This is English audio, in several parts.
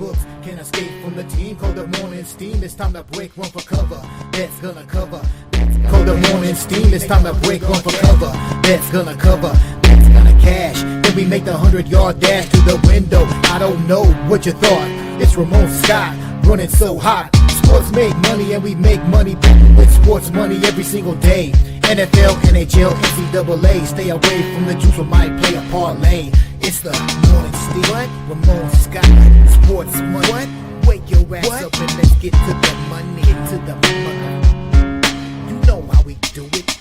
books can't escape from the team. Call the morning steam, it's time to break, run for cover. That's gonna cover. Call the morning steam, it's time to break, run for cover. That's gonna cover. That's gonna cash. Then we make the 100-yard dash to the window. I don't know what you thought. It's Ramon Scott running so hot. Sports make money and we make money with sports money every single day. NFL, NHL, NCAA. Stay away from the juice or might play a parlay. It's the morning steam. What? Ramon Scott. Sports money. What? Wake your ass up and let's get to the money. Get to the money. You know how we do it.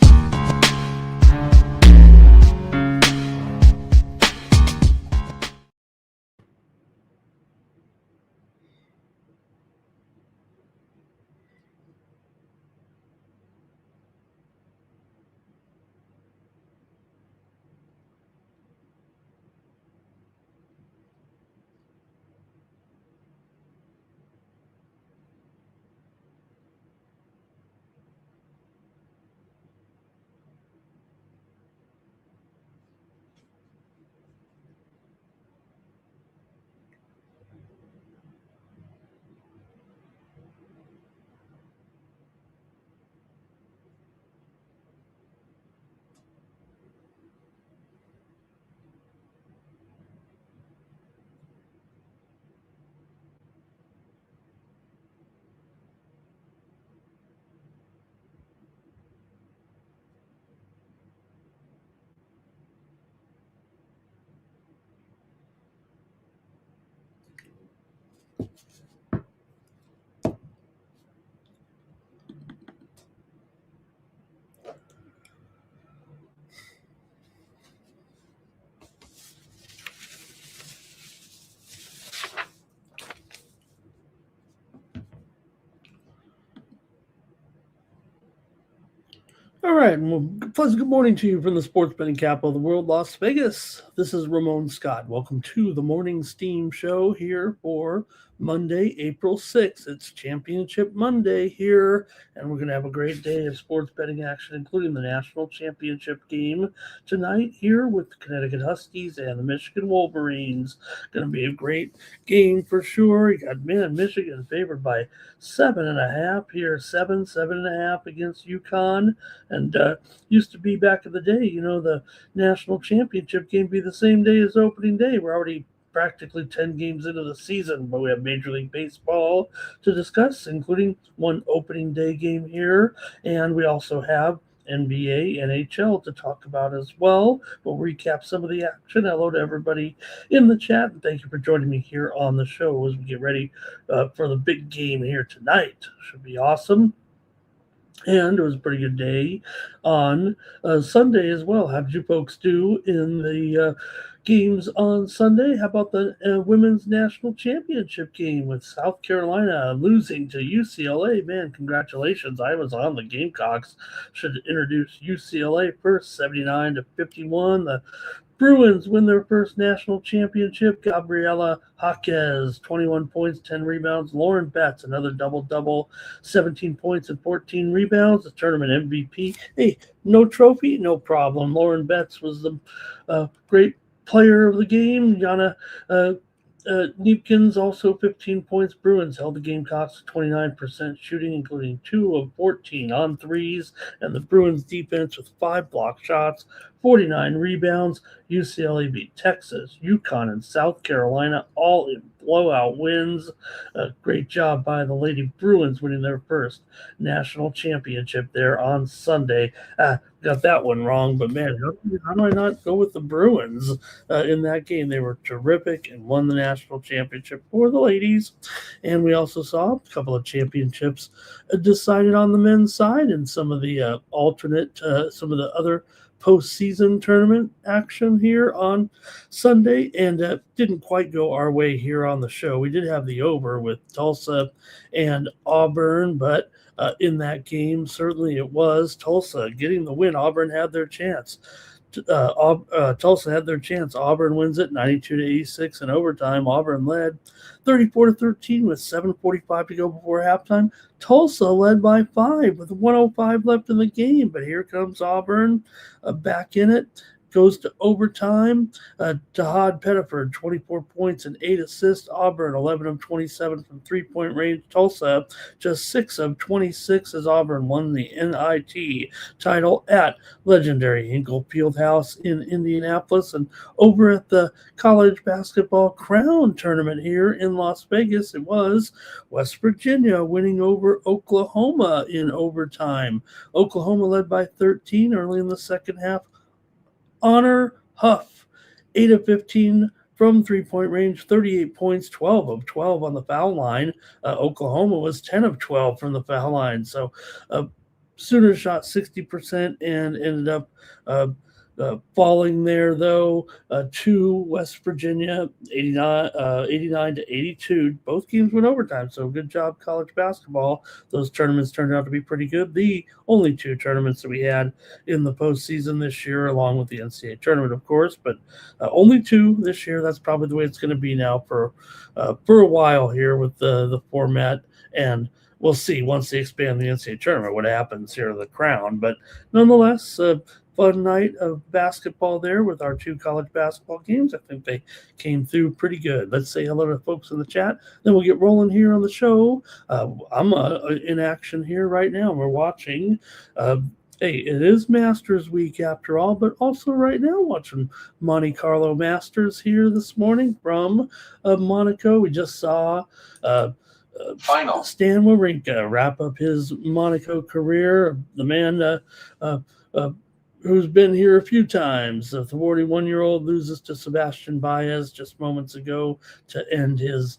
All right, well, pleasant good morning to you from the sports betting capital of the world, Las Vegas. This is Ramon Scott. Welcome to the Morning Steam Show here for Monday, April 6th. It's Championship Monday here, and we're going to have a great day of sports betting action, including the National Championship game tonight here with the Connecticut Huskies and the Michigan Wolverines. Going to be a great game for sure. You got Michigan favored by 7.5 here, 7.5 against UConn. And used to be back in the day, the national championship game be the same day as opening day. We're already practically 10 games into the season, but we have Major League Baseball to discuss, including one opening day game here. And we also have NBA, NHL to talk about as well. We'll recap some of the action. Hello to everybody in the chat, and thank you for joining me here on the show as we get ready for the big game here tonight. Should be awesome. And it was a pretty good day on Sunday as well. How did you folks do in the games on Sunday? How about the Women's National Championship game with South Carolina losing to UCLA? Man, congratulations. I was on the Gamecocks. Should introduce UCLA first, 79-51. The Bruins win their first national championship. Gabriela Jaquez, 21 points, 10 rebounds. Lauren Betts, another double-double, 17 points and 14 rebounds. The tournament MVP. Hey, no trophy? No problem. Lauren Betts was the great player of the game. Yana Neepkins, also 15 points. Bruins held the Gamecocks to 29% shooting, including 2 of 14 on threes. And the Bruins defense with 5 block shots, 49 rebounds. UCLA beat Texas, UConn, and South Carolina, all in blowout wins. Great job by the Lady Bruins winning their first national championship there on Sunday. Got that one wrong, but man, how do I not go with the Bruins in that game? They were terrific and won the national championship for the ladies. And we also saw a couple of championships decided on the men's side and some of the some of the other postseason tournament action here on Sunday, and didn't quite go our way here on the show. We did have the over with Tulsa and Auburn, but in that game, certainly it was Tulsa getting the win. Auburn had their chance. Tulsa had their chance. Auburn wins it 92-86 in overtime. Auburn led 34-13 with 7:45 to go before halftime. Tulsa led by 5 with 1:05 left in the game, but here comes Auburn back in it. goes to overtime. Tahad Pettiford, 24 points and 8 assists. Auburn, 11 of 27 from three-point range. Tulsa, just 6 of 26 as Auburn won the NIT title at legendary Hinkle Fieldhouse in Indianapolis. And over at the college basketball crown tournament here in Las Vegas, it was West Virginia winning over Oklahoma in overtime. Oklahoma led by 13 early in the second half. Honor Huff, 8 of 15 from three-point range, 38 points, 12 of 12 on the foul line. Oklahoma was 10 of 12 from the foul line. So Sooners shot 60% and ended up falling there, though, to West Virginia, 89 to 82. Both games went overtime, so good job, college basketball. Those tournaments turned out to be pretty good. The only two tournaments that we had in the postseason this year, along with the NCAA tournament, of course, but only two this year. That's probably the way it's going to be now for a while here with the format, and we'll see once they expand the NCAA tournament what happens here at the Crown. But nonetheless, fun night of basketball there with our two college basketball games. I think they came through pretty good. Let's say hello to folks in the chat. Then we'll get rolling here on the show. I'm in action here right now. We're watching. Hey, it is Masters Week after all, but also right now watching Monte Carlo Masters here this morning from Monaco. We just saw Final. Stan Wawrinka wrap up his Monaco career. The man who's been here a few times. The 41-year-old loses to Sebastian Baez just moments ago to end his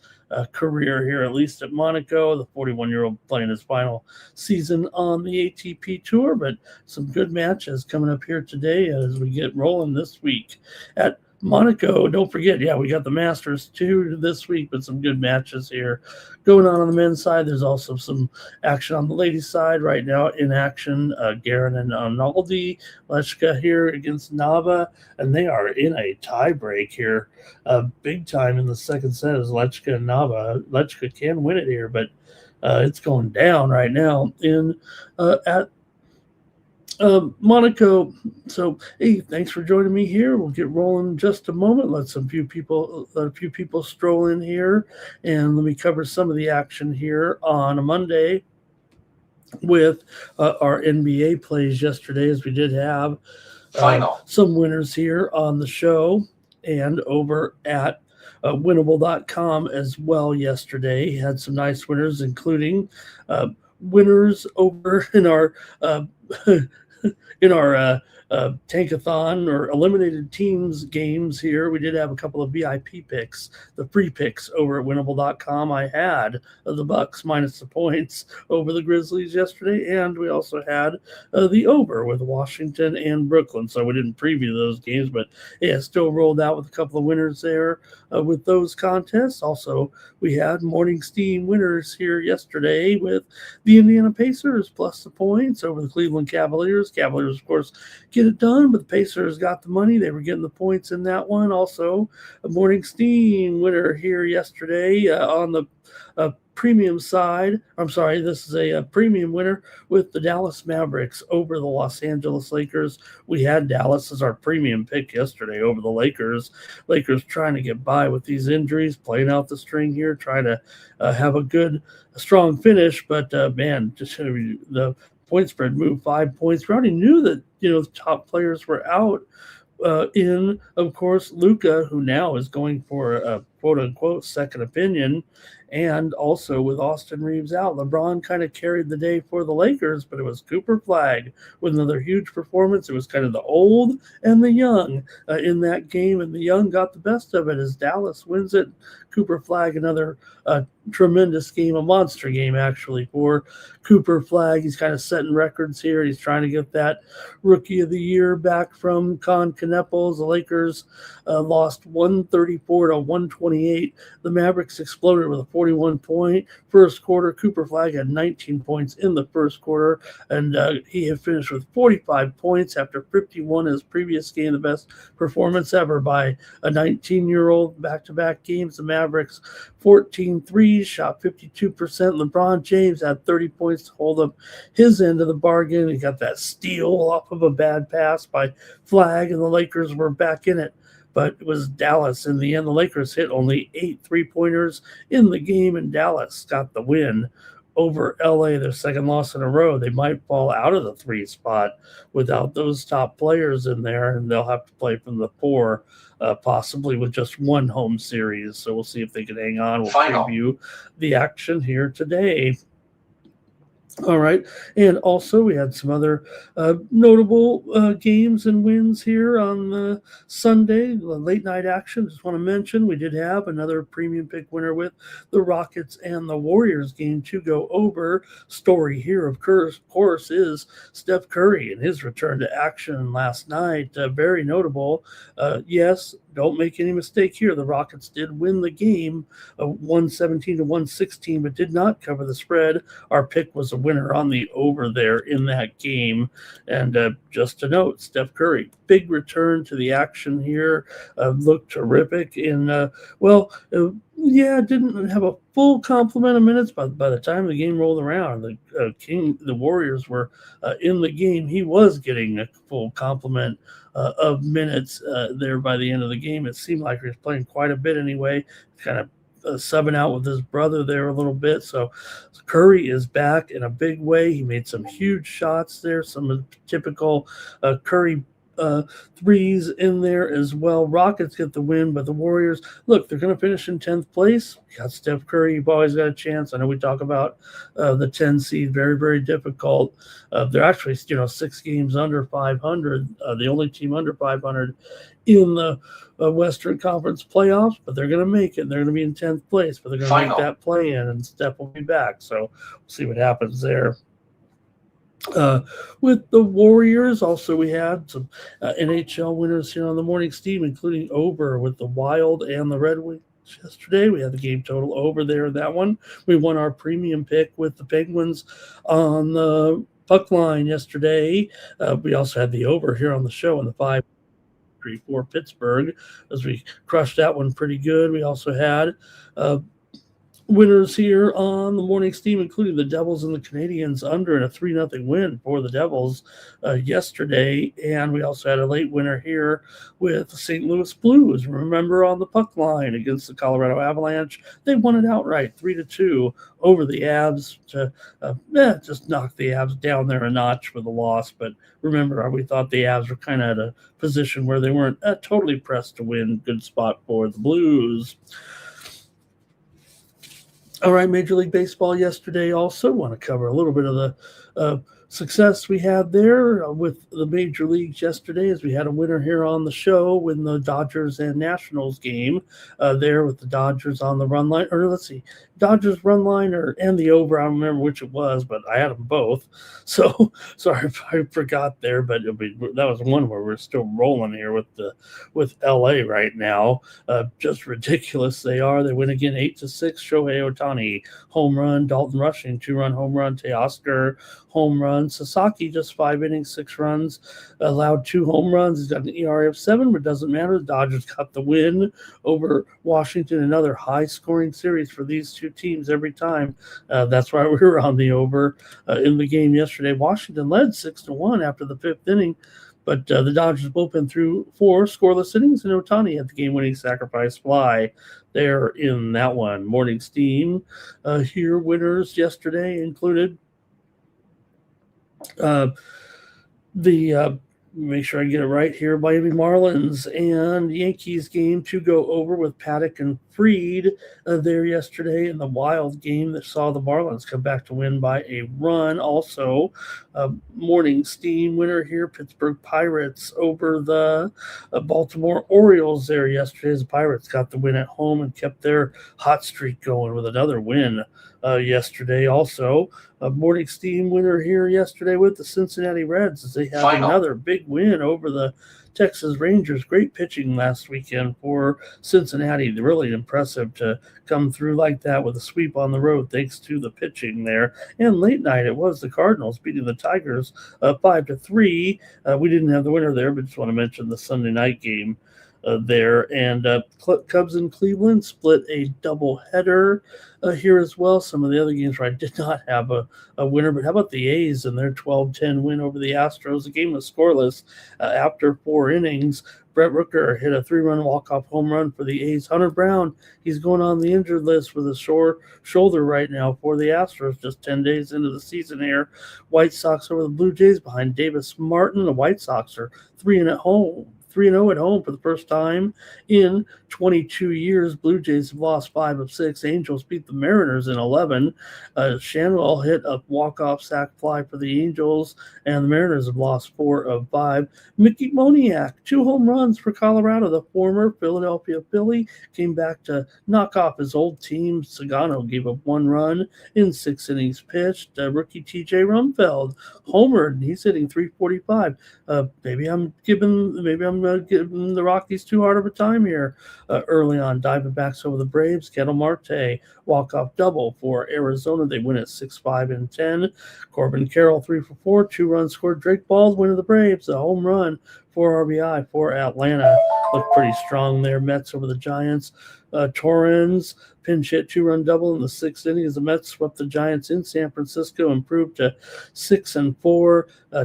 career here, at least at Monaco. The 41-year-old playing his final season on the ATP Tour, but some good matches coming up here today as we get rolling this week at Monaco. Don't forget, we got the Masters too this week, but some good matches here going on the men's side. There's also some action on the ladies' side right now in action. Garin and Arnaldi, Lechka here against Nava, and they are in a tie break here, big time in the second set as Lechka and Nava. Lechka can win it here, but it's going down right now at Monaco. So, hey, thanks for joining me here. We'll get rolling in just a moment. Let a few people stroll in here, and let me cover some of the action here on a Monday with our NBA plays yesterday, as we did have some winners here on the show and over at winnable.com as well yesterday. Had some nice winners, including winners over in our Tankathon or eliminated teams games here. We did have a couple of VIP picks, the free picks over at winnable.com. I had the Bucks minus the points over the Grizzlies yesterday, and we also had the over with Washington and Brooklyn. So we didn't preview those games, but still rolled out with a couple of winners there with those contests. Also, we had morning steam winners here yesterday with the Indiana Pacers plus the points over the Cleveland Cavaliers. Cavaliers, of course, get it done, but the Pacers got the money. They were getting the points in that one. Also, a morning steam winner here yesterday on the premium side. I'm sorry, this is a premium winner with the Dallas Mavericks over the Los Angeles Lakers. We had Dallas as our premium pick yesterday over the Lakers. Lakers trying to get by with these injuries, playing out the string here, trying to have a strong finish. But man, just the point spread moved 5 points. We already knew that the top players were out. In, of course, Luka, who now is going for a quote-unquote second opinion, and also with Austin Reeves out. LeBron kind of carried the day for the Lakers, but it was Cooper Flagg with another huge performance. It was kind of the old and the young in that game, and the young got the best of it as Dallas wins it. Cooper Flagg, another tremendous game, a monster game actually for Cooper Flagg. He's kind of setting records here. He's trying to get that Rookie of the Year back from Con Knepels. The Lakers lost 134 to 121 28. The Mavericks exploded with a 41-point first quarter. Cooper Flagg had 19 points in the first quarter, and he had finished with 45 points after 51 in his previous game, the best performance ever by a 19-year-old. Back-to-back games, the Mavericks 14 threes, shot 52%. LeBron James had 30 points to hold up his end of the bargain. He got that steal off of a bad pass by Flagg, and the Lakers were back in it. But it was Dallas in the end. The Lakers hit only 8 3-pointers in the game, and Dallas got the win over LA, their second loss in a row. They might fall out of the 3 spot without those top players in there, and they'll have to play from the 4, possibly with just one home series. So we'll see if they can hang on. We'll preview the action here today. All right. And also we had some other notable games and wins here on Sunday, the late night action. Just want to mention we did have another premium pick winner with the Rockets and the Warriors game to go over. Story here, of course, is Steph Curry and his return to action last night. Very notable. Yes, don't make any mistake here. The Rockets did win the game, 117 to 116, but did not cover the spread. Our pick was a winner on the over there in that game. And just to note, Steph Curry, big return to the action here, looked terrific. And, didn't have a full complement of minutes, but by the time the game rolled around, the Warriors were in the game. He was getting a full complement of minutes there by the end of the game. It seemed like he was playing quite a bit anyway, kind of subbing out with his brother there a little bit. So Curry is back in a big way. He made some huge shots there, some of the typical Curry threes in there as well. Rockets get the win, but the Warriors, look, they're going to finish in 10th place. You got Steph Curry. You've always got a chance. I know we talk about the 10 seed, very, very difficult. They're actually, 6 games under 500, the only team under 500 in the Western Conference playoffs, but they're going to make it. They're going to be in 10th place, but they're going to make that play in, and Steph will be back. So we'll see what happens there. With the Warriors, also we had some NHL winners here on the morning steam, including over with the Wild and the Red Wings. Yesterday we had the game total over there. That one we won our premium pick with the Penguins on the puck line yesterday. We also had the over here on the show in the 5-3 for Pittsburgh, as we crushed that one pretty good. We also had winners here on the morning steam, including the Devils and the Canadiens under, and a 3-0 win for the Devils yesterday. And we also had a late winner here with the St. Louis Blues. Remember, on the puck line against the Colorado Avalanche, they won it outright 3-2 over the Avs to just knock the Avs down there a notch with a loss. But remember, we thought the Avs were kind of at a position where they weren't totally pressed to win. Good spot for the Blues. All right, Major League Baseball yesterday. Also want to cover a little bit of the success we had there with the major leagues yesterday, as we had a winner here on the show with the Dodgers and Nationals game there with the Dodgers on the run line. Or let's see, Dodgers run line and the over. I don't remember which it was, but I had them both. So sorry if I forgot there, but that was one where we're still rolling here with LA right now. Just ridiculous they are. They win again 8-6. Shohei Ohtani home run, Dalton Rushing 2-run home run, Teoscar home run. Sasaki just 5 innings, 6 runs, allowed 2 home runs. He's got an ERA of 7, but it doesn't matter. The Dodgers got the win over Washington. Another high-scoring series for these two teams every time. That's why we were on the over in the game yesterday. Washington led 6-1 after the 5th inning, but the Dodgers bullpen threw 4 scoreless innings, and Ohtani had the game-winning sacrifice fly there in that one. Morning steam here. Winners yesterday included make sure I get it right here, Miami Marlins and Yankees game to go over with Paddock and Fried there yesterday in the Wild game that saw the Marlins come back to win by a run. Also, morning steam winner here, Pittsburgh Pirates over the Baltimore Orioles there yesterday, as the Pirates got the win at home and kept their hot streak going with another win yesterday. Also, a morning steam winner here yesterday with the Cincinnati Reds, as they have another big win over the Texas Rangers. Great pitching last weekend for Cincinnati. Really impressive to come through like that with a sweep on the road thanks to the pitching there. And late night, it was the Cardinals beating the Tigers 5-3. We didn't have the winner there, but just want to mention the Sunday night game there. And Cubs in Cleveland split a doubleheader here as well. Some of the other games where I did not have a winner, but how about the A's and their 12-10 win over the Astros? The game was scoreless after 4 innings. Brett Rooker hit a 3-run walk-off home run for the A's. Hunter Brown, he's going on the injured list with a sore shoulder right now for the Astros, just 10 days into the season here. White Sox over the Blue Jays behind Davis Martin. The White Sox are 3-0 at home for the first time in 22 years. Blue Jays have lost 5 of 6. Angels beat the Mariners in 11. Shanwell hit a walk-off sac fly for the Angels, and the Mariners have lost 4 of 5. Mickey Moniak, 2 home runs for Colorado. The former Philadelphia Philly came back to knock off his old team. Sagano gave up 1 run in 6 innings pitched. Rookie TJ Rumfeld homered. He's hitting .345. Maybe I'm giving the Rockies too hard of a time here early on. Diamondbacks over the Braves. Ketel Marte walk-off double for Arizona. They win at 6-5 and 10. Corbin Carroll 3 for 4. 2 runs scored. Drake Baldwin of the Braves, a home run, 4 RBI for Atlanta. Looked pretty strong there. Mets over the Giants. Torrens pinch hit 2-run double in the 6th inning as the Mets swept the Giants in San Francisco, improved to 6-4.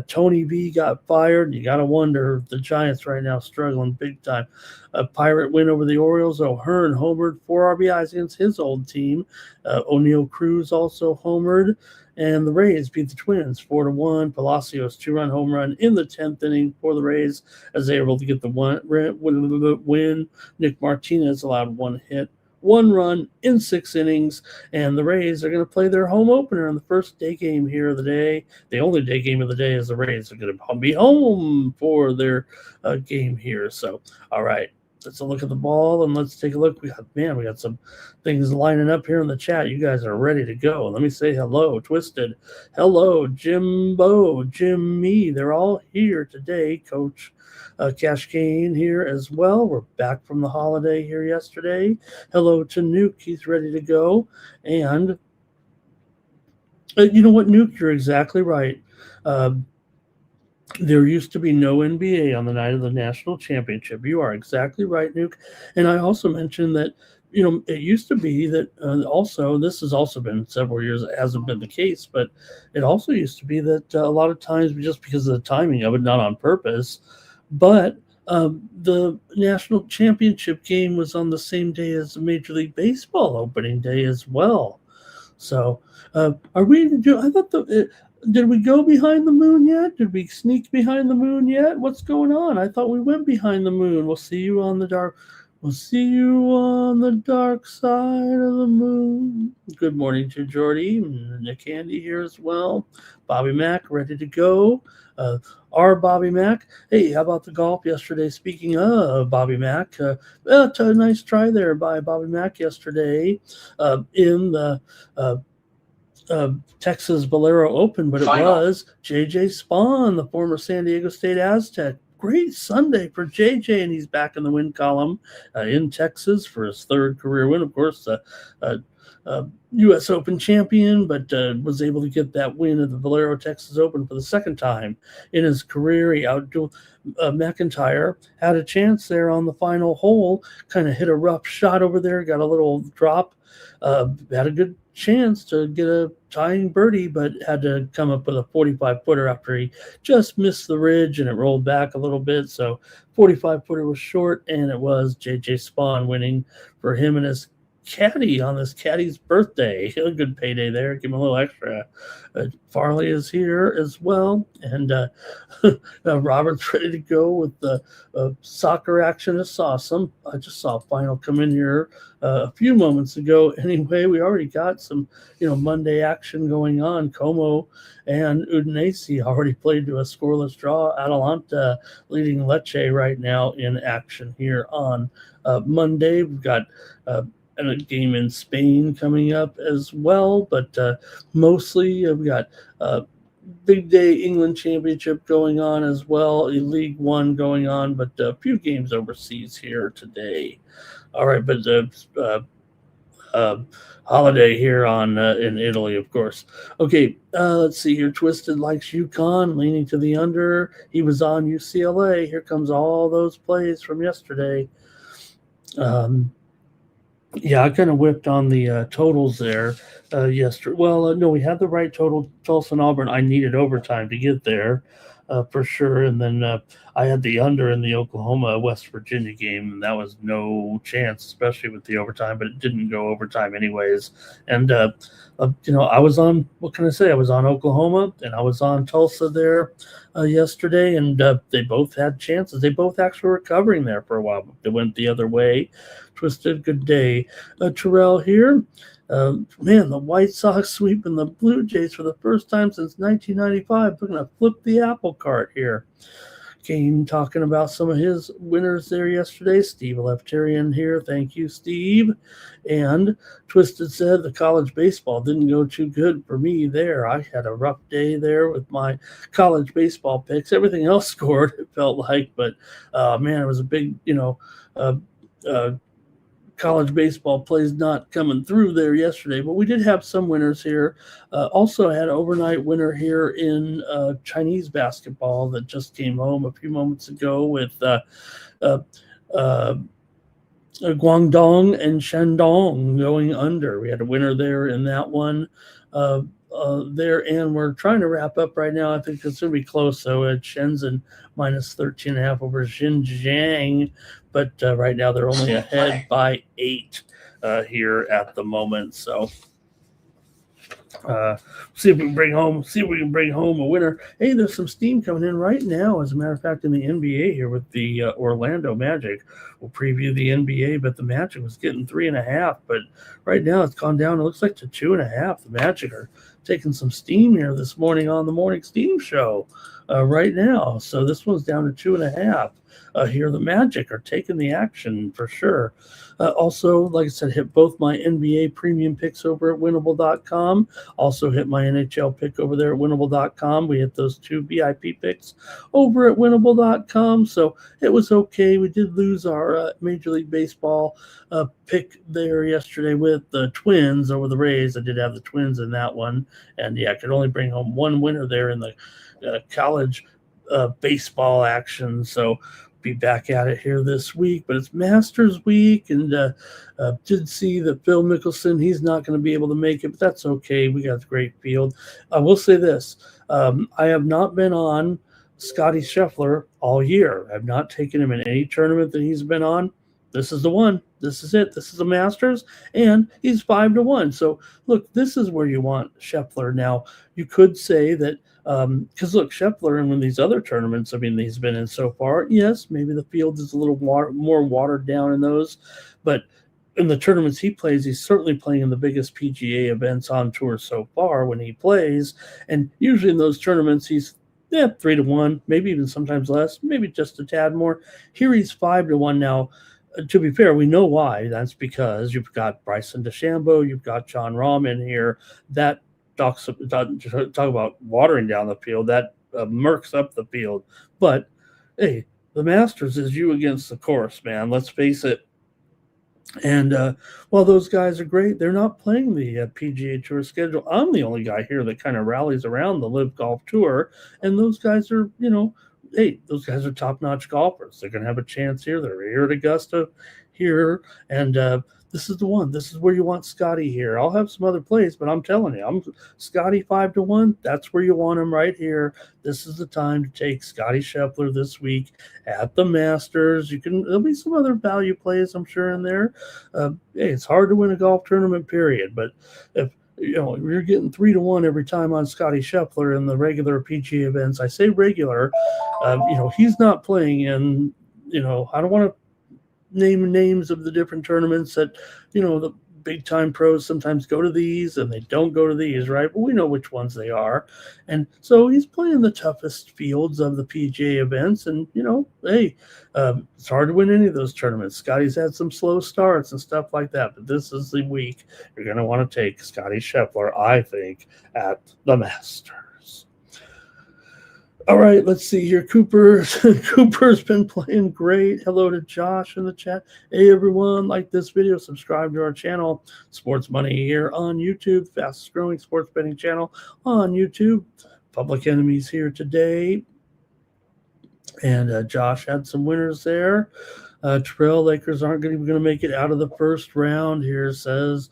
Tony B got fired. You got to wonder, the Giants right now struggling big time. A Pirate win over the Orioles. O'Hearn homered, 4 RBIs against his old team. O'Neal Cruz also homered. And the Rays beat the Twins 4-1. Palacios 2-run home run in the 10th inning for the Rays as they were able to get the win. Nick Martinez allowed 1 hit, 1 run in 6 innings, and the Rays are going to play their home opener in the first day game here of the day. The only day game of the day is the Rays are going to be home for their game here. So, all right. Let's look at the ball and let's take a look. We got some things lining up here in the chat. You guys are ready to go. Let me say hello, Twisted. Hello, Jimbo, Jimmy. They're all here today. Coach Cash Kane here as well. We're back from the holiday here yesterday. Hello to Nuke. He's ready to go. And you know what, Nuke? You're exactly right. There used to be no NBA on the night of the national championship. You are exactly right, Nuke. And I also mentioned that, it used to be that also, this has also been several years, it hasn't been the case, but it also used to be that a lot of times, just because of the timing of it, not on purpose, but the national championship game was on the same day as the Major League Baseball opening day as well. So are we to do, I thought did we go behind the moon yet? Did we sneak behind the moon yet? What's going on? I thought we went behind the moon. We'll see you on the dark. We'll see you on the dark side of the moon. Good morning to Jordy. Nick Candy here as well. Bobby Mack ready to go. Our Bobby Mack. Hey, how about the golf yesterday? Speaking of Bobby Mack, a nice try there by Bobby Mack yesterday in the Texas Bolero Open, but it was J.J. Spawn, the former San Diego State Aztec. Great Sunday for J.J., and he's back in the win column in Texas for his 3rd career win. Of course, U.S. Open champion, but was able to get that win at the Bolero Texas Open for the 2nd time in his career. He outdueled McIntyre, had a chance there on the final hole, kind of hit a rough shot over there, got a little drop, had a good chance to get a tying birdie, but had to come up with a 45-footer after he just missed the ridge and it rolled back a little bit. So 45-footer was short, and it was J.J. Spawn winning for him and his caddy on this caddy's birthday. A good payday there. Give him a little extra. Farley is here as well, and Robert's ready to go with the soccer action. I just saw a final come in here a few moments ago. Anyway, we already got some Monday action going on. Como and Udinese already played to a scoreless draw. Atalanta leading Lecce right now in action here on Monday. We've got a game in Spain coming up as well, but mostly we got big day England Championship going on as well, a League One going on, but a few games overseas here today. All right, but holiday here on in Italy, of course. Okay, let's see here. Twisted likes UConn, leaning to the under. He was on UCLA. Here comes all those plays from yesterday. Yeah, I kind of whipped on the totals there yesterday. Well, no, we had the right total. Tulsa and Auburn. I needed overtime to get there for sure. And then I had the under in the Oklahoma West Virginia game, and that was no chance, especially with the overtime. But it didn't go overtime anyways. And I was on. What can I say? I was on Oklahoma, and I was on Tulsa there yesterday, and they both had chances. They both actually were covering there for a while, but they went the other way. Twisted, good day. Terrell here. Man, the White Sox sweeping the Blue Jays for the first time since 1995. We're going to flip the apple cart here. Kane talking about some of his winners there yesterday. Steve Leftarian here. Thank you, Steve. And Twisted said the college baseball didn't go too good for me there. I had a rough day there with my college baseball picks. Everything else scored, it felt like. But, man, it was a big, college baseball plays not coming through there yesterday, but we did have some winners here. Also had an overnight winner here in Chinese basketball that just came home a few moments ago with Guangdong and Shandong going under. We had a winner there in that one there, and we're trying to wrap up right now. I think it's going to be close, though. At Shenzhen minus 13.5 over Xinjiang, but right now they're only ahead by 8 here at the moment. So see if we can bring home a winner. Hey, there's some steam coming in right now, as a matter of fact, in the NBA here with the Orlando Magic. We'll preview the NBA, but the Magic was getting 3.5, but right now it's gone down. It looks like to 2.5. The Magic are taking some steam here this morning on the Morning Steam Show right now. So this one's down to 2.5. Here the Magic are taking the action for sure. Also, like I said, hit both my NBA premium picks over at winnable.com. Also hit my NHL pick over there at winnable.com. We hit those 2 VIP picks over at winnable.com. So it was okay. We did lose our Major League Baseball pick there yesterday with the Twins over the Rays. I did have the Twins in that one. And yeah, I could only bring home one winner there in the college baseball action. So be back at it here this week, but it's Masters week, and did see that Phil Mickelson, he's not going to be able to make it, but that's okay. We got a great field. I will say this. I have not been on Scotty Scheffler all year. I've not taken him in any tournament that he's been on. This is the one. This is it. This is the Masters, and he's 5-1. So, look, this is where you want Scheffler. Now, you could say that because, look, Scheffler in one of these other tournaments, I mean, he's been in so far, yes, maybe the field is a little more watered down in those, but in the tournaments he plays, he's certainly playing in the biggest PGA events on tour so far when he plays, and usually in those tournaments he's 3-1, maybe even sometimes less, maybe just a tad more. Here he's 5-1 now. To be fair, we know why. That's because you've got Bryson DeChambeau, you've got John Rahm in here. That talk about watering down the field. That murks up the field. But, hey, the Masters is you against the course, man. Let's face it. And while those guys are great, they're not playing the PGA Tour schedule. I'm the only guy here that kind of rallies around the Live Golf Tour. And those guys are, hey, those guys are top-notch golfers. They're going to have a chance here. They're here at Augusta here, and this is the one. This is where you want Scotty here. I'll have some other plays, but I'm telling you, I'm Scotty 5-1. That's where you want him right here. This is the time to take Scotty Scheffler this week at the Masters. There'll be some other value plays, I'm sure, in there. Hey, it's hard to win a golf tournament, period, but if you're getting 3-1 every time on Scotty Scheffler in the regular PGA events. I say regular, he's not playing in, I don't want to name names of the different tournaments that, the big time pros sometimes go to these and they don't go to these, right? But we know which ones they are. And so he's playing the toughest fields of the PGA events. And, hey, it's hard to win any of those tournaments. Scotty's had some slow starts and stuff like that. But this is the week you're going to want to take Scotty Scheffler, I think, at the Masters. All right, let's see here. Cooper's been playing great. Hello to Josh in the chat. Hey, everyone, like this video, subscribe to our channel, Sports Money here on YouTube, fastest growing sports betting channel on YouTube. Public Enemies here today. And Josh had some winners there. Terrell, Lakers aren't even going to make it out of the first round here, says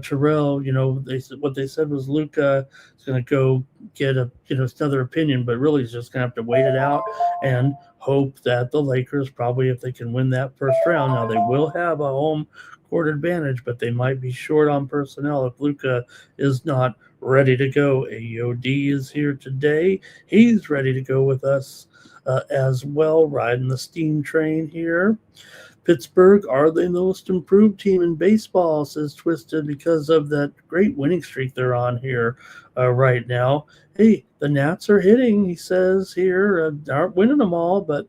Terrell. You know, what they said was Luka is going to go get another opinion, but really he's just going to have to wait it out and hope that the Lakers probably, if they can win that first round, now they will have a home court advantage, but they might be short on personnel if Luka is not ready to go. AOD is here today. He's ready to go with us as well, riding the steam train here. Pittsburgh, are they the most improved team in baseball, says Twisted, because of that great winning streak they're on here right now. Hey, the Nats are hitting, he says here. Aren't winning them all, but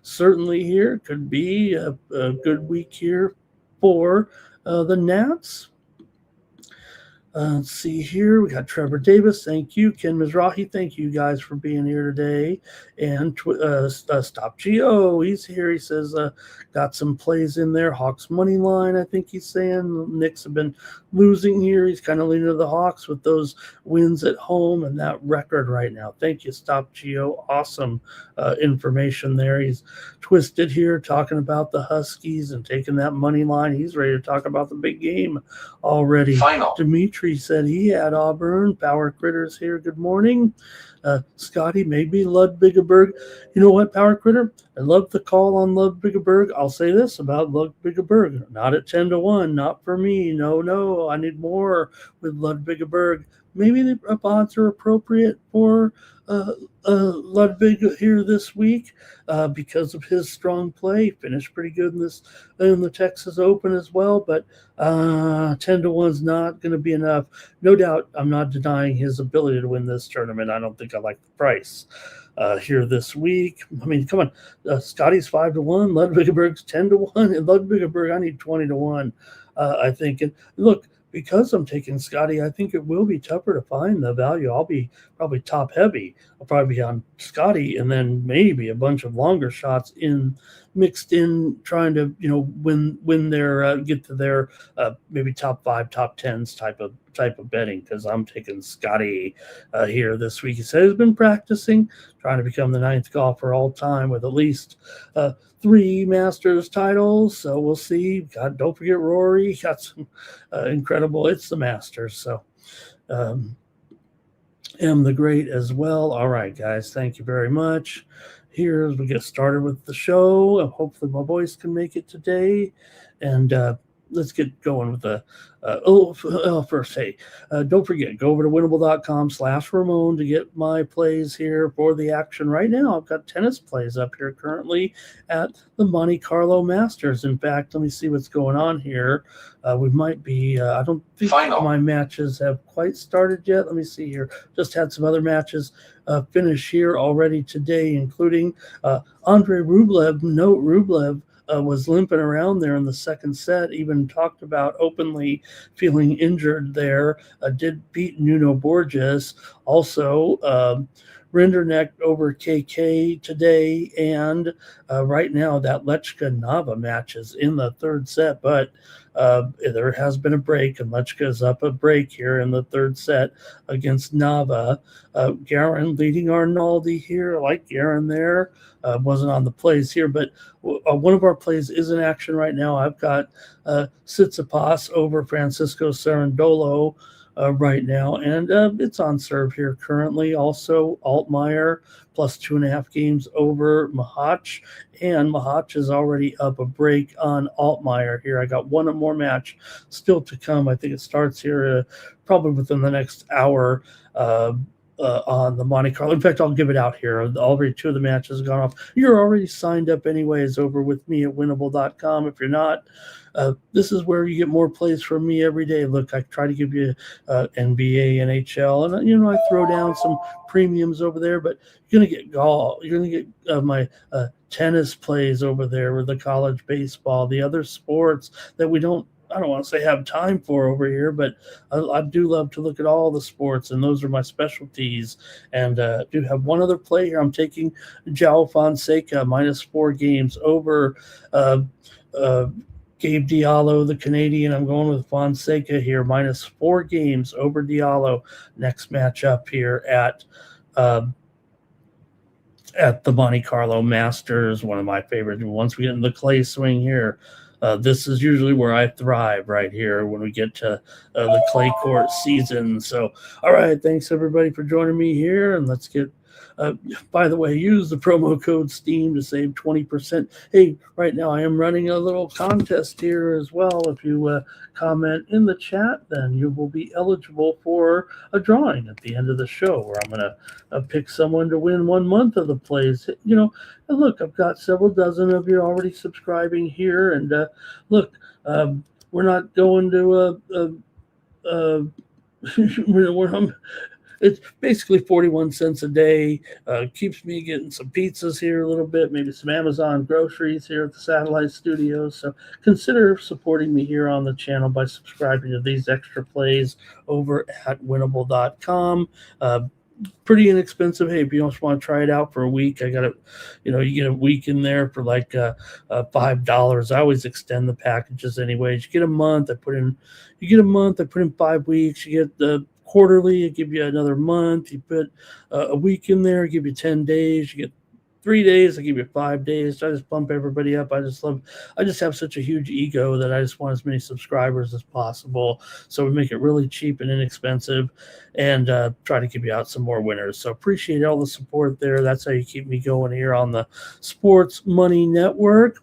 certainly here could be a good week here for the Nats. Let's see here. We got Trevor Davis. Thank you. Ken Mizrahi. Thank you guys for being here today. And Stop Geo. He's here. He says, got some plays in there. Hawks money line, I think he's saying. Knicks have been losing here. He's kind of leaning to the Hawks with those wins at home and that record right now. Thank you, Stop Geo. Awesome information there. He's Twisted here talking about the Huskies and taking that money line. He's ready to talk about the big game already. Final. Dimitri said he had Auburn. Power Critters here. Good morning. Scotty, maybe Ludwigsburg. You know what, Power Critter? I love the call on Ludwigsburg. I'll say this about Ludwigsburg. Not at 10-1. Not for me. No. I need more with Ludwigsburg. Maybe the odds are appropriate for Ludwig here this week because of his strong play. Finished pretty good in the Texas Open as well, but 10-1 is not going to be enough. No doubt, I'm not denying his ability to win this tournament. I don't think I like the price here this week. I mean, come on, Scotty's 5-1, Ludwigsburg's 10-1, and Ludwigsburg I need 20-1. I think. And look, because I'm taking Scotty, I think it will be tougher to find the value. I'll be probably top heavy. I'll probably be on Scotty and then maybe a bunch of longer shots mixed in, trying to win their get to their maybe top 5, top 10s type of betting, because I'm taking Scotty here this week. He said he's been practicing, trying to become the 9th golfer all time with at least 3 Masters titles. So we'll see. God, don't forget Rory. Got some incredible. It's the Masters. So M the Great as well. All right, guys. Thank you very much. Here as we get started with the show. Hopefully my voice can make it today. And let's get going with the first. Hey, don't forget, go over to winnable.com/Ramon to get my plays here for the action right now. I've got tennis plays up here currently at the Monte Carlo Masters. In fact, let me see what's going on here. We might be, I don't think my matches have quite started yet. Let me see here. Just had some other matches finish here already today, including Andrei Rublev. Note Rublev was limping around there in the second set, even talked about openly feeling injured there. Did beat Nuno Borges. Also, Rinderknecht over KK today. And right now, that Lechka-Nava match is in the third set, but there has been a break, and Lechka is up a break here in the third set against Nava. Garin leading Arnaldi here. I like Garin there. Wasn't on the plays here, but one of our plays is in action right now. I've got Tsitsipas over Francisco Cerundolo right now, and it's on serve here currently. Also, Altmaier plus 2.5 games over Mahach, and Mahach is already up a break on Altmaier here. I got one more match still to come. I think it starts here probably within the next hour. On the Monte Carlo. In fact, I'll give it out here. Already 2 of the matches have gone off. You're already signed up anyways over with me at winnable.com. If you're not, this is where you get more plays from me every day. Look, I try to give you NBA, NHL, and I throw down some premiums over there, but you're going to get golf. You're going to get my tennis plays over there, with the college baseball, the other sports that we don't I don't want to say have time for over here, but I do love to look at all the sports, and those are my specialties. And do have one other play here. I'm taking João Fonseca -4 games over Gabe Diallo, the Canadian. I'm going with Fonseca here, -4 games over Diallo. Next matchup here at the Monte Carlo Masters, one of my favorites. Once we get in the clay swing here, this is usually where I thrive right here when we get to the clay court season. So, all right, thanks everybody for joining me here, and let's get. By the way, use the promo code STEAM to save 20%. Hey, right now I am running a little contest here as well. If you comment in the chat, then you will be eligible for a drawing at the end of the show where I'm going to pick someone to win 1 month of the plays. You know, and look, I've got several dozen of you already subscribing here. And look, we're not going to it's basically 41 cents a day. Keeps me getting some pizzas here a little bit, maybe some Amazon groceries here at the satellite studios. So consider supporting me here on the channel by subscribing to these extra plays over at winnable.com. Pretty inexpensive. Hey, if you just want to try it out for a week, I got it. You know, you get a week in there for like $5. I always extend the packages anyways. You get a month. I put in 5 weeks. You get the quarterly, I give you another month. You put a week in there, I give you 10 days. You get 3 days, I give you 5 days. I just bump everybody up. I just have such a huge ego that I just want as many subscribers as possible. So we make it really cheap and inexpensive and try to give you out some more winners. So appreciate all the support there. That's how you keep me going here on the Sports Money Network.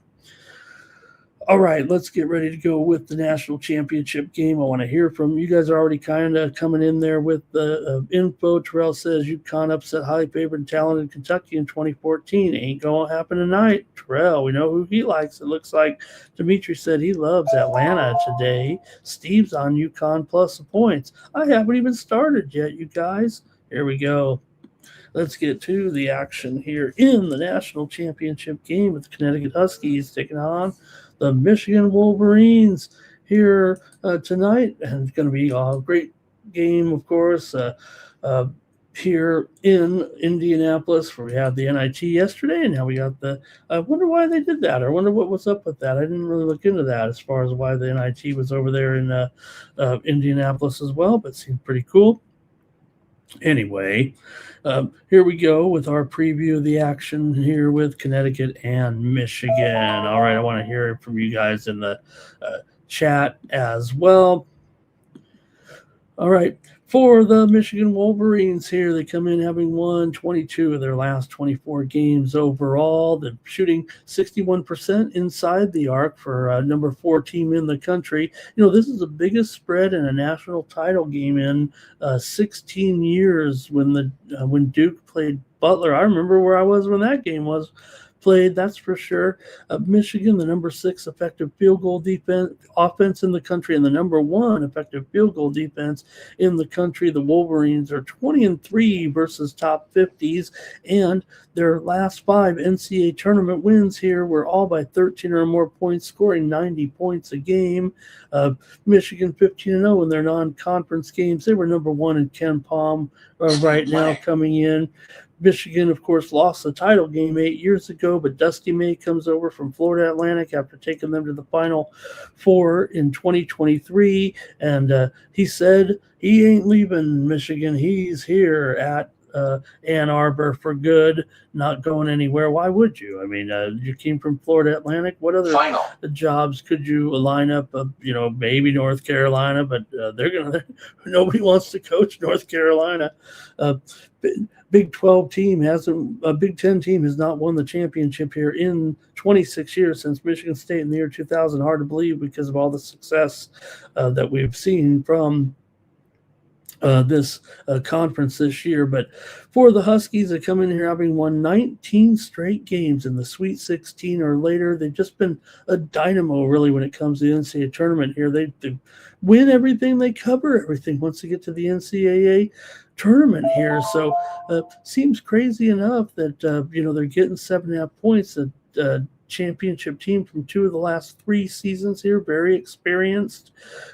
All right, let's get ready to go with the national championship game. I want to hear from you guys. Are already kind of coming in there with the info. Terrell says UConn upset highly favored and talented Kentucky in 2014. Ain't going to happen tonight. Terrell, we know who he likes. It looks like Dimitri said he loves Atlanta today. Steve's on UConn plus the points. I haven't even started yet, you guys. Here we go. Let's get to the action here in the national championship game with the Connecticut Huskies taking on the Michigan Wolverines here tonight. And it's going to be a great game, of course, here in Indianapolis, where we had the NIT yesterday, and now we got I wonder why they did that. I wonder what was up with that. I didn't really look into that as far as why the NIT was over there in Indianapolis as well, but it seemed pretty cool. Anyway, here we go with our preview of the action here with Connecticut and Michigan. All right, I want to hear from you guys in the chat as well. All right, for the Michigan Wolverines here, they come in having won 22 of their last 24 games overall. They're shooting 61% inside the arc for number 4 team in the country. You know, this is the biggest spread in a national title game in 16 years when Duke played Butler. I remember where I was when that game was played, that's for sure. Michigan, the number 6 effective field goal offense in the country, and the number 1 effective field goal defense in the country. The Wolverines are 20-3 versus top 50s, and their last 5 NCAA tournament wins here were all by 13 or more points, scoring 90 points a game. Michigan 15-0 in their non-conference games. They were number 1 in Ken Palm right now coming in. Michigan, of course, lost the title game 8 years ago, but Dusty May comes over from Florida Atlantic after taking them to the Final Four in 2023, and he said he ain't leaving Michigan. He's here at Ann Arbor for good, not going anywhere. Why would you? I mean, you came from Florida Atlantic. What other jobs could you line up? Maybe North Carolina, but nobody wants to coach North Carolina. Big 12 team Big 10 team has not won the championship here in 26 years since Michigan State in the year 2000. Hard to believe because of all the success that we've seen from this conference this year. But for the Huskies, they come in here having won 19 straight games in the Sweet 16 or later. They've just been a dynamo, really, when it comes to the NCAA tournament here. They win everything. They cover everything once they get to the NCAA tournament here. So seems crazy enough that, they're getting 7.5 points that championship team from 2 of the last 3 seasons here, very experienced.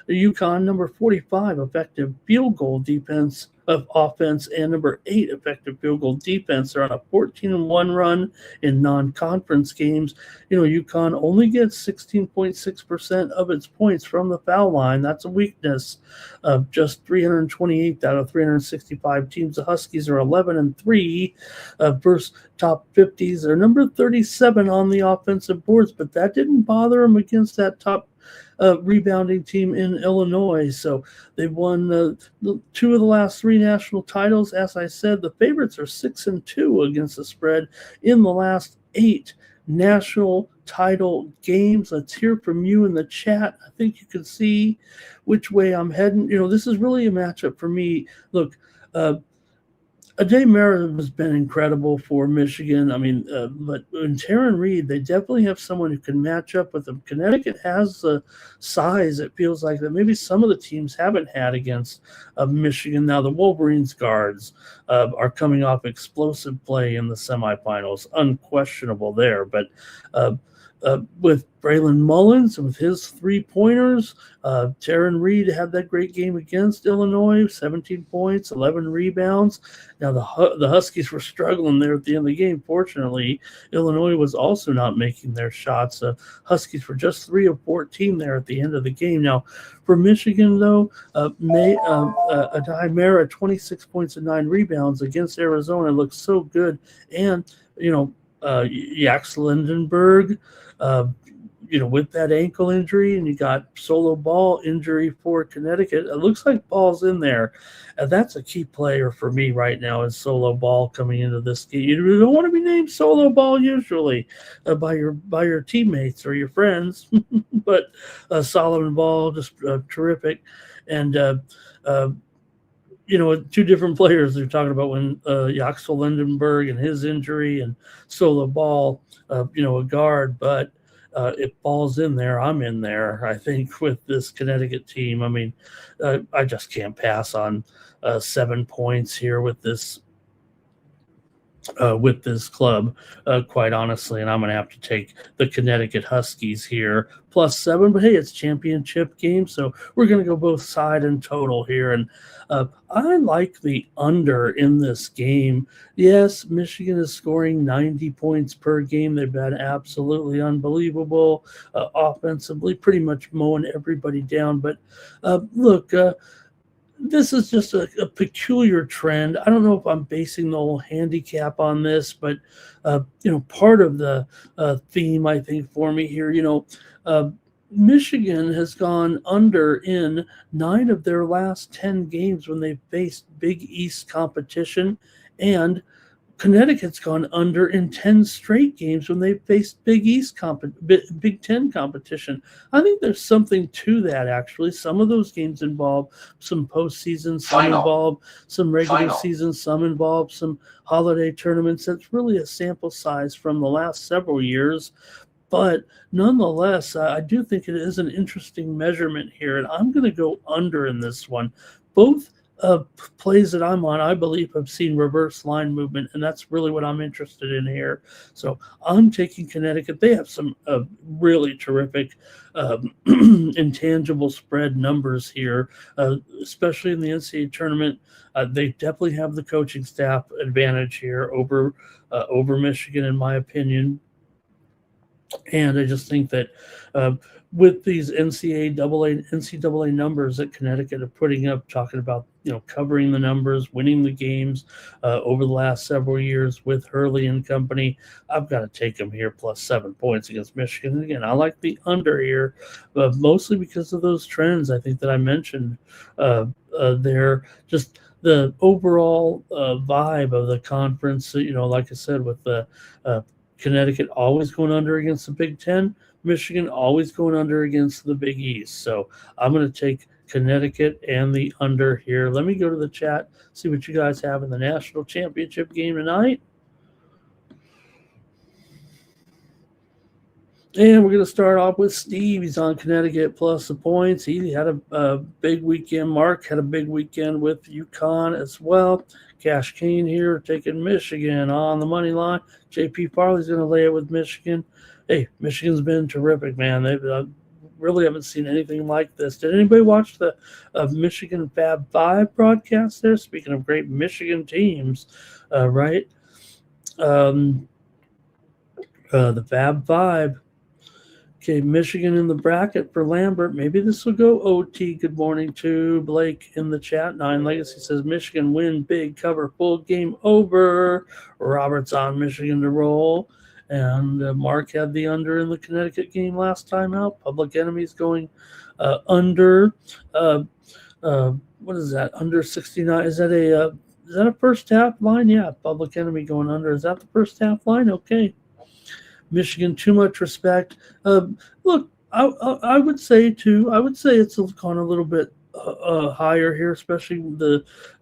The UConn, number 45 effective field goal defense of offense, and number 8 effective field goal defense. They're on a 14-1 run in non-conference games. UConn only gets 16.6% of its points from the foul line. That's a weakness of just 328 out of 365 teams. The Huskies are 11-3 versus top 50s. They're number 37 on the offensive boards, but that didn't bother them against that top rebounding team in Illinois. So they've won 2 of the last 3 national titles. As I said, the favorites are 6-2 against the spread in the last 8 national title games. Let's hear from you in the chat. I think you can see which way I'm heading. This is really a matchup for me. Look, Ade Merritt has been incredible for Michigan. But in Taryn Reed, they definitely have someone who can match up with them. Connecticut has the size, it feels like, that maybe some of the teams haven't had against Michigan. Now, the Wolverines guards are coming off explosive play in the semifinals. Unquestionable there. But with Braylon Mullins, with his 3-pointers, Taryn Reed had that great game against Illinois, 17 points, 11 rebounds. Now, the Huskies were struggling there at the end of the game. Fortunately, Illinois was also not making their shots. Huskies were just 3 of 14 there at the end of the game. Now, for Michigan, though, Ade Merritt, 26 points and 9 rebounds against Arizona, looks so good. And, Jax Lindenberg, with that ankle injury, and you got solo ball injury for Connecticut. It looks like Ball's in there. That's a key player for me right now is solo ball coming into this game. You don't want to be named solo ball usually by your teammates or your friends, but Solomon Ball, just terrific. And, 2 different players they're talking about when Jaxel Lindenberg and his injury and solo ball, a guard, but if Ball's in there, I'm in there, I think, with this Connecticut team. I just can't pass on 7 points here with this club, quite honestly, and I'm going to have to take the Connecticut Huskies here +7. But hey, it's championship game, so we're going to go both side and total here. And I like the under in this game. Yes, Michigan is scoring 90 points per game. They've been absolutely unbelievable offensively, pretty much mowing everybody down. But look, this is just a peculiar trend. I don't know if I'm basing the whole handicap on this, but part of the theme, I think, for me here, Michigan has gone under in 9 of their last 10 games when they've faced Big East competition, and Connecticut's gone under in 10 straight games when they've faced Big Ten competition. I think there's something to that, actually. Some of those games involve some postseason, some involve some regular season, some involve some holiday tournaments. It's really a sample size from the last several years. But nonetheless, I do think it is an interesting measurement here, and I'm going to go under in this one. Both plays that I'm on, I believe, have seen reverse line movement, and that's really what I'm interested in here. So I'm taking Connecticut. They have some really terrific intangible spread numbers here, especially in the NCAA tournament. They definitely have the coaching staff advantage here over Michigan, in my opinion. And I just think that with these NCAA numbers that Connecticut are putting up, talking about covering the numbers, winning the games over the last several years with Hurley and company, I've got to take them here +7 points against Michigan. And again, I like the under here, mostly because of those trends I think that I mentioned there. Just the overall vibe of the conference, like I said, with the Connecticut always going under against the Big Ten, Michigan always going under against the Big East. So I'm going to take Connecticut and the under here. Let me go to the chat, see what you guys have in the national championship game tonight. And we're going to start off with Steve. He's on Connecticut plus the points. He had a big weekend. Mark had a big weekend with UConn as well. Cash Kane here taking Michigan on the money line. JP Farley's going to lay it with Michigan. hey, Michigan's been terrific, man. They've really haven't seen anything like this. Did anybody watch the Michigan Fab Five broadcast there? Speaking of great Michigan teams, right? The Fab Five. Okay, Michigan in the bracket for Lambert. Maybe this will go OT. Good morning to Blake in the chat. Nine Legacy says Michigan win big, cover full, game over. Robert's on Michigan to roll. And Mark had the under in the Connecticut game last time out. Public Enemies going under. What is that? Under 69. Is that a first half line? Yeah, Public Enemy going under. Is that the first half line? Okay. Michigan, too much respect. Look, I would say too. I would say it's gone a little bit higher here, especially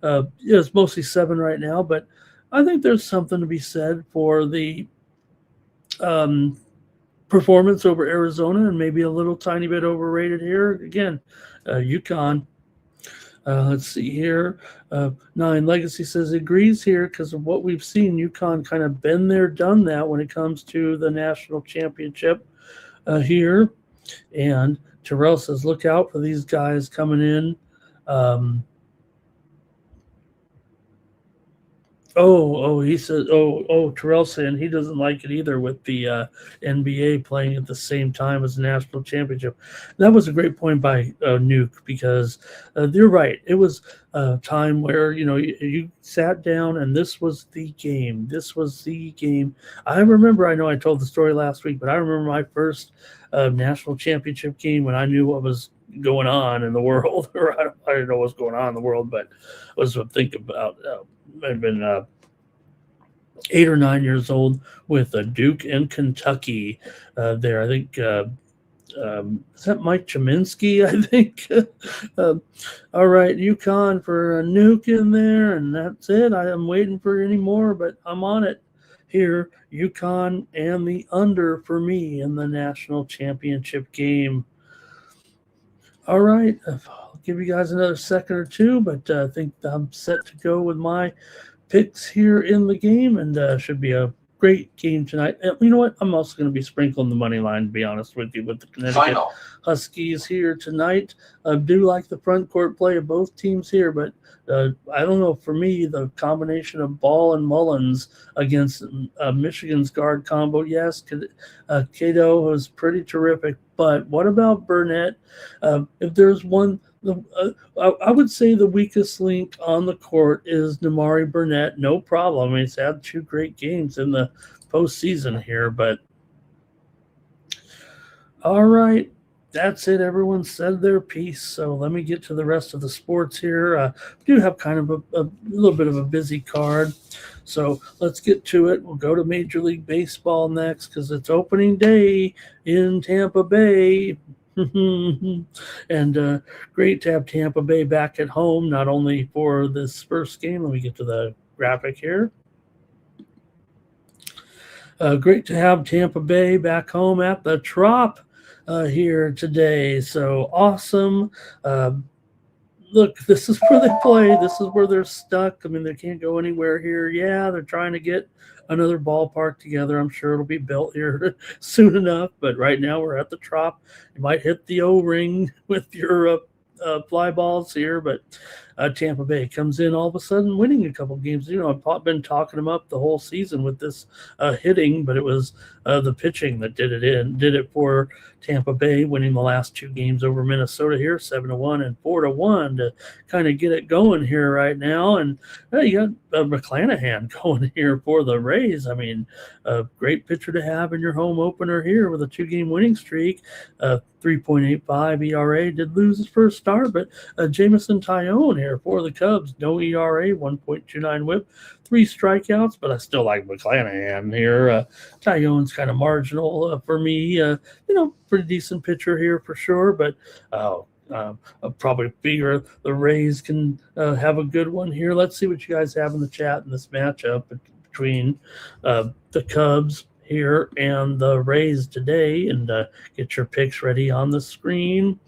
it's mostly 7 right now. But I think there's something to be said for the performance over Arizona, and maybe a little tiny bit overrated here. Again, UConn. Let's see here. Nine Legacy says agrees here because of what we've seen. UConn kind of been there, done that when it comes to the national championship here. And Terrell says, look out for these guys coming in. He says, Terrell saying he doesn't like it either with the NBA playing at the same time as the national championship. That was a great point by Nuke because you're right. It was a time where, you sat down and this was the game. This was the game. I know I told the story last week, but I remember my first national championship game when I knew what was going on in the world. Or I didn't know what was going on in the world, but I was thinking about I've been 8 or 9 years old with Duke and Kentucky there. I think is that Mike Cheminsky? I think. All right, UConn for a Nuke in there, and that's it. I am waiting for any more, but I'm on it here. UConn and the under for me in the national championship game. All right. I'll give you guys another second or two, but I think I'm set to go with my picks here in the game, and should be a great game tonight. And you know what? I'm also going to be sprinkling the money line, to be honest with you, with the Connecticut Huskies here tonight. I do like the front court play of both teams here, but I don't know. For me, the combination of Ball and Mullins against Michigan's guard combo, yes, Cato was pretty terrific. But what about Burnett? If there's one, I would say the weakest link on the court is Namari Burnett. No problem. I mean, he's had 2 great games in the postseason here. But all right, that's it. Everyone said their piece. So let me get to the rest of the sports here. We do have kind of a little bit of a busy card. So let's get to it. We'll go to Major League Baseball next because it's opening day in Tampa Bay. And great to have Tampa Bay back at home, not only for this first game. Let me get to the graphic here. Great to have Tampa Bay back home at the Trop here today. So awesome. Look, this is where they play. This is where they're stuck. I mean, they can't go anywhere here. Yeah, they're trying to get another ballpark together. I'm sure it'll be built here soon enough. But right now we're at the Trop. You might hit the O-ring with your fly balls here, but Tampa Bay comes in all of a sudden winning a couple games. I've been talking them up the whole season with this hitting, but it was the pitching that did it for Tampa Bay, winning the last 2 games over Minnesota here, 7-1 and 4-1 to kind of get it going here right now. And you got McClanahan going here for the Rays. I mean, a great pitcher to have in your home opener here with a 2-game winning streak. 3.85 ERA, did lose his first start, but Jamison Tyone here for the Cubs, no ERA, 1.29 WHIP, 3 strikeouts, but I still like McClanahan here. Tyone's kind of marginal for me. Pretty decent pitcher here for sure, but I'll probably figure the Rays can have a good one here. Let's see what you guys have in the chat in this matchup between the Cubs here and the Rays today, and get your picks ready on the screen.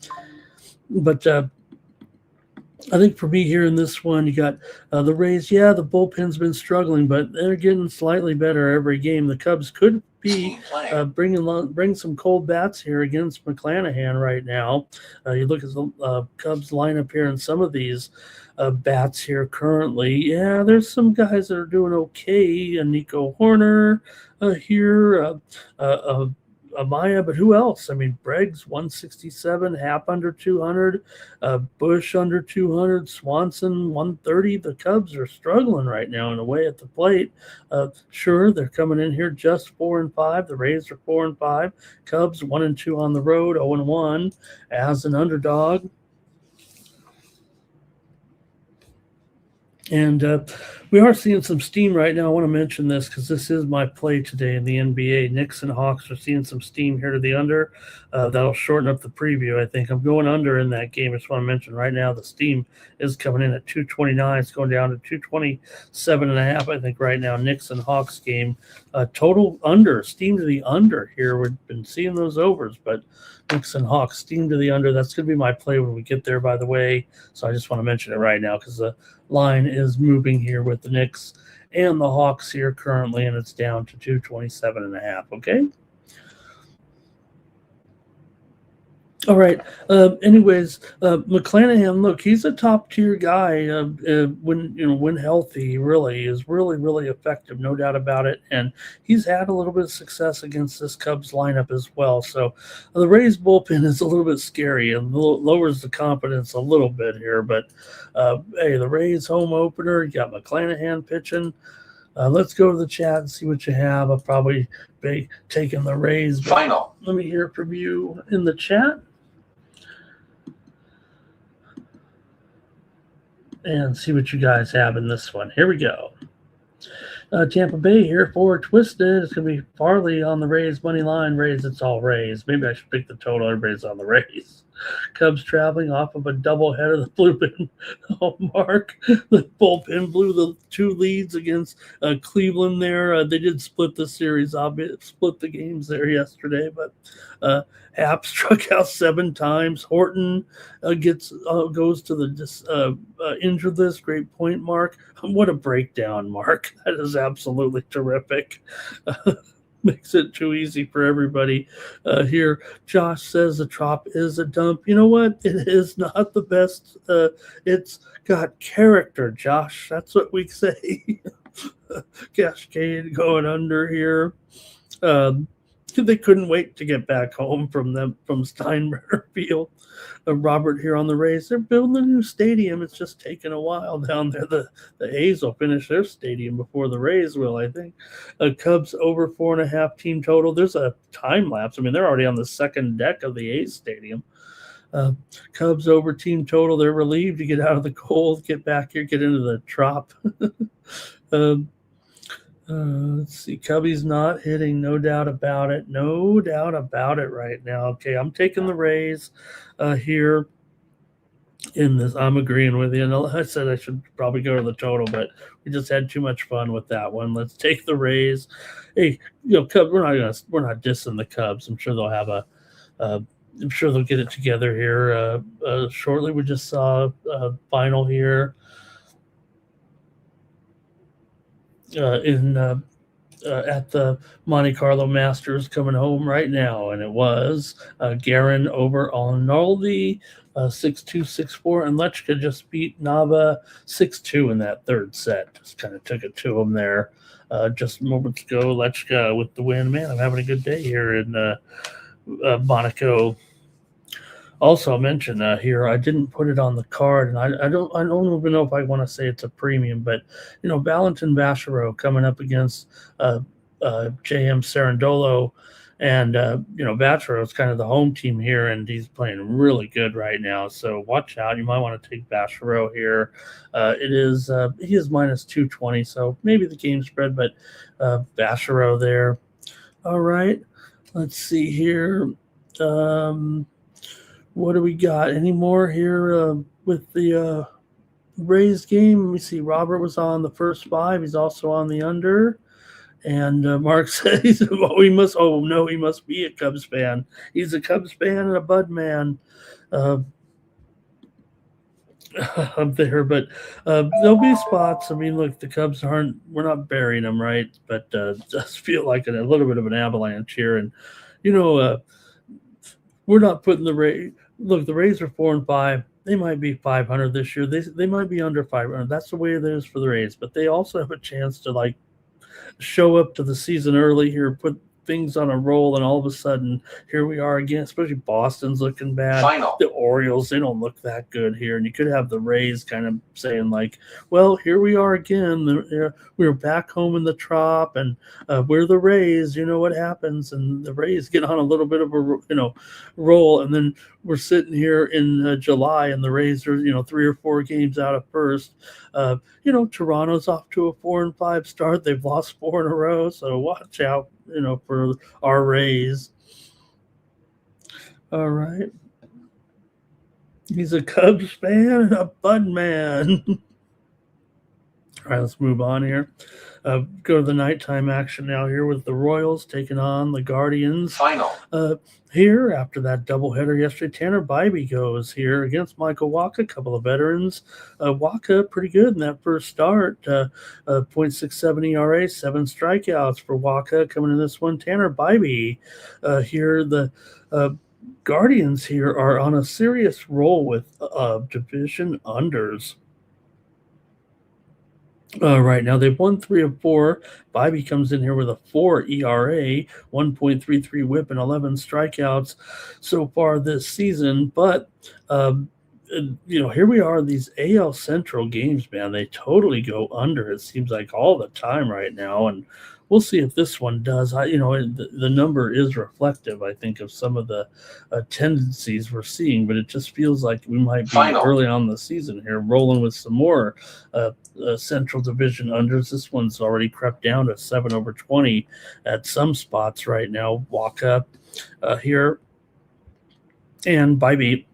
But I think for me here in this one, you got the Rays. Yeah, the bullpen's been struggling, but they're getting slightly better every game. The Cubs could be bring some cold bats here against McClanahan right now. You look at the Cubs lineup here and some of these bats here currently. Yeah, there's some guys that are doing okay. Nico Horner here. Amaya, but who else? I mean, Bregg's 167, Happ under 200, Bush under 200, Swanson 130. The Cubs are struggling right now in a way at the plate. Sure, they're coming in here just 4-5. The Rays are 4-5. Cubs 1-2 on the road, 0-1 as an underdog. And we are seeing some steam right now. I want to mention this because this is my play today in the NBA. Knicks and Hawks are seeing some steam here to the under. That'll shorten up the preview, I think. I'm going under in that game. I just want to mention right now the steam is coming in at 229. It's going down to 227.5, I think, right now. Knicks and Hawks game. Total under, steam to the under here. We've been seeing those overs, but Knicks and Hawks, steam to the under. That's going to be my play when we get there, by the way. So I just want to mention it right now because the line is moving here with the Knicks and the Hawks here currently, and it's down to 227.5. Okay. All right. Anyways, McClanahan, look, he's a top tier guy. When healthy, he really is really effective, no doubt about it. And he's had a little bit of success against this Cubs lineup as well. So the Rays bullpen is a little bit scary and lowers the confidence a little bit here. But hey, the Rays home opener, you got McClanahan pitching. Let's go to the chat and see what you have. I'll probably be taking the Rays. Final. Let me hear from you in the chat. And see what you guys have in this one. Here we go. Tampa Bay here for Twisted. It's going to be Farley on the Rays money line. Rays, it's all Rays. Maybe I should pick the total. Everybody's on the Rays. Cubs traveling off of a doubleheader. The bullpen, Mark. The bullpen blew the 2 leads against Cleveland there. They did split the series, split the games there yesterday, but Happ struck out 7 times. Horton goes to the injured list. Great point, Mark. What a breakdown, Mark. That is absolutely terrific. Makes it too easy for everybody here. Josh says the Trop is a dump. You know what? It is not the best. It's got character, Josh. That's what we say. Cascade going under here. They couldn't wait to get back home from Steinbrenner Field. Robert here on the Rays. They're building a new stadium. It's just taking a while down there. The A's will finish their stadium before the Rays will, I think. Cubs over 4.5 team total. There's a time lapse. I mean, they're already on the second deck of the A's stadium. Cubs over team total. They're relieved to get out of the cold, get back here, get into the Trop. Let's see. Cubby's not hitting, no doubt about it. No doubt about it right now. Okay, I'm taking the Rays here in this. I'm agreeing with you. And I said I should probably go to the total, but we just had too much fun with that one. Let's take the Rays. Hey, Cubs. We're not dissing the Cubs. I'm sure they'll have I'm sure they'll get it together here shortly. We just saw a final here. At the Monte Carlo Masters coming home right now, and it was Guerin over Arnoldi 6-2, 6-4, and Lechka just beat Nava 6-2 in that third set. Just kind of took it to him there just moments ago. Lechka with the win. Man, I'm having a good day here in Monaco. Also, I'll mention here, I didn't put it on the card, and I don't even know if I want to say it's a premium, but Valentin Vachereau coming up against JM Cerundolo, and Vachereau is kind of the home team here, and he's playing really good right now. So watch out. You might want to take Vachereau here. He is minus 220, so maybe the game spread, but Vachereau there. All right, let's see here. What do we got? Any more here with the Rays game? Let me see. Robert was on the first 5. He's also on the under. And Mark says, he must be a Cubs fan. He's a Cubs fan and a Bud man. up there, but there'll be spots. I mean, look, the Cubs we're not burying them, right? But it does feel like a little bit of an avalanche here. And, you know, we're not putting the Rays. Look, the Rays are 4-5. They might be 500 this year. They might be under 500. That's the way it is for the Rays. But they also have a chance to like show up to the season early here, put things on a roll, and all of a sudden here we are again. Especially Boston's looking bad. Final. The Orioles, they don't look that good here, and you could have the Rays kind of saying like, well, here we are again. We're back home in the Trop, and we're the Rays. You know what happens, and the Rays get on a little bit of a roll, and then we're sitting here in July, and the Rays are 3 or 4 games out of first. Toronto's off to a 4-5 start. They've lost 4 in a row, so watch out, for our Rays. All right. He's a Cubs fan and a Bud man. All right, let's move on here. Go to the nighttime action now here with the Royals taking on the Guardians. Final. Here, after that doubleheader yesterday, Tanner Bybee goes here against Michael Wacha, a couple of veterans. Wacha, pretty good in that first start. 0.67 ERA, 7 strikeouts for Wacha coming in this one. Tanner Bybee here, the Guardians here are on a serious roll with division unders. Right now, they've won 3 of 4. Bybee comes in here with a 4 ERA, 1.33 WHIP, and 11 strikeouts so far this season. But here we are. These AL Central games, man, they totally go under. It seems like all the time right now, and we'll see if this one does. The number is reflective, I think, of some of the tendencies we're seeing, but it just feels like we might be early on the season here, rolling with some more Central Division unders. This one's already crept down to 7/20 at some spots right now. Wacha here and Bybee.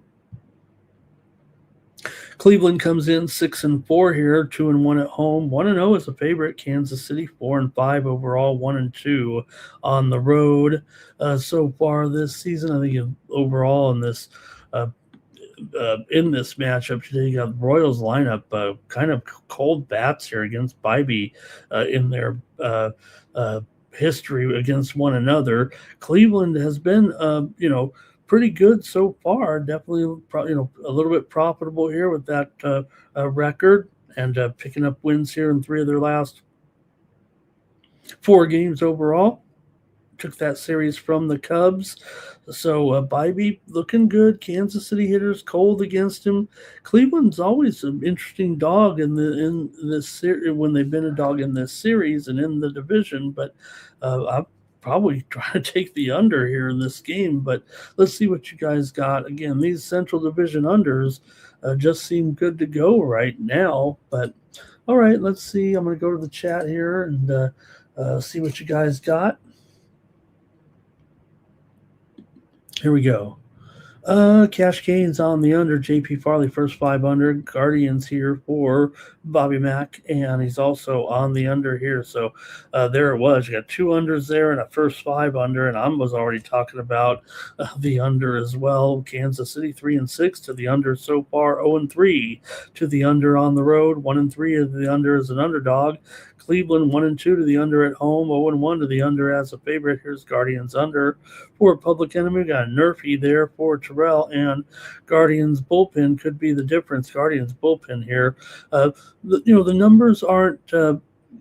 Cleveland comes in 6-4 here, 2-1 at home. 1-0 is a favorite. Kansas City 4-5 overall, 1-2 on the road so far this season. I think overall in this matchup today, you got the Royals lineup kind of cold bats here against Bybee in their history against one another. Cleveland has been pretty good so far. Definitely, a little bit profitable here with that record, and picking up wins here in 3 of their last 4 games overall. Took that series from the Cubs. So Bybee looking good. Kansas City hitters cold against him. Cleveland's always an interesting dog in this series when they've been a dog in this series and in the division. But I'm probably trying to take the under here in this game. But let's see what you guys got. Again, these Central Division unders just seem good to go right now. But all right, let's see. I'm going to go to the chat here and see what you guys got. Here we go. Cash Cane's on the under. JP Farley, first 5 under. Guardians here for Bobby Mack, and he's also on the under here. So there it was. You got 2 unders there and a first 5 under, and I was already talking about the under as well. Kansas City 3-6 to the under so far. 0-3 to the under on the road. 1-3 of the under as an underdog. Cleveland 1-2 to the under at home, 0-1 to the under as a favorite. Here's Guardians under for Public Enemy. We got a Nerfy there for Terrell, and Guardians bullpen could be the difference. Guardians bullpen here. The numbers aren't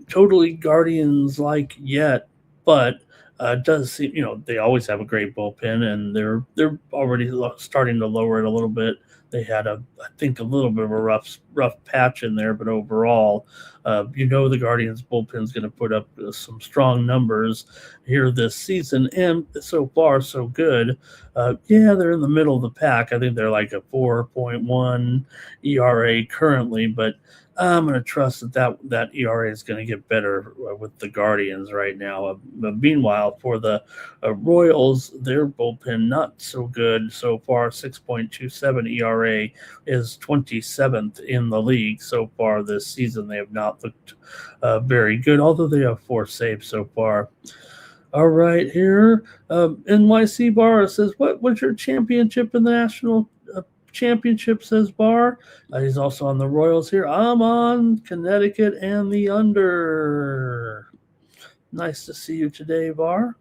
totally Guardians like yet, but it does seem they always have a great bullpen, and they're already starting to lower it a little bit. They had I think a little bit of a rough patch in there, but overall, the Guardians bullpen is going to put up some strong numbers here this season, and so far so good. They're in the middle of the pack. I think they're like a 4.1 ERA currently, but I'm going to trust that ERA is going to get better with the Guardians right now. Meanwhile, for the Royals, their bullpen not so good so far. 6.27 ERA is 27th in the league so far this season. They have not looked very good, although they have 4 saves so far. All right, here, NYC Bar says, what's your championship in the National championship, says Bar. He's also on the Royals here. I'm on Connecticut and the under. Nice to see you today, Bar.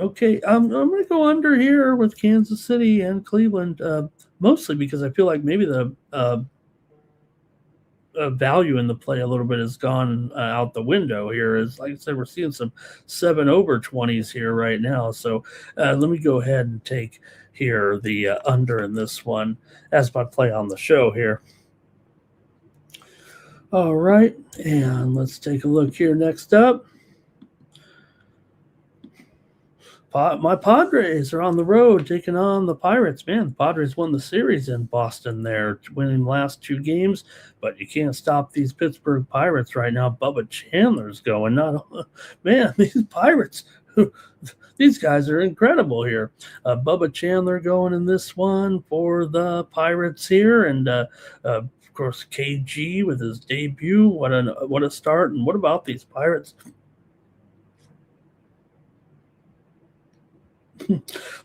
Okay, I'm going to go under here with Kansas City and Cleveland, mostly because I feel like maybe the value in the play a little bit has gone out the window here. Is like I said, we're seeing some 7 over 20s here right now. So let me go ahead and take here the under in this one as my play on the show here. All right, and let's take a look here next up. My Padres are on the road taking on the Pirates. Man, the Padres won the series in Boston there, winning the last 2 games, but you can't stop these Pittsburgh Pirates right now. Bubba Chandler's going. Man, these Pirates, these guys are incredible here. Bubba Chandler going in this one for the Pirates here, and of course KG with his debut. What a start! And what about these Pirates?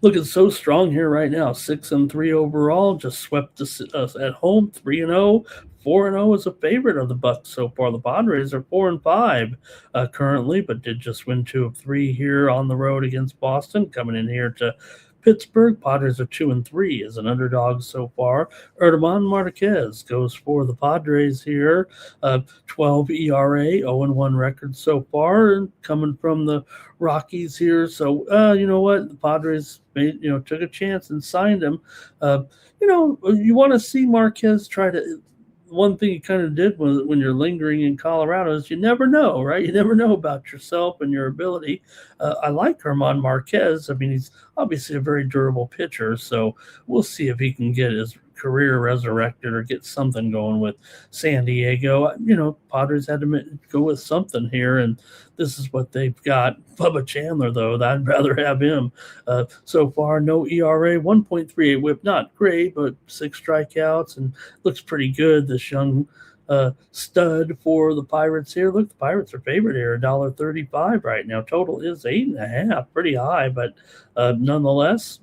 Looking so strong here right now. 6-3 overall. Just swept us at home. 3-0. 4-0 is a favorite of the Bucs so far. The Padres are 4-5 currently, but did just win 2 of 3 here on the road against Boston. Coming in here to Pittsburgh, Padres are 2-3 as an underdog so far. Ramon Marquez goes for the Padres here. 12 ERA, 0-1 record so far, and coming from the Rockies here. So you know what, the Padres took a chance and signed him. You want to see Marquez try to. One thing you kind of did when you're lingering in Colorado is you never know, right? You never know about yourself and your ability. I like Ramon Marquez. I mean, he's obviously a very durable pitcher, so we'll see if he can get his career resurrected or get something going with San Diego. Padres had to go with something here, and this is what they've got. Bubba Chandler, though, I'd rather have him. So far, no ERA, 1.38 whip, not great, but 6 strikeouts, and looks pretty good. This young stud for the Pirates here. Look, the Pirates are favored here, $1.35 right now. Total is 8.5, pretty high, but nonetheless,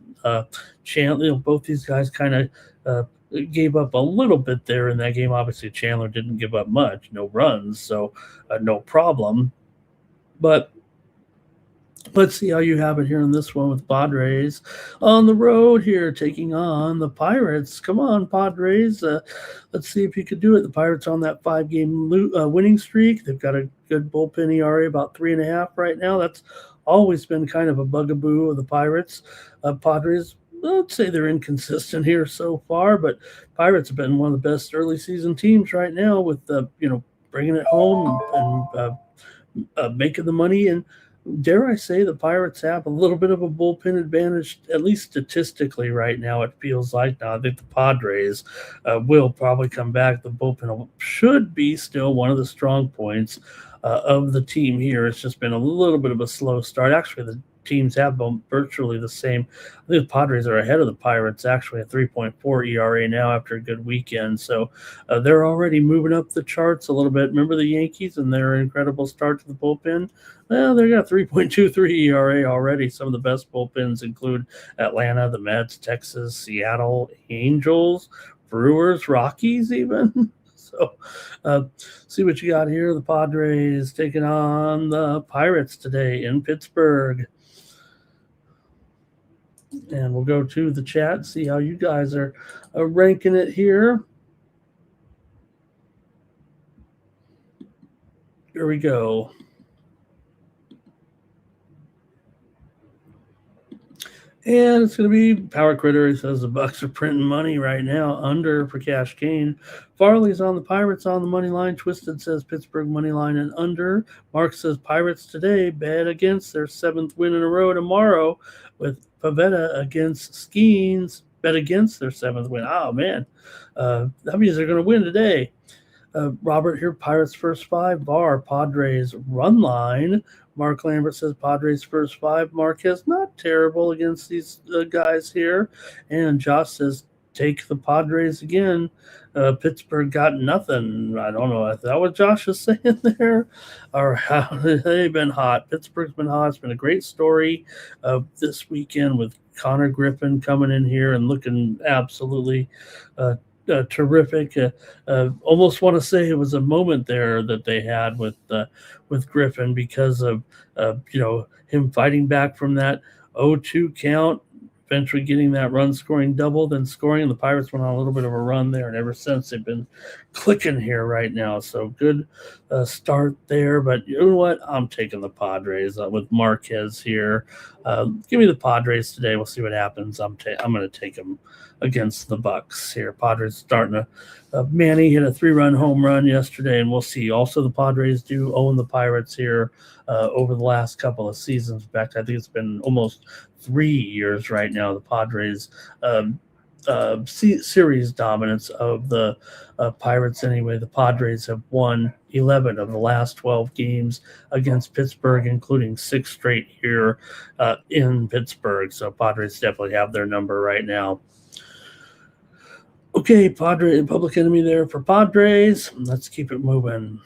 Chandler, both these guys kind of gave up a little bit there in that game. Obviously, Chandler didn't give up much, no runs, so no problem. But let's see how you have it here in this one with Padres on the road here, taking on the Pirates. Come on, Padres. Let's see if you could do it. The Pirates on that 5-game winning streak. They've got a good bullpen ERA, about 3.5 right now. That's always been kind of a bugaboo of the Pirates. Padres, let's say they're inconsistent here so far, but Pirates have been one of the best early season teams right now with bringing it home and making the money. And dare I say the Pirates have a little bit of a bullpen advantage, at least statistically right now, it feels like. Now, I think the Padres will probably come back. The bullpen should be still one of the strong points of the team here. It's just been a little bit of a slow start. Actually, the teams have been virtually the same. I think the Padres are ahead of the Pirates, actually, at 3.4 ERA now after a good weekend. So they're already moving up the charts a little bit. Remember the Yankees and their incredible start to the bullpen? Well, they got 3.23 ERA already. Some of the best bullpens include Atlanta, the Mets, Texas, Seattle, Angels, Brewers, Rockies even. So see what you got here. The Padres taking on the Pirates today in Pittsburgh. And we'll go to the chat, see how you guys are ranking it here. Here we go. And it's going to be Power Critter. He says the Bucs are printing money right now, under for Cash Kane. Farley's on the Pirates on the money line. Twisted says Pittsburgh money line and under. Mark says Pirates today, bet against their 7th win in a row tomorrow, with Pavetta against Skeens, bet against their 7th win. Oh, man. That means they're going to win today. Robert here, Pirates first 5, Bar, Padres run line. Mark Lambert says Padres first 5. Marquez not terrible against these guys here. And Josh says take the Padres again. Pittsburgh got nothing. I don't know. Is that what Josh is saying there? Or how they've been hot. Pittsburgh's been hot. It's been a great story this weekend with Connor Griffin coming in here and looking absolutely terrific. Almost want to say it was a moment there that they had with Griffin because of him fighting back from that 0-2 count, eventually getting that run scoring double, then scoring, and the Pirates went on a little bit of a run there, and ever since they've been clicking here right now. So good start there, but you know what? I'm taking the Padres with Marquez here. Give me the Padres today. We'll see what happens. I'm going to take them against the Bucks here. Padres starting to Manny hit a 3-run home run yesterday, and we'll see. Also, the Padres do own the Pirates here over the last couple of seasons. In fact, I think it's been almost 3 years right now. The Padres series dominance of the Pirates anyway. The Padres have won 11 of the last 12 games against Pittsburgh, including 6 straight here in Pittsburgh. So Padres definitely have their number right now. Okay, public enemy there for Padres. Let's keep it moving.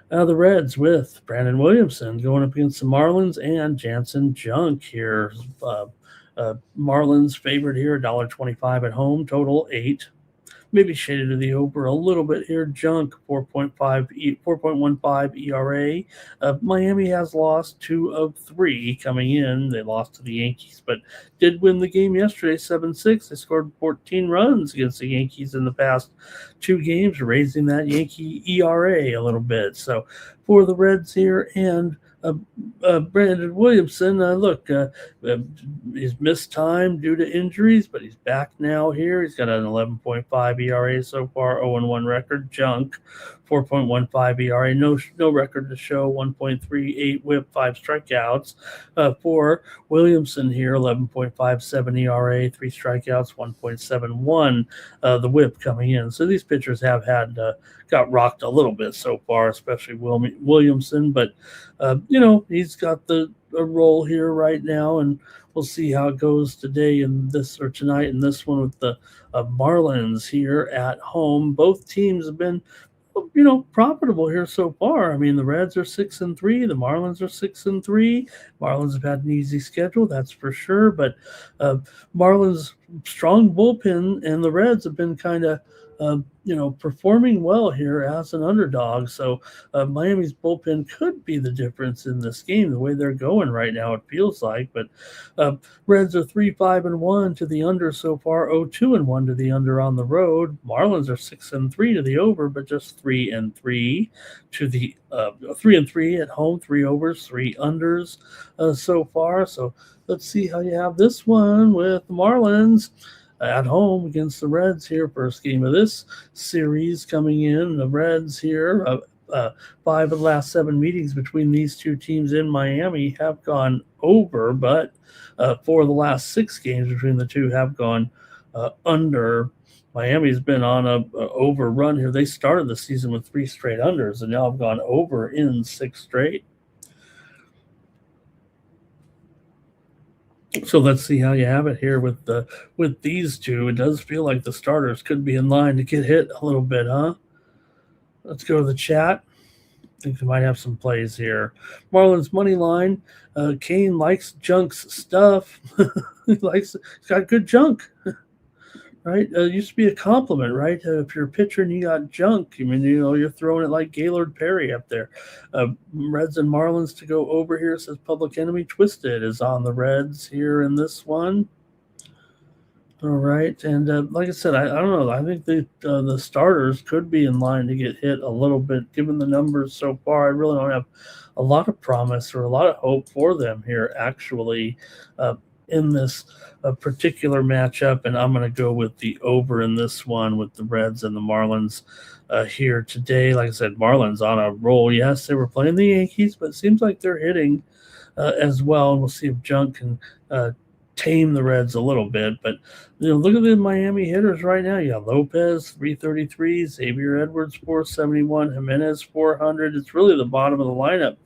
The Reds with Brandon Williamson going up against the Marlins and Jansen Junk here. Marlins favored here, $1.25 at home, total 8. Maybe shaded to the over a little bit here. Junk, 4.15 ERA. Miami has lost 2 of 3 coming in. They lost to the Yankees, but did win the game yesterday, 7-6. They scored 14 runs against the Yankees in the past 2 games, raising that Yankee ERA a little bit. So for the Reds here and Brandon Williamson, he's missed time due to injuries, but he's back now here. He's got an 11.5 ERA so far, 0-1 record. Junk, 4.15 ERA, no record to show, 1.38 whip, 5 strikeouts. For Williamson here, 11.57 ERA, 3 strikeouts, 1.71 the whip coming in. So these pitchers have got rocked a little bit so far, especially Williamson, but he's got a role here right now, and we'll see how it goes today tonight in this one with the Marlins here at home. Both teams have been profitable here so far. I mean, the Reds are 6-3, the Marlins are 6-3. Marlins have had an easy schedule, that's for sure, but Marlins strong bullpen and the Reds have been kind of performing well here as an underdog. So Miami's bullpen could be the difference in this game, the way they're going right now, it feels like. But Reds are 3-5-1 to the under so far, 0-2-1 to the under on the road. Marlins are 6-3 to the over, but just 3-3 to the 3-3 at home, 3 overs, 3 unders so far. So let's see how you have this one with the Marlins at home against the Reds here. First game of this series coming in. The Reds here, 5 of the last 7 meetings between these two teams in Miami have gone over, but 4 of the last 6 games between the two have gone under. Miami's been on a over run here. They started the season with 3 straight unders and now have gone over in 6 straight. So let's see how you have it here with these two. It does feel like the starters could be in line to get hit a little bit, huh? Let's go to the chat. I think we might have some plays here. Marlins money line. Kane likes Junk's stuff. He's got good junk. Right? It used to be a compliment, right? If you're a pitcher and you got junk, you're throwing it like Gaylord Perry up there. Reds and Marlins to go over here, says Public Enemy. Twisted is on the Reds here in this one. All right. And like I said, I don't know. I think the starters could be in line to get hit a little bit, given the numbers so far. I really don't have a lot of promise or a lot of hope for them here, actually, in this particular matchup, and I'm going to go with the over in this one with the Reds and the Marlins here today. Like I said, Marlins on a roll. Yes, they were playing the Yankees, but it seems like they're hitting as well, and we'll see if Junk can tame the Reds a little bit. But look at the Miami hitters right now. You got Lopez 333, Xavier Edwards 471, Jimenez 400. It's really the bottom of the lineup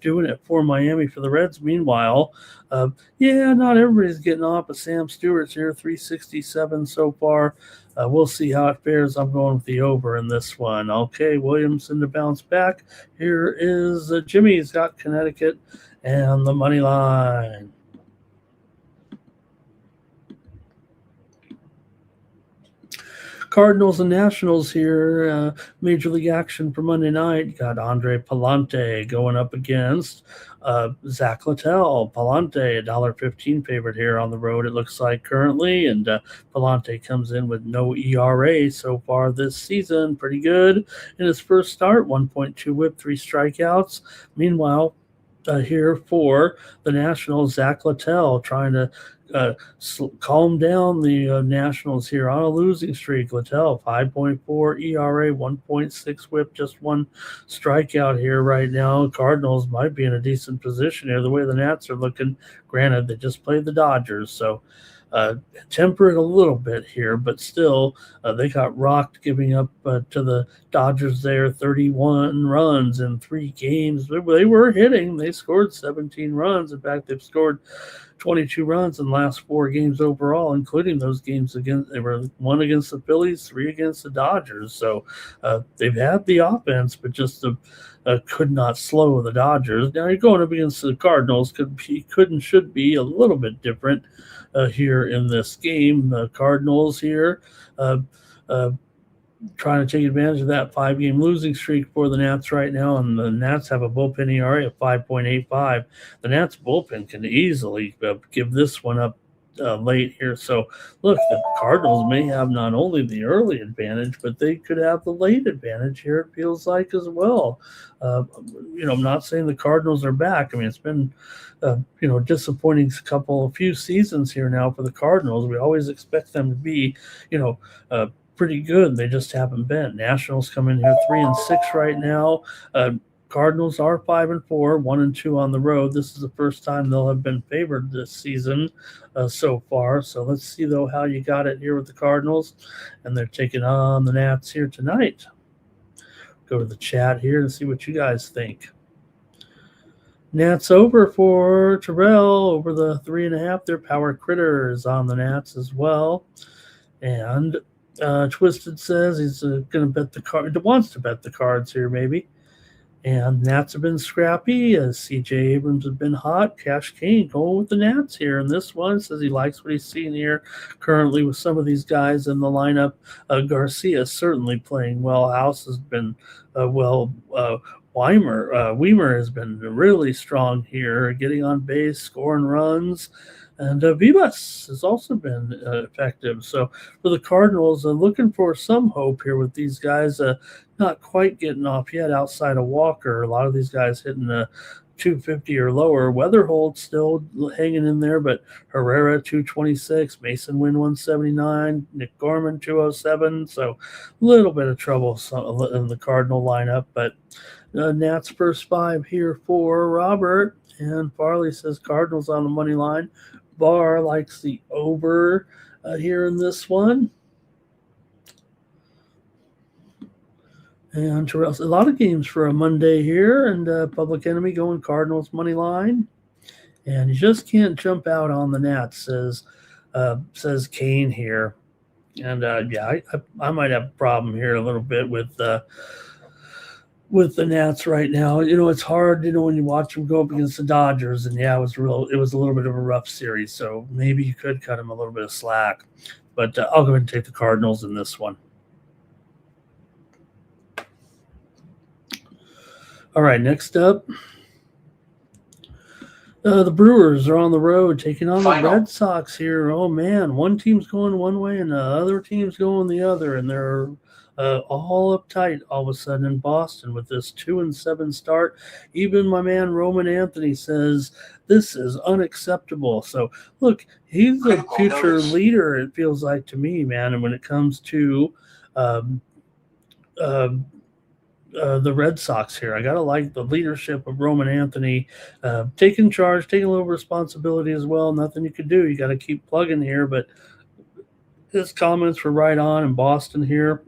doing it for Miami. For the Reds, meanwhile, not everybody's getting off, but Sam Stewart's here, 367 so far. We'll see how it fares. I'm going with the over in this one. Okay, Williamson to bounce back. Here is Jimmy's got Connecticut and the money line. Cardinals and Nationals here, Major League action for Monday night. You got Andre Palante going up against Zach Littell. Palante, $1.15 favorite here on the road, it looks like currently. And Palante comes in with no ERA so far this season. Pretty good in his first start, 1.2 whip, 3 strikeouts. Meanwhile, here for the Nationals, Zach Littell trying to calm down the Nationals here on a losing streak. Littell, 5.4 ERA, 1.6 whip, just 1 strikeout here right now. Cardinals might be in a decent position here the way the Nats are looking. Granted, they just played the Dodgers, so temper it a little bit here, but still they got rocked giving up to the Dodgers there 31 runs in 3 games. They were hitting. They scored 17 runs. In fact, they've scored 22 runs in the last 4 games overall, including those games against, they were 1 against the Phillies, 3 against the Dodgers. So they've had the offense, but just could not slow the Dodgers. Now you're going up against the Cardinals, could and should be a little bit different here in this game. The Cardinals here trying to take advantage of that 5-game losing streak for the Nats right now, and the Nats have a bullpen ERA of 5.85. The Nats bullpen can easily give this one up late here. So look, the Cardinals may have not only the early advantage, but they could have the late advantage here, it feels like, as well. I'm not saying the Cardinals are back. I mean, it's been disappointing few seasons here now for the Cardinals. We always expect them to be pretty good. They just haven't been. Nationals come in here 3-6 right now. Cardinals are 5-4, 1-2 on the road. This is the first time they'll have been favored this season so far. So let's see, though, how you got it here with the Cardinals. And they're taking on the Nats here tonight. Go to the chat here and see what you guys think. Nats over for Terrell, over the 3.5. Their Power Critter is on the Nats as well. And Twisted says he's going to bet the card. Wants to bet the Cards here, maybe. And Nats have been scrappy. C.J. Abrams has been hot. Cash Kane going with the Nats here. And this one says he likes what he's seeing here currently with some of these guys in the lineup. Garcia certainly playing well. House has been well. Weimer has been really strong here, getting on base, scoring runs. And Vivas has also been effective. So for the Cardinals, looking for some hope here with these guys not quite getting off yet outside of Walker. A lot of these guys hitting 250 or lower. Weatherholt still hanging in there, but Herrera 226, Mason Wynn 179, Nick Gorman 207. So a little bit of trouble in the Cardinal lineup, but Nats first 5 here for Robert. And Farley says Cardinals on the money line. Barr likes the over here in this one. And Terrell's a lot of games for a Monday here, and Public Enemy going Cardinals money line. And you just can't jump out on the Nats, says Kane here. And I might have a problem here a little bit with the Nats right now. It's hard, when you watch them go up against the Dodgers, and it was a little bit of a rough series. So maybe you could cut them a little bit of slack. But I'll go ahead and take the Cardinals in this one. All right, next up, the Brewers are on the road taking on the Red Sox here. Oh, man, one team's going one way and the other team's going the other, and they're all uptight all of a sudden in Boston with this 2-7 start. Even my man Roman Anthony says this is unacceptable. So, look, he's a future leader, it feels like to me, man, and when it comes to the Red Sox here. I got to like the leadership of Roman Anthony, taking charge, taking a little responsibility as well. Nothing you could do. You got to keep plugging here, but his comments were right on in Boston here.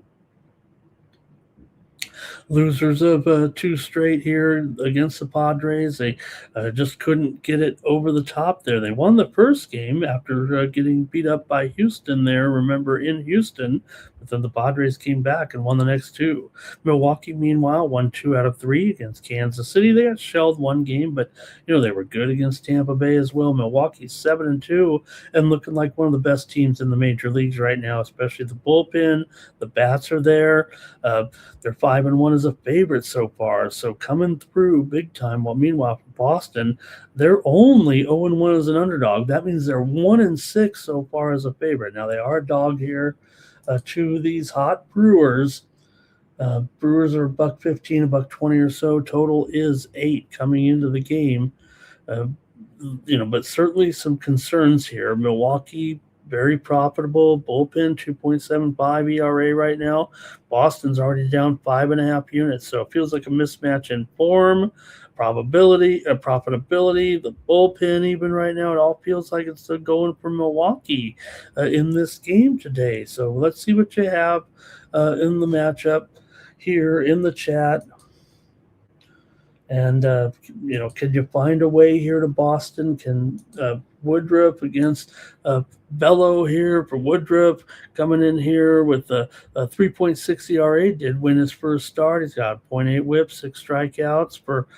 losers of 2 straight here against the Padres. They just couldn't get it over the top there. They won the first game after getting beat up by Houston there, remember, in Houston. But then the Padres came back and won the next 2. Milwaukee, meanwhile, won 2 out of 3 against Kansas City. They got shelled one game, but they were good against Tampa Bay as well. Milwaukee's 7-2 and looking like one of the best teams in the major leagues right now, especially the bullpen. The bats are there. They're 5-1 as a favorite so far, so coming through big time. Well, meanwhile, for Boston, they're only 0-1 as an underdog. That means they're 1-6 so far as a favorite. Now they are a dog here to these hot Brewers. Brewers are $1.15, $1.20 or so. Total is 8 coming into the game. But certainly some concerns here. Milwaukee, very profitable. Bullpen, 2.75 ERA right now. Boston's already down 5.5 units, so it feels like a mismatch in form, profitability. The bullpen, even right now, it all feels like it's going for Milwaukee in this game today. So let's see what you have in the matchup here in the chat. And, can you find a way here to Boston? Can Woodruff against Bello here for Woodruff coming in here with a 3.6 ERA, did win his first start. He's got 0.8 whip, 6 strikeouts for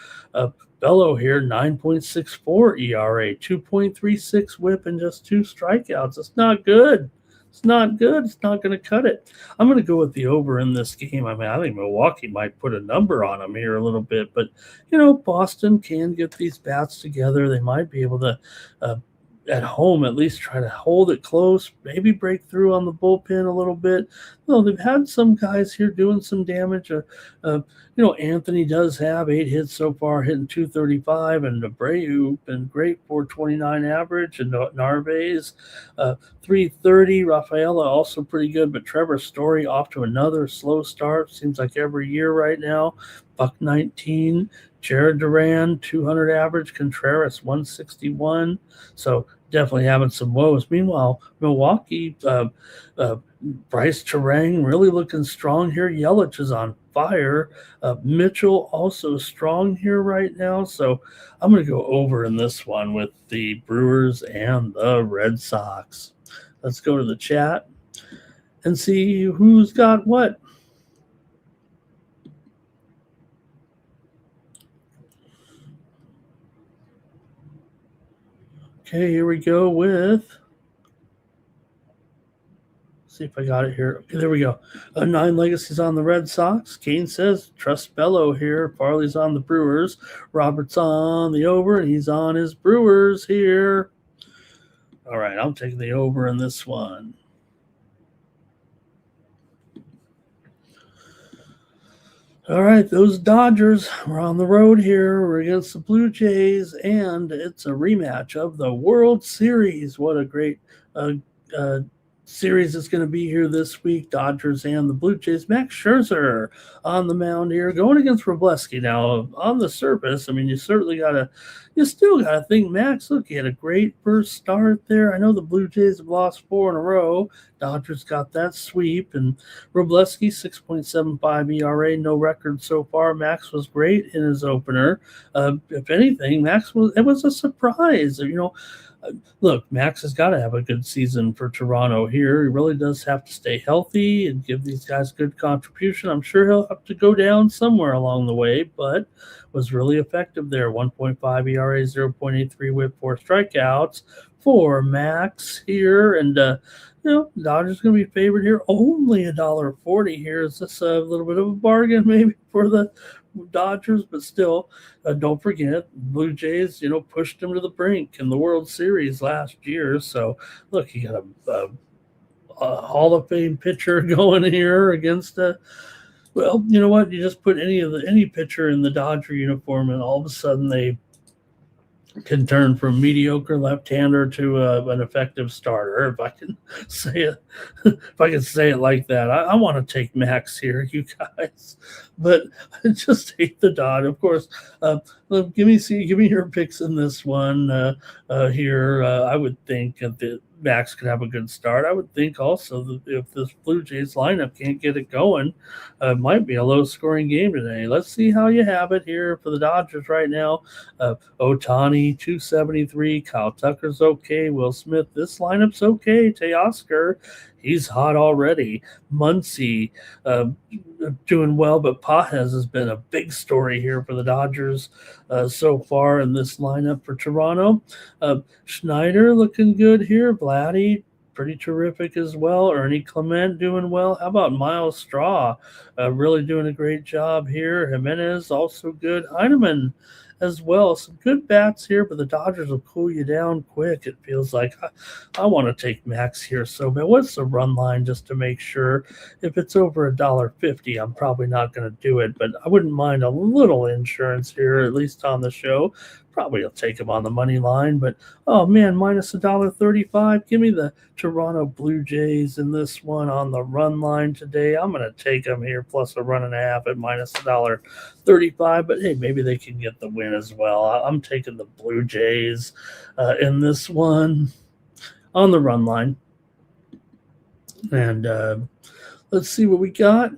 Bello here, 9.64 ERA, 2.36 whip, and just 2 strikeouts. That's not good. It's not good. It's not going to cut it. I'm going to go with the over in this game. I mean, I think Milwaukee might put a number on them here a little bit, but, Boston can get these bats together. They might be able to, at home, at least try to hold it close, maybe break through on the bullpen a little bit. They've had some guys here doing some damage. Anthony does have 8 hits so far, hitting 235, and Abreu been great, 429 average, and Narvaez 330. Rafaela also pretty good, but Trevor Story off to another slow start. Seems like every year right now. $1.19. Jared Duran 200 average. Contreras 161. So definitely having some woes. Meanwhile, Milwaukee, Bryce Terang really looking strong here. Yelich is on fire. Mitchell also strong here right now. So I'm going to go over in this one with the Brewers and the Red Sox. Let's go to the chat and see who's got what. Okay, here we go with, see if I got it here. Okay, there we go. 9 legacies on the Red Sox. Kane says, trust Bello here. Farley's on the Brewers. Robert's on the over, and he's on his Brewers here. All right, I'm taking the over in this one. All right, those Dodgers are on the road here. We're against the Blue Jays, and it's a rematch of the World Series. What a great series it's going to be here this week. Dodgers and the Blue Jays. Max Scherzer on the mound here, going against Robleski. Now, on the surface, I mean, you still got to think, Max, look, he had a great first start there. I know the Blue Jays have lost 4 in a row. Dodgers got that sweep, and Robleski, 6.75 ERA, no record so far. Max was great in his opener. If anything, it was a surprise. Look, Max has got to have a good season for Toronto here. He really does have to stay healthy and give these guys good contribution. I'm sure he'll have to go down somewhere along the way, but was really effective there. 1.5 ERA, 0.83 whip, 4 strikeouts for Max here. And, Dodgers going to be favored here. Only $1.40 here. Is this a little bit of a bargain maybe for the Dodgers? But still, don't forget, Blue Jays, pushed them to the brink in the World Series last year. So, look, you got a Hall of Fame pitcher going here against well, you know what? You just put any pitcher in the Dodger uniform, and all of a sudden they can turn from mediocre left-hander to an effective starter. If I can say it like that, I want to take Max here, you guys, but I just hate the Dodge. Of course, give me your picks in this one here. I would think that Max could have a good start. I would think also that if this Blue Jays lineup can't get it going, it might be a low-scoring game today. Let's see how you have it here for the Dodgers right now. Ohtani, 273. Kyle Tucker's okay. Will Smith, this lineup's okay. Teoscar, he's hot already. Muncy, doing well, but Pages has been a big story here for the Dodgers so far in this lineup for Toronto. Schneider looking good here. Vladdy, pretty terrific as well. Ernie Clement doing well. How about Miles Straw? Really doing a great job here. Jimenez also good. Heineman as well. Some good bats here, but the Dodgers will cool you down quick. It feels like I want to take Max here so bad. What's the run line just to make sure? If it's over $1.50, I'm probably not going to do it, but I wouldn't mind a little insurance here, at least on the show. Probably will take him on the money line, but oh man, minus $1.35. Give me the Toronto Blue Jays in this one on the run line today. I'm going to take them here plus a run and a half at minus $1.35. But hey, maybe they can get the win as well. I'm taking the Blue Jays in this one on the run line. And let's see what we got.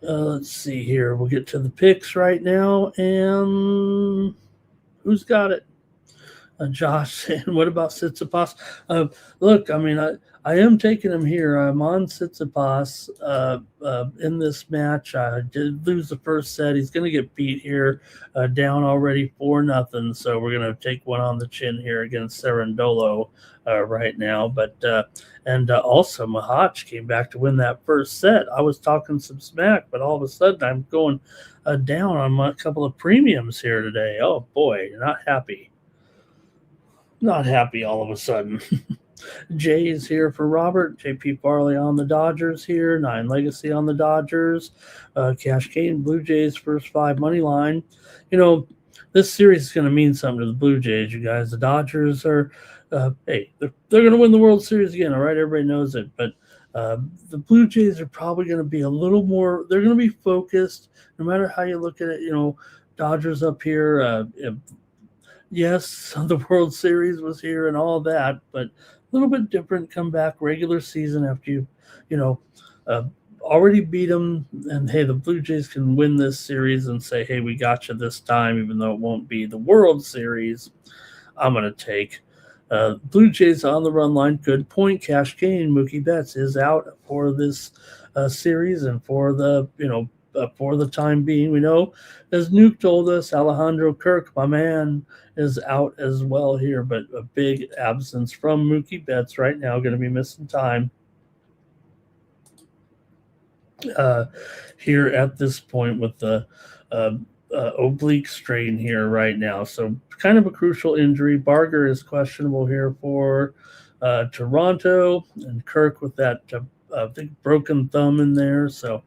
Let's see here. We'll get to the picks right now. And who's got it? Josh saying, what about Tsitsipas? Look, I mean, I am taking him here. I'm on Tsitsipas in this match. I did lose the first set. He's going to get beat here, down already 4-0. So we're going to take one on the chin here against Cerundolo right now. But and also Mahach came back to win that first set. I was talking some smack, but all of a sudden I'm going down on a couple of premiums here today. Oh boy, not happy. Not happy all of a sudden. Jay is here for Robert. JP Farley on the Dodgers here. 9 Legacy on the Dodgers. Cash Kane, Blue Jays, first 5 money line. You know, this series is going to mean something to the Blue Jays, you guys. The Dodgers are, hey, they're going to win the World Series again, all right? Everybody knows it. But the Blue Jays are probably going to be a little more, they're going to be focused no matter how you look at it. You know, Dodgers up here, yes, the World Series was here and all that, but a little bit different comeback regular season after you already beat them. And, hey, the Blue Jays can win this series and say, hey, we got you this time, even though it won't be the World Series. I'm going to take Blue Jays on the run line. Good point. Cash Kane, Mookie Betts is out for this series and for the, for the time being. We know, as Nuke told us, Alejandro Kirk, my man, is out as well here, but a big absence from Mookie Betts right now, going to be missing time here at this point with the oblique strain here right now. So kind of a crucial injury. Barger is questionable here for Toronto, and Kirk with that big broken thumb in there. So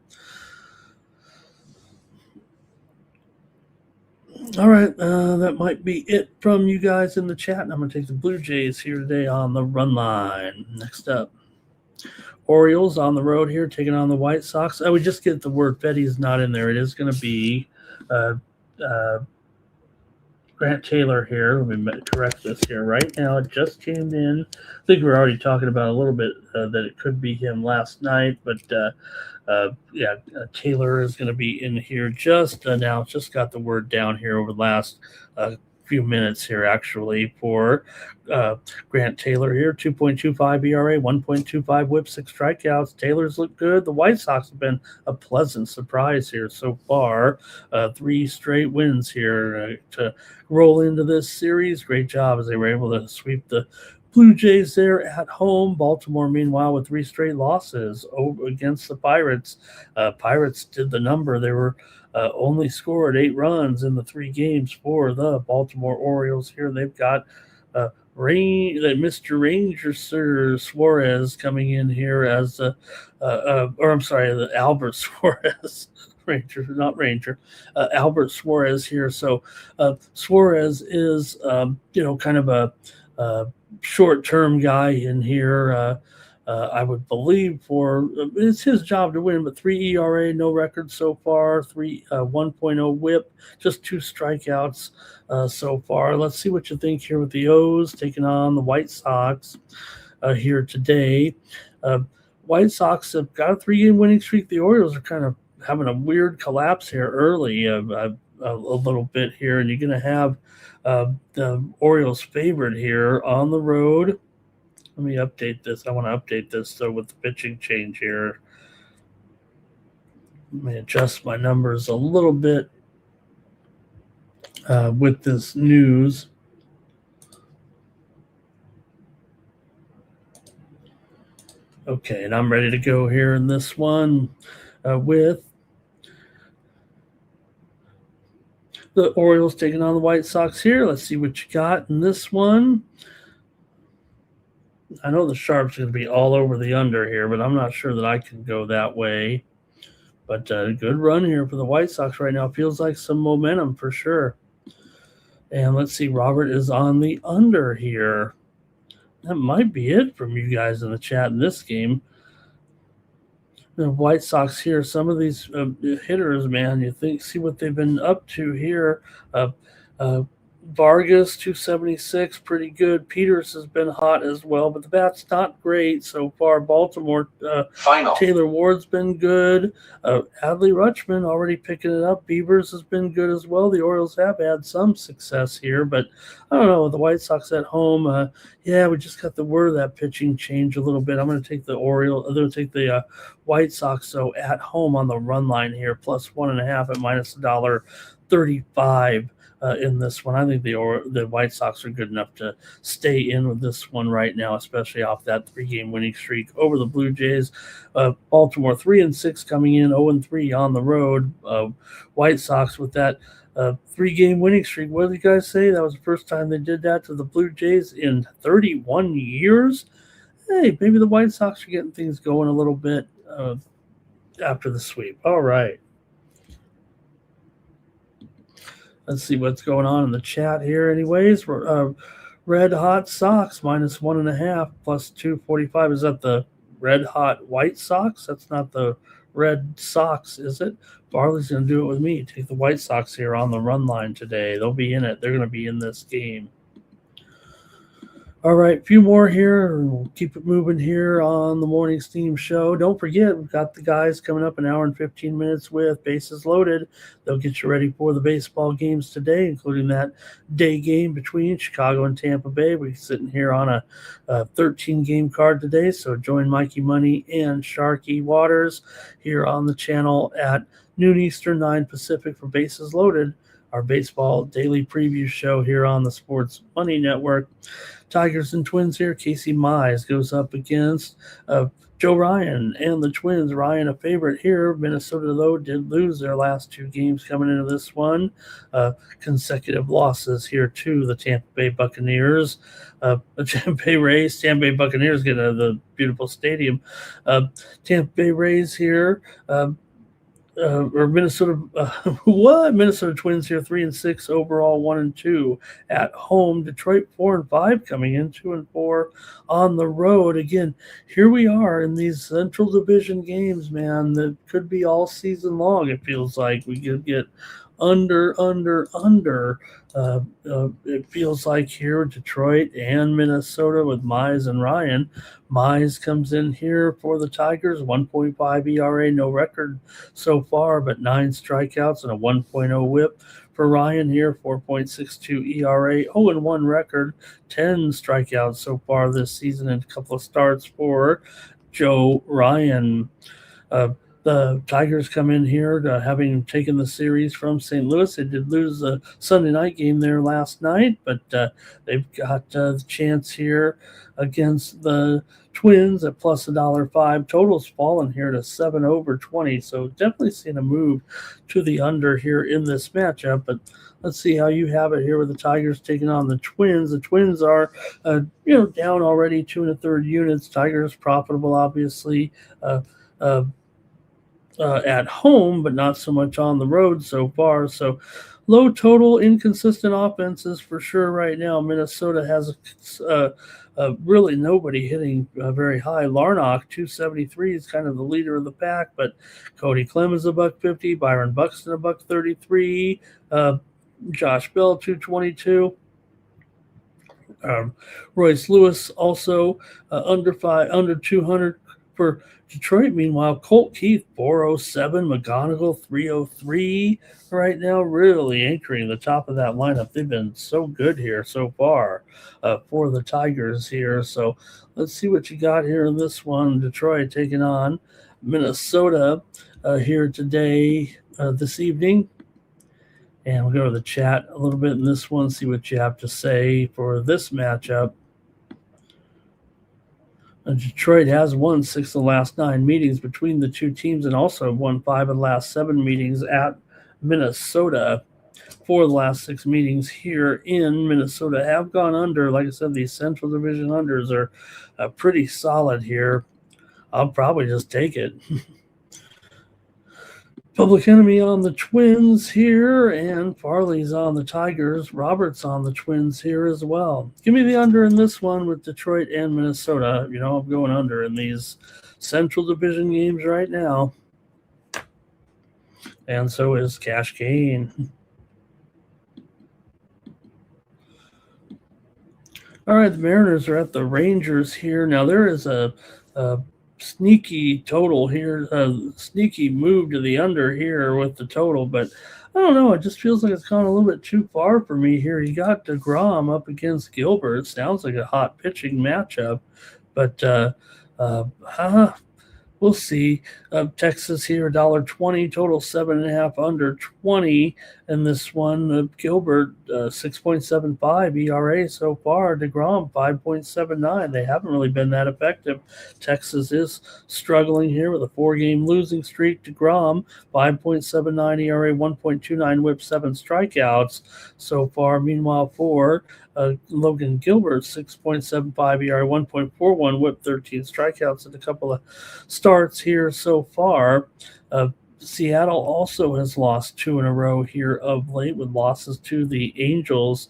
all right, that might be it from you guys in the chat. And I'm going to take the Blue Jays here today on the run line. Next up, Orioles on the road here, taking on the White Sox. I would just get the word Fetty's not in there. It is going to be Grant Taylor here. Let me correct this here. Right now, it just came in. I think we were already talking about a little bit that it could be him last night, but Taylor is going to be in here just now. Just got the word down here over the last few minutes here, actually, for Grant Taylor here. 2.25 ERA, 1.25 whip, 6 strikeouts. Taylor's looked good. The White Sox have been a pleasant surprise here so far. 3 straight wins here to roll into this series. Great job as they were able to sweep the Blue Jays there at home. Baltimore, meanwhile, with 3 straight losses against the Pirates. Pirates did the number. They were only scored 8 runs in the 3 games for the Baltimore Orioles here. They've got Mr. Ranger Sir Suarez coming in here as the Albert Suarez. Albert Suarez here. So Suarez is, kind of a short-term guy in here. I would believe it's his job to win, but 3 ERA, no record so far, 1.0 WHIP, just 2 strikeouts so far. Let's see what you think here with the O's taking on the White Sox here today. White Sox have got a 3-game winning streak. The Orioles are kind of having a weird collapse here early, a little bit here, and you're going to have the Orioles favored here on the road. Let me update this. I want to update this so with the pitching change here. Let me adjust my numbers a little bit with this news. Okay, and I'm ready to go here in this one with the Orioles taking on the White Sox here. Let's see what you got in this one. I know the Sharps are going to be all over the under here, but I'm not sure that I can go that way. But a good run here for the White Sox right now. Feels like some momentum for sure. And let's see, Robert is on the under here. That might be it from you guys in the chat in this game. The White Sox here, some of these hitters, man, see what they've been up to here. Vargas, 276, pretty good. Peters has been hot as well, but the bat's not great so far. Baltimore, Taylor Ward's been good. Adley Rutschman already picking it up. Beavers has been good as well. The Orioles have had some success here, but I don't know. The White Sox at home, we just got the word of that pitching change a little bit. I'm going to take the White Sox, so at home on the run line here, plus 1.5 at minus $1.35. In this one, I think the White Sox are good enough to stay in with this one right now, especially off that 3-game winning streak over the Blue Jays. Baltimore 3-6 coming in, 0-3 on the road. White Sox with that 3-game winning streak. What did you guys say? That was the first time they did that to the Blue Jays in 31 years. Hey, maybe the White Sox are getting things going a little bit after the sweep. All right. Let's see what's going on in the chat here. Anyways, Red Hot Sox minus 1.5 plus 245. Is that the Red Hot White Sox? That's not the Red Sox, is it? Barley's going to do it with me. Take the White Sox here on the run line today. They'll be in it. They're going to be in this game. All right, a few more here. We'll keep it moving here on the Morning Steam Show. Don't forget, we've got the guys coming up an hour and 15 minutes with Bases Loaded. They'll get you ready for the baseball games today, including that day game between Chicago and Tampa Bay. We're sitting here on a 13-game card today, so join Mikey Money and Sharky Waters here on the channel at noon Eastern, 9 Pacific for Bases Loaded, our baseball daily preview show here on the Sports Money Network. Tigers and Twins here. Casey Mize goes up against Joe Ryan and the Twins. Ryan a favorite here. Minnesota, though, did lose their last 2 games coming into this one. Consecutive losses here to the Tampa Bay Buccaneers. The Tampa Bay Rays, Tampa Bay Buccaneers get out of the beautiful stadium. Tampa Bay Rays here. Or Minnesota, Minnesota Twins here, 3-6 overall, 1-2 at home. Detroit 4-5 coming in, 2-4 on the road. Again, here we are in these Central Division games, man. That could be all season long. It feels like we could get under. It feels like here, Detroit and Minnesota with Mize and Ryan. Mize comes in here for the Tigers, 1.5 ERA, no record so far, but 9 strikeouts and a 1.0 WHIP. For Ryan here, 4.62 ERA, 0-1 record, 10 strikeouts so far this season and a couple of starts for Joe Ryan. The Tigers come in here having taken the series from St. Louis. They did lose the Sunday night game there last night, but they've got the chance here against the Twins at plus $1.05. Total's fallen here to 7/20, so definitely seeing a move to the under here in this matchup. But let's see how you have it here with the Tigers taking on the Twins. The Twins are, down already 2 1/3 units. Tigers profitable, obviously. At home, but not so much on the road so far. So low total, inconsistent offenses for sure right now. Minnesota has really nobody hitting very high. Larnock, 273, is kind of the leader of the pack, but Cody Clemens, $150, Byron Buxton, $133, Josh Bell, 222. Royce Lewis also under 200 for Detroit. Meanwhile, Colt Keith, 407, McGonigal, 303 right now, really anchoring the top of that lineup. They've been so good here so far for the Tigers here. So let's see what you got here in this one. Detroit taking on Minnesota here today, this evening. And we'll go to the chat a little bit in this one, see what you have to say for this matchup. Detroit has won 6 of the last 9 meetings between the two teams and also won 5 of the last 7 meetings at Minnesota. 4 of the last 6 meetings here in Minnesota have gone under. Like I said, these Central Division unders are pretty solid here. I'll probably just take it. Public Enemy on the Twins here, and Farley's on the Tigers. Roberts on the Twins here as well. Give me the under in this one with Detroit and Minnesota. You know, I'm going under in these Central Division games right now. And so is Cash Kane. All right, the Mariners are at the Rangers here. Now, there is a sneaky total here, sneaky move to the under here with the total, but I don't know. It just feels like it's gone a little bit too far for me here. You got DeGrom up against Gilbert. Sounds like a hot pitching matchup, but we'll see. Texas here, $1.20, total 7.5 under 20. And this one, Gilbert, 6.75 ERA so far. DeGrom, 5.79. They haven't really been that effective. Texas is struggling here with a 4-game losing streak. DeGrom, 5.79 ERA, 1.29 whip, 7 strikeouts so far. Meanwhile, for Logan Gilbert, 6.75 ERA, 1.41 whip, 13 strikeouts, and a couple of starts here so far. Seattle also has lost 2 in a row here of late with losses to the Angels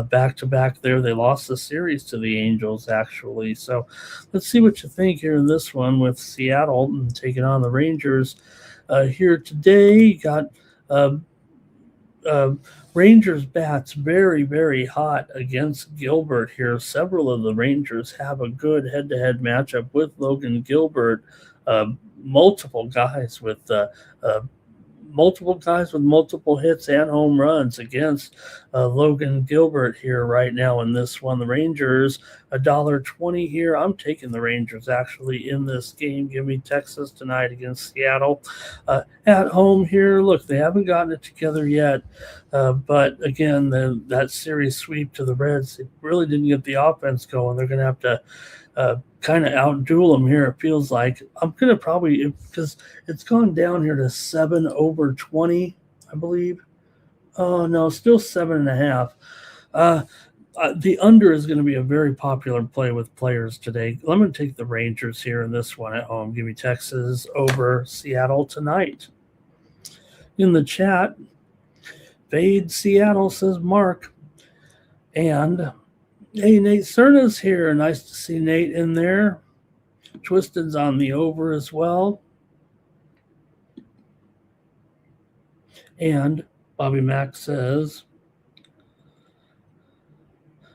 back-to-back there. They lost the series to the Angels, actually. So let's see what you think here in this one with Seattle taking on the Rangers here today. You got Rangers bats very, very hot against Gilbert here. Several of the Rangers have a good head-to-head matchup with Logan Gilbert. Multiple guys with multiple hits and home runs against Logan Gilbert here right now in this one. The Rangers, $1.20 here. I'm taking the Rangers actually in this game. Give me Texas tonight against Seattle. At home here, look, they haven't gotten it together yet. But again, that series sweep to the Reds, it really didn't get the offense going. They're going to have to kind of outduel them here, it feels like. I'm going to probably, because it's gone down here to 7 over 20, I believe. Oh, no, still 7.5. The under is going to be a very popular play with players today. I'm going to take the Rangers here in this one at home. Give me Texas over Seattle tonight. In the chat, fade Seattle, says Mark. And hey, Nate Cerna's here. Nice to see Nate in there. Twisted's on the over as well. And Bobby Mack says,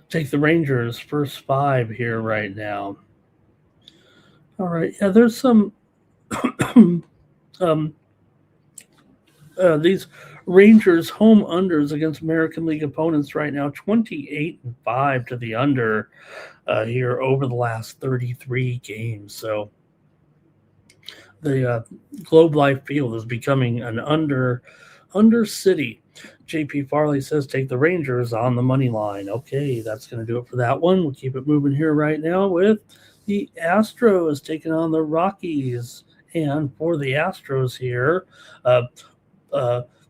take the Rangers first 5 here right now. All right. Yeah, there's some these Rangers home unders against American League opponents right now, 28-5 to the under here over the last 33 games. So the Globe Life Field is becoming an under city. JP Farley says take the Rangers on the money line. Okay, that's going to do it for that one. We'll keep it moving here right now with the Astros taking on the Rockies. And for the Astros here,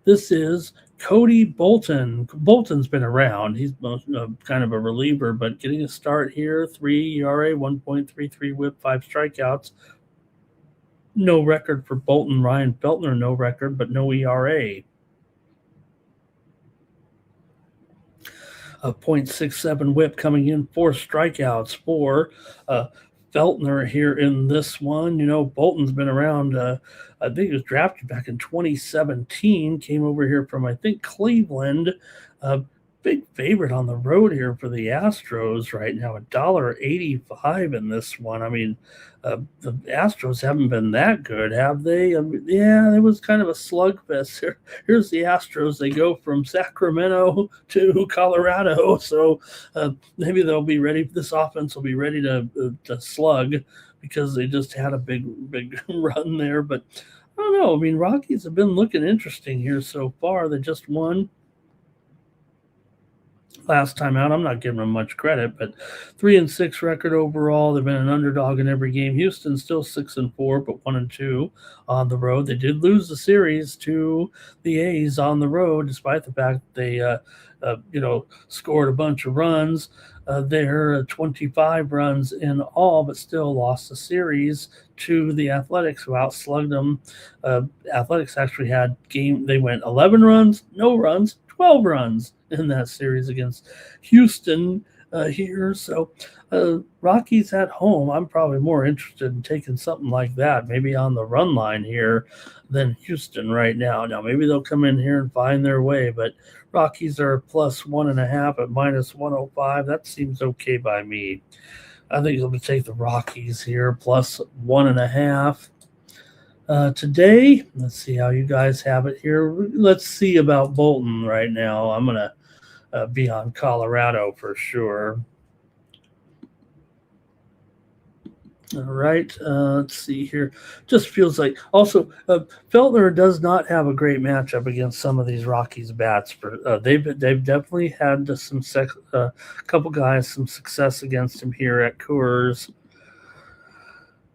this is Cody Bolton. Bolton's been around. He's kind of a reliever, but getting a start here, 3 ERA, 1.33 whip, 5 strikeouts. No record for Bolton. Ryan Feltner, no record, but no ERA. a .67 whip coming in, 4 strikeouts for Feltner here in this one. You know, Bolton's been around. I think he was drafted back in 2017, came over here from, I think, Cleveland. Big favorite on the road here for the Astros right now, $1.85 in this one. I mean, the Astros haven't been that good, have they? I mean, yeah, it was kind of a slugfest. Here's the Astros. They go from Sacramento to Colorado, so maybe they'll be ready. This offense will be ready to slug because they just had a big run there. But I don't know. I mean, Rockies have been looking interesting here so far. They just won last time out. I'm not giving them much credit, but 3-6 record overall. They've been an underdog in every game. Houston's still 6-4, but 1-2 on the road. They did lose the series to the A's on the road, despite the fact that they scored a bunch of runs. There, 25 runs in all, but still lost the series to the Athletics, who outslugged them. Athletics actually they went 11 runs, no runs, 12 runs in that series against Houston here. So Rockies at home, I'm probably more interested in taking something like that, maybe on the run line here, than Houston right now. Now, maybe they'll come in here and find their way, but Rockies are plus 1.5 at minus 105. That seems okay by me. I think I'm going to take the Rockies here, plus 1.5. Today, let's see how you guys have it here. Let's see about Bolton right now. I'm going to be on Colorado for sure. All right, let's see here. Just feels like also Feltner does not have a great matchup against some of these Rockies bats. They've definitely had some couple guys some success against him here at Coors.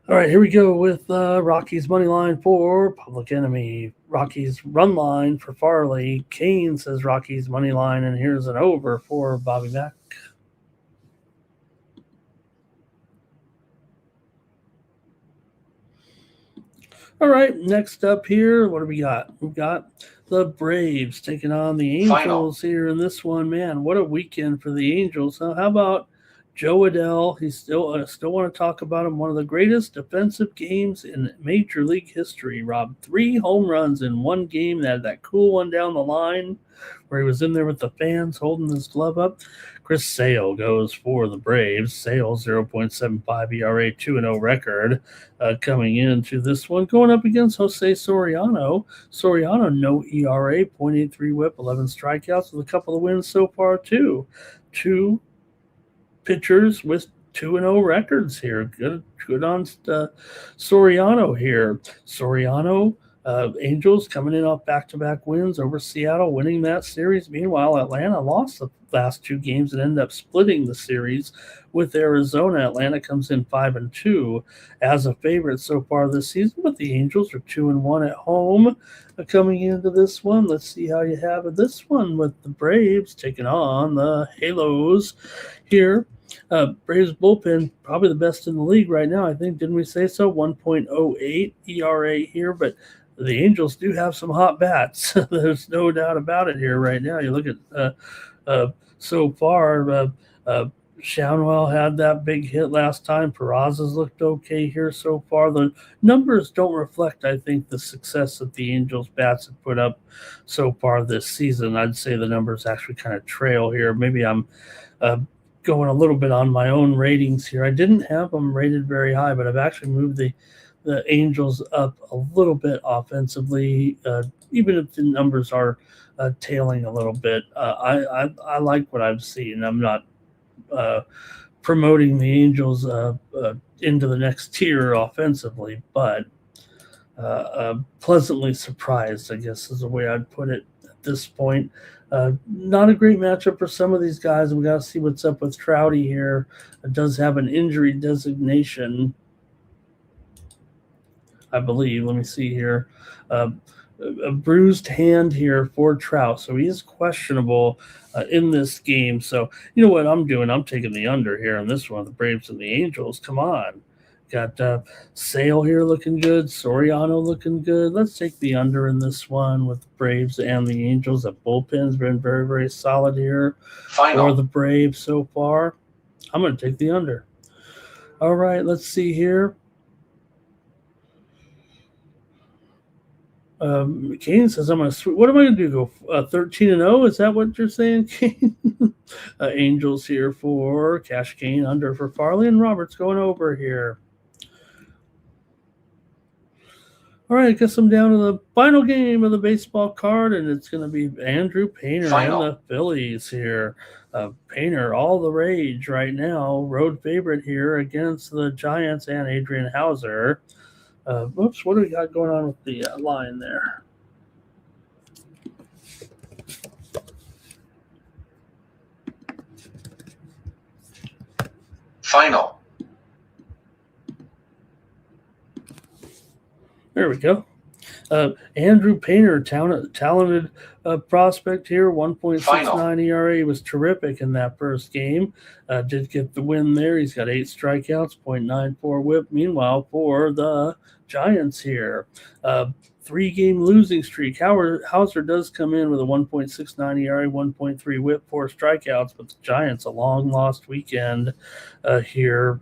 All right, here we go with Rockies money line for Public Enemy. Rockies run line for Farley. Kane says Rockies money line, and here's an over for Bobby Mack. All right, next up here, what do we got? We've got the Braves taking on the Angels here in this one. Man, what a weekend for the Angels. So how about Joe Adell? He's still want to talk about him. One of the greatest defensive games in Major League history. Rob, 3 home runs in one game. That cool one down the line where he was in there with the fans holding his glove up. Chris Sale goes for the Braves. Sale, 0.75 ERA, 2-0 record coming into this one. Going up against Jose Soriano. Soriano, no ERA, 0.83 whip, 11 strikeouts with a couple of wins so far, too. 2 pitchers with 2-0 records here. Good on Soriano here. Soriano, Angels coming in off back-to-back wins over Seattle, winning that series. Meanwhile, Atlanta lost the last 2 games and ended up splitting the series with Arizona. Atlanta comes in 5-2 as a favorite so far this season, but the Angels are 2-1 at home coming into this one. Let's see how you have it. This one with the Braves taking on the Halos here. Braves bullpen, probably the best in the league right now, I think. Didn't we say so? 1.08 ERA here, but the Angels do have some hot bats. There's no doubt about it here right now. You look at so far, Shanwell had that big hit last time. Peraza's looked okay here so far. The numbers don't reflect, I think, the success that the Angels bats have put up so far this season. I'd say the numbers actually kind of trail here. Maybe I'm going a little bit on my own ratings here. I didn't have them rated very high, but I've actually moved the Angels up a little bit offensively, even if the numbers are tailing a little bit. I like what I've seen. I'm not promoting the Angels into the next tier offensively, but pleasantly surprised, I guess is the way I'd put it at this point. Not a great matchup for some of these guys. We got to see what's up with Trouty here. It does have an injury designation, I believe. Let me see here. A bruised hand here for Trout. So he is questionable in this game. So you know what I'm doing? I'm taking the under here on this one, the Braves and the Angels. Come on. Got Sale here looking good. Soriano looking good. Let's take the under in this one with the Braves and the Angels. The bullpen's been very, very solid here for the Braves so far. I'm going to take the under. All right, let's see here. Kane says, I'm going to what am I going to do? Go 13-0? Is that what you're saying, Kane? Angels here for Cash Kane, under for Farley, and Roberts going over here. All right, I guess I'm down to the final game of the baseball card, and it's going to be Andrew Painter and the Phillies here. Painter, all the rage right now, road favorite here against the Giants and Adrian Hauser. Oops, what do we got going on with the line there? Final. There we go. Andrew Painter, talented prospect here, 1.69 ERA. He was terrific in that first game. Did get the win there. He's got 8 strikeouts, 0.94 whip. Meanwhile, for the Giants here, 3-game losing streak. Hauser does come in with a 1.69 ERA, 1.3 whip, 4 strikeouts, but the Giants, a long lost weekend here.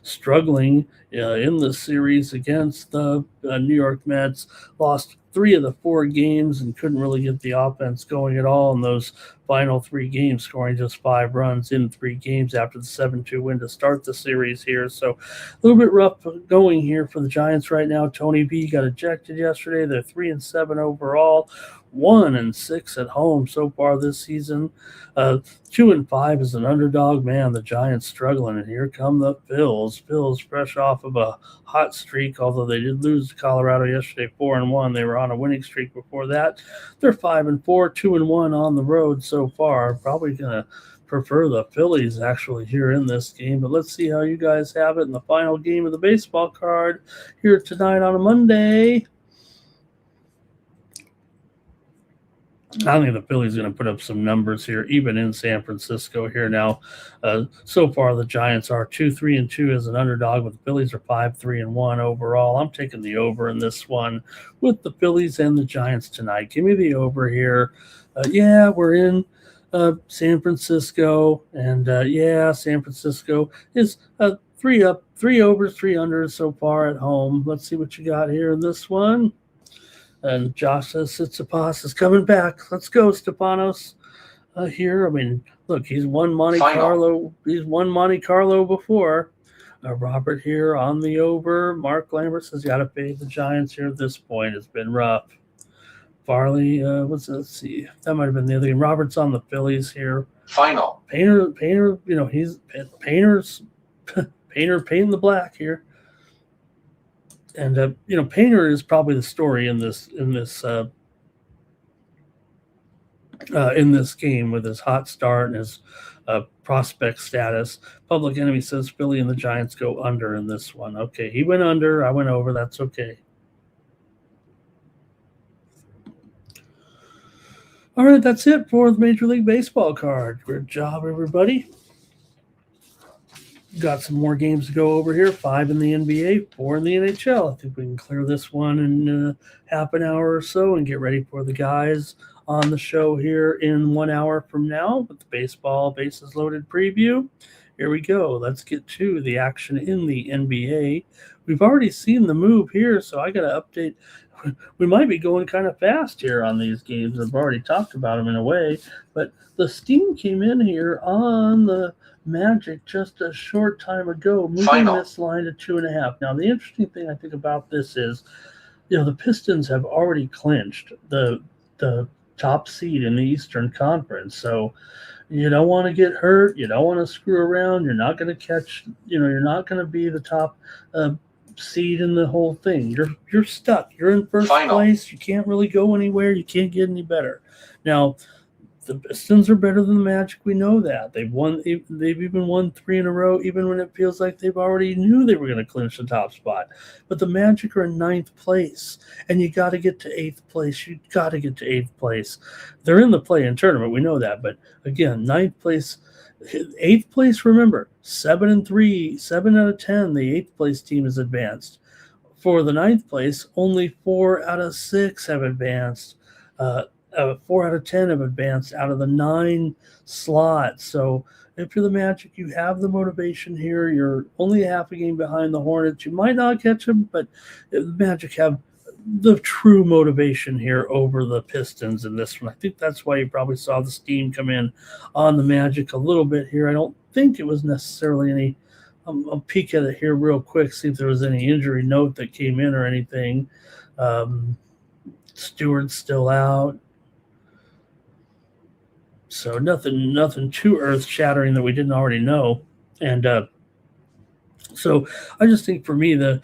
Struggling in the series against the New York Mets, lost 3 of the 4 games and couldn't really get the offense going at all in those final 3 games, scoring just 5 runs in 3 games after the 7-2 win to start the series here. So a little bit rough going here for the Giants right now. Tony B got ejected yesterday. They're 3-7 overall, 1-6 at home so far this season. 2-5 as an underdog. Man, the Giants struggling, and here come the Phils. Phils fresh off of a hot streak, although they did lose to Colorado yesterday, 4-1. They were on a winning streak before that. They're 5-4, 2-1 on the road so far. Probably gonna prefer the Phillies actually here in this game, but let's see how you guys have it in the final game of the baseball card here tonight on a Monday. I think the Phillies are going to put up some numbers here, even in San Francisco here now. So far, the Giants are 2-3-2 as an underdog, but the Phillies are 5-3-1 overall. I'm taking the over in this one with the Phillies and the Giants tonight. Give me the over here. Yeah, we're in San Francisco, and San Francisco is 3 up, 3 overs, 3 unders so far at home. Let's see what you got here in this one. And Josh says Tsitsipas is coming back. Let's go, Stefanos. Here, I mean, look, he's won Monte Carlo. He's won Monte Carlo before. Robert here on the over. Mark Lambert says you got to fade the Giants here at this point. It's been rough. Farley, let's see. That might have been the other game. Robert's on the Phillies here. Final. Painter, he's Painter's painting the black here. And Painter is probably the story in this game with his hot start and his prospect status. Public Enemy says Philly and the Giants go under in this one. Okay, he went under, I went over. That's okay. All right, that's it for the Major League Baseball card. Good job, everybody. Got some more games to go over here. 5 in the NBA, 4 in the NHL. I think we can clear this one in half an hour or so and get ready for the guys on the show here in 1 hour from now with the baseball bases loaded preview. Here we go. Let's get to the action in the NBA. We've already seen the move here, so I got to update. We might be going kind of fast here on these games. I've already talked about them in a way, but the steam came in here on the Magic just a short time ago, moving this line to 2.5. Now, the interesting thing I think about this is, the Pistons have already clinched the top seed in the Eastern Conference. So you don't want to get hurt. You don't want to screw around. You're not going to catch, you're not going to be the top seed in the whole thing. You're stuck. You're in first place. You can't really go anywhere. You can't get any better. Now, The Pistons are better than the Magic. We know that. They've even won 3 in a row, even when it feels like they've already knew they were going to clinch the top spot. But the Magic are in 9th place, and you got to get to 8th place. You got to get to 8th place. They're in the play-in tournament. We know that. But again, 9th place, 8th place. Remember, 7-3, 7 out of 10. The 8th place team is advanced. For the 9th place, only 4 out of 6 have advanced. 4 out of 10 have advanced out of the 9 slots. So if you're the Magic, you have the motivation here. You're only half a game behind the Hornets. You might not catch them, but the Magic have the true motivation here over the Pistons in this one. I think that's why you probably saw the steam come in on the Magic a little bit here. I don't think it was necessarily any. I'll peek at it here real quick, see if there was any injury note that came in or anything. Stewart's still out. So nothing too earth-shattering that we didn't already know. And so I just think for me the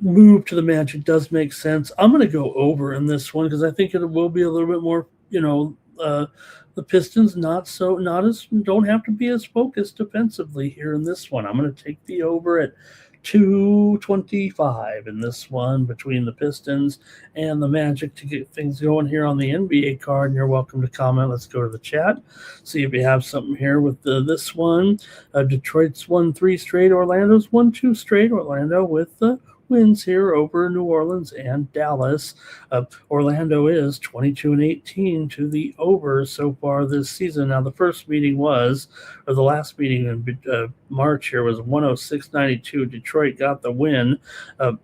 move to the Magic does make sense. I'm going to go over in this one because I think it will be a little bit more, the Pistons don't have to be as focused defensively here in this one. I'm going to take the over at 225 in this one between the Pistons and the Magic to get things going here on the NBA card. And you're welcome to comment. Let's go to the chat, see if we have something here with this one. Detroit's won 3 straight. Orlando's won 2 straight. Orlando with the wins here over New Orleans and Dallas. Orlando is 22-18 to the over so far this season. Now, the last meeting in March here was 106-92. Detroit got the win.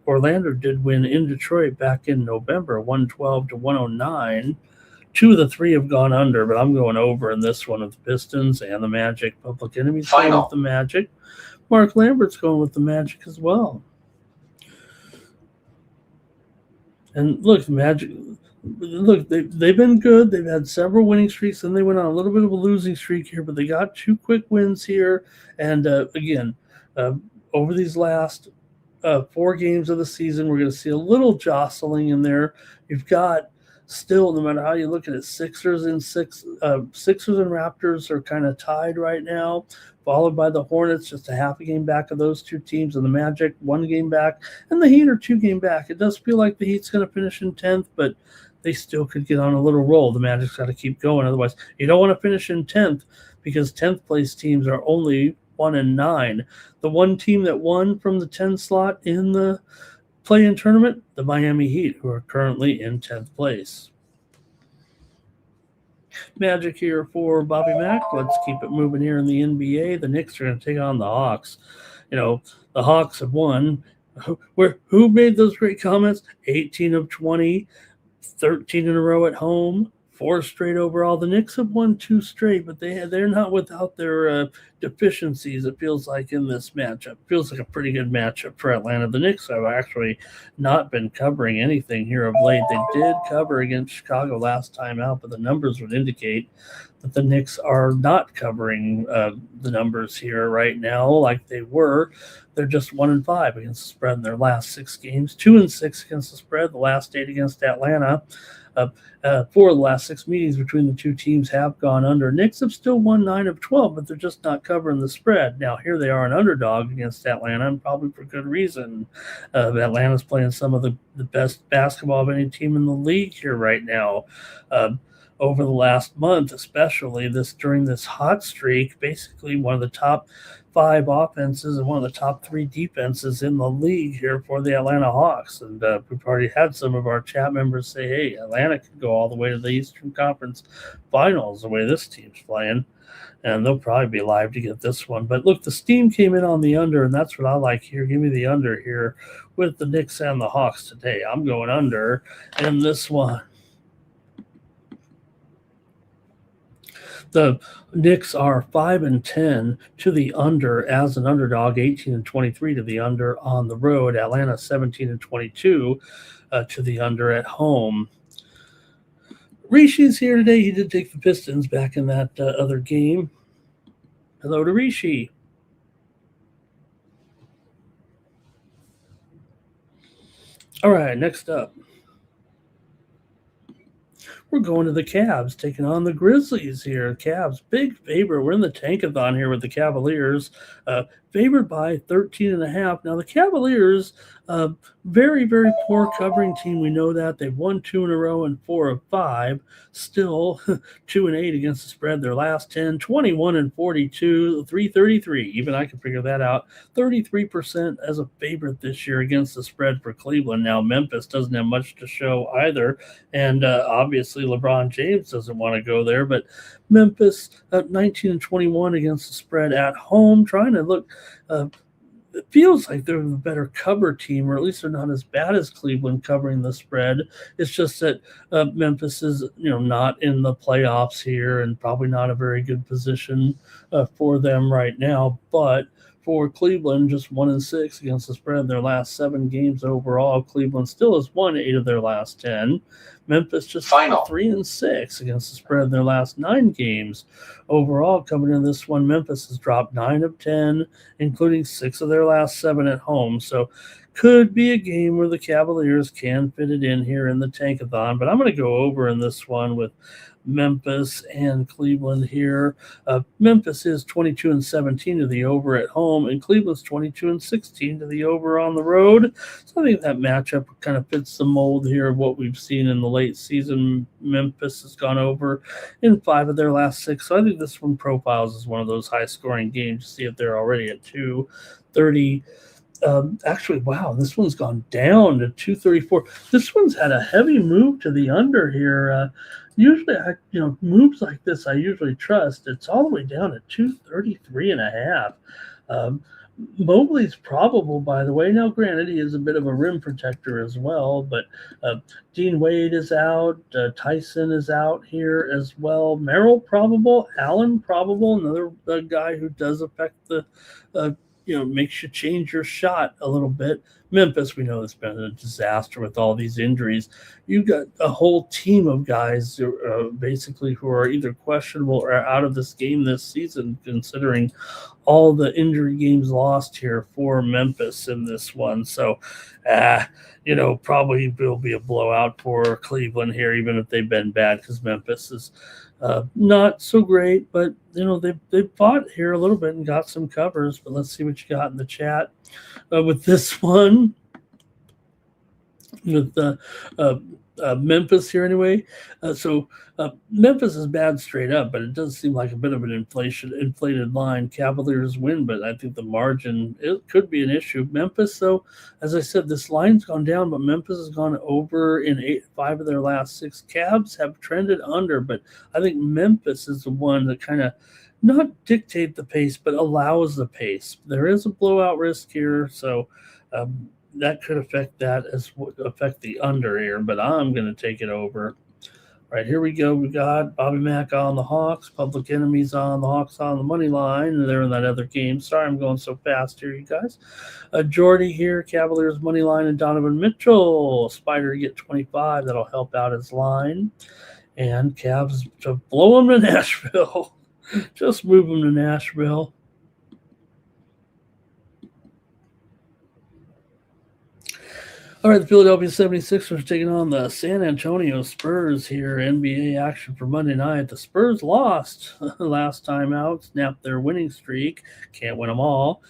Orlando did win in Detroit back in November, 112-109. 2 of the 3 have gone under, but I'm going over in this one with the Pistons and the Magic. Public Enemy's going with the Magic. Mark Lambert's going with the Magic as well. And look, the Magic, they've been good. They've had several winning streaks, and they went on a little bit of a losing streak here, but they got 2 quick wins here. And again, over these last 4 games of the season, we're going to see a little jostling in there. You've got still, no matter how you look at it, Sixers and Raptors are kind of tied right now, followed by the Hornets, just a half a game back of those 2 teams, and the Magic 1 game back, and the Heat are 2 game back. It does feel like the Heat's going to finish in 10th, but they still could get on a little roll. The Magic's got to keep going. Otherwise, you don't want to finish in 10th because 10th place teams are only 1-9. The one team that won from the 10 slot in the play-in tournament, the Miami Heat, who are currently in 10th place. Magic here for Bobby Mack. Let's keep it moving here in the NBA. The Knicks are going to take on the Hawks. The Hawks have won. Who made those great comments? 18 of 20, 13 in a row at home, 4 straight overall. The Knicks have won 2 straight, but they're not without their deficiencies, it feels like, in this matchup. It feels like a pretty good matchup for Atlanta. The Knicks have actually not been covering anything here of late. They did cover against Chicago last time out, but the numbers would indicate that the Knicks are not covering the numbers here right now like they were. They're just 1-5 against the spread in their last 6 games, 2-6 against the spread, the last 8 against Atlanta. 4 of the last 6 meetings between the 2 teams have gone under. Knicks have still won 9 of 12, but they're just not covering the spread. Now, here they are an underdog against Atlanta, and probably for good reason. Atlanta's playing some of the best basketball of any team in the league here right now. Over the last month, especially during this hot streak, basically one of the top 5 offenses and one of the top 3 defenses in the league here for the Atlanta Hawks. And we've already had some of our chat members say, hey, Atlanta could go all the way to the Eastern Conference Finals the way this team's playing. And they'll probably be live to get this one. But look, the steam came in on the under, and that's what I like here. Give me the under here with the Knicks and the Hawks today. I'm going under in this one. The Knicks are 5-10 to the under as an underdog, 18-23 to the under on the road. Atlanta 17-22 to the under at home. Rishi's here today. He did take the Pistons back in that other game. Hello to Rishi. All right, next up. we're going to the Cavs, taking on the Grizzlies here. Cavs, big favorite. We're in the tankathon here with the Cavaliers, favored by 13.5. Now, the Cavaliers, very, very poor covering team. We know that. They've won 2 in a row and 4 of 5. Still 2-8 against the spread. Their last 10, 21-42, 333. Even I can figure that out. 33% as a favorite this year against the spread for Cleveland. Now, Memphis doesn't have much to show either. And obviously, LeBron James doesn't want to go there. But Memphis, 19-21 against the spread at home, trying to look it feels like they're the better cover team, or at least they're not as bad as Cleveland covering the spread. It's just that Memphis is, not in the playoffs here and probably not a very good position for them right now. But for Cleveland, just 1-6 against the spread in their last 7 games overall. Cleveland still has won 8 of their last 10. Memphis just 3-6 against the spread in their last 9 games. Overall, coming in this one, Memphis has dropped 9 of 10, including 6 of their last 7 at home. So could be a game where the Cavaliers can fit it in here in the tankathon. But I'm going to go over in this one with Memphis and Cleveland here. Memphis is 22-17 to the over at home, and Cleveland's 22-16 to the over on the road. So I think that matchup kind of fits the mold here of what we've seen in the late season. Memphis has gone over in 5 of their last 6. So I think this one profiles as one of those high-scoring games. See if they're already at 230. Actually, wow, this one's gone down to 234. This one's had a heavy move to the under here. Usually, moves like this I usually trust. It's all the way down to 233.5. Mobley's probable, by the way. Now, granted, he is a bit of a rim protector as well, but Dean Wade is out. Tyson is out here as well. Merrill probable. Allen probable. Another guy who does affect the makes you change your shot a little bit. Memphis, we know it's been a disaster with all these injuries. You've got a whole team of guys basically who are either questionable or out of this game this season, considering all the injury games lost here for Memphis in this one. So, probably will be a blowout for Cleveland here, even if they've been bad, because Memphis is not so great, but they've fought here a little bit and got some covers. But let's see what you got in the chat with this one with Memphis here anyway. So Memphis is bad straight up, but it does seem like a bit of an inflated line. Cavaliers win, but I think the margin, it could be an issue. Memphis, though, as I said, this line's gone down, but Memphis has gone over in 5 of their last 6. Cavs have trended under, but I think Memphis is the one that kind of not dictate the pace, but allows the pace. There is a blowout risk here, so that could affect the under here, but I'm going to take it over. All right, here we go. We got Bobby Mack on the Hawks, Public Enemies on the Hawks on the money line, and they're in that other game. Sorry, I'm going so fast here, you guys. Jordy here, Cavaliers money line, and Donovan Mitchell. Spider get 25. That'll help out his line. And Cavs to blow them to Nashville. Just move them to Nashville. All right, the Philadelphia 76ers taking on the San Antonio Spurs here. NBA action for Monday night. The Spurs lost last time out, snapped their winning streak. Can't win them all.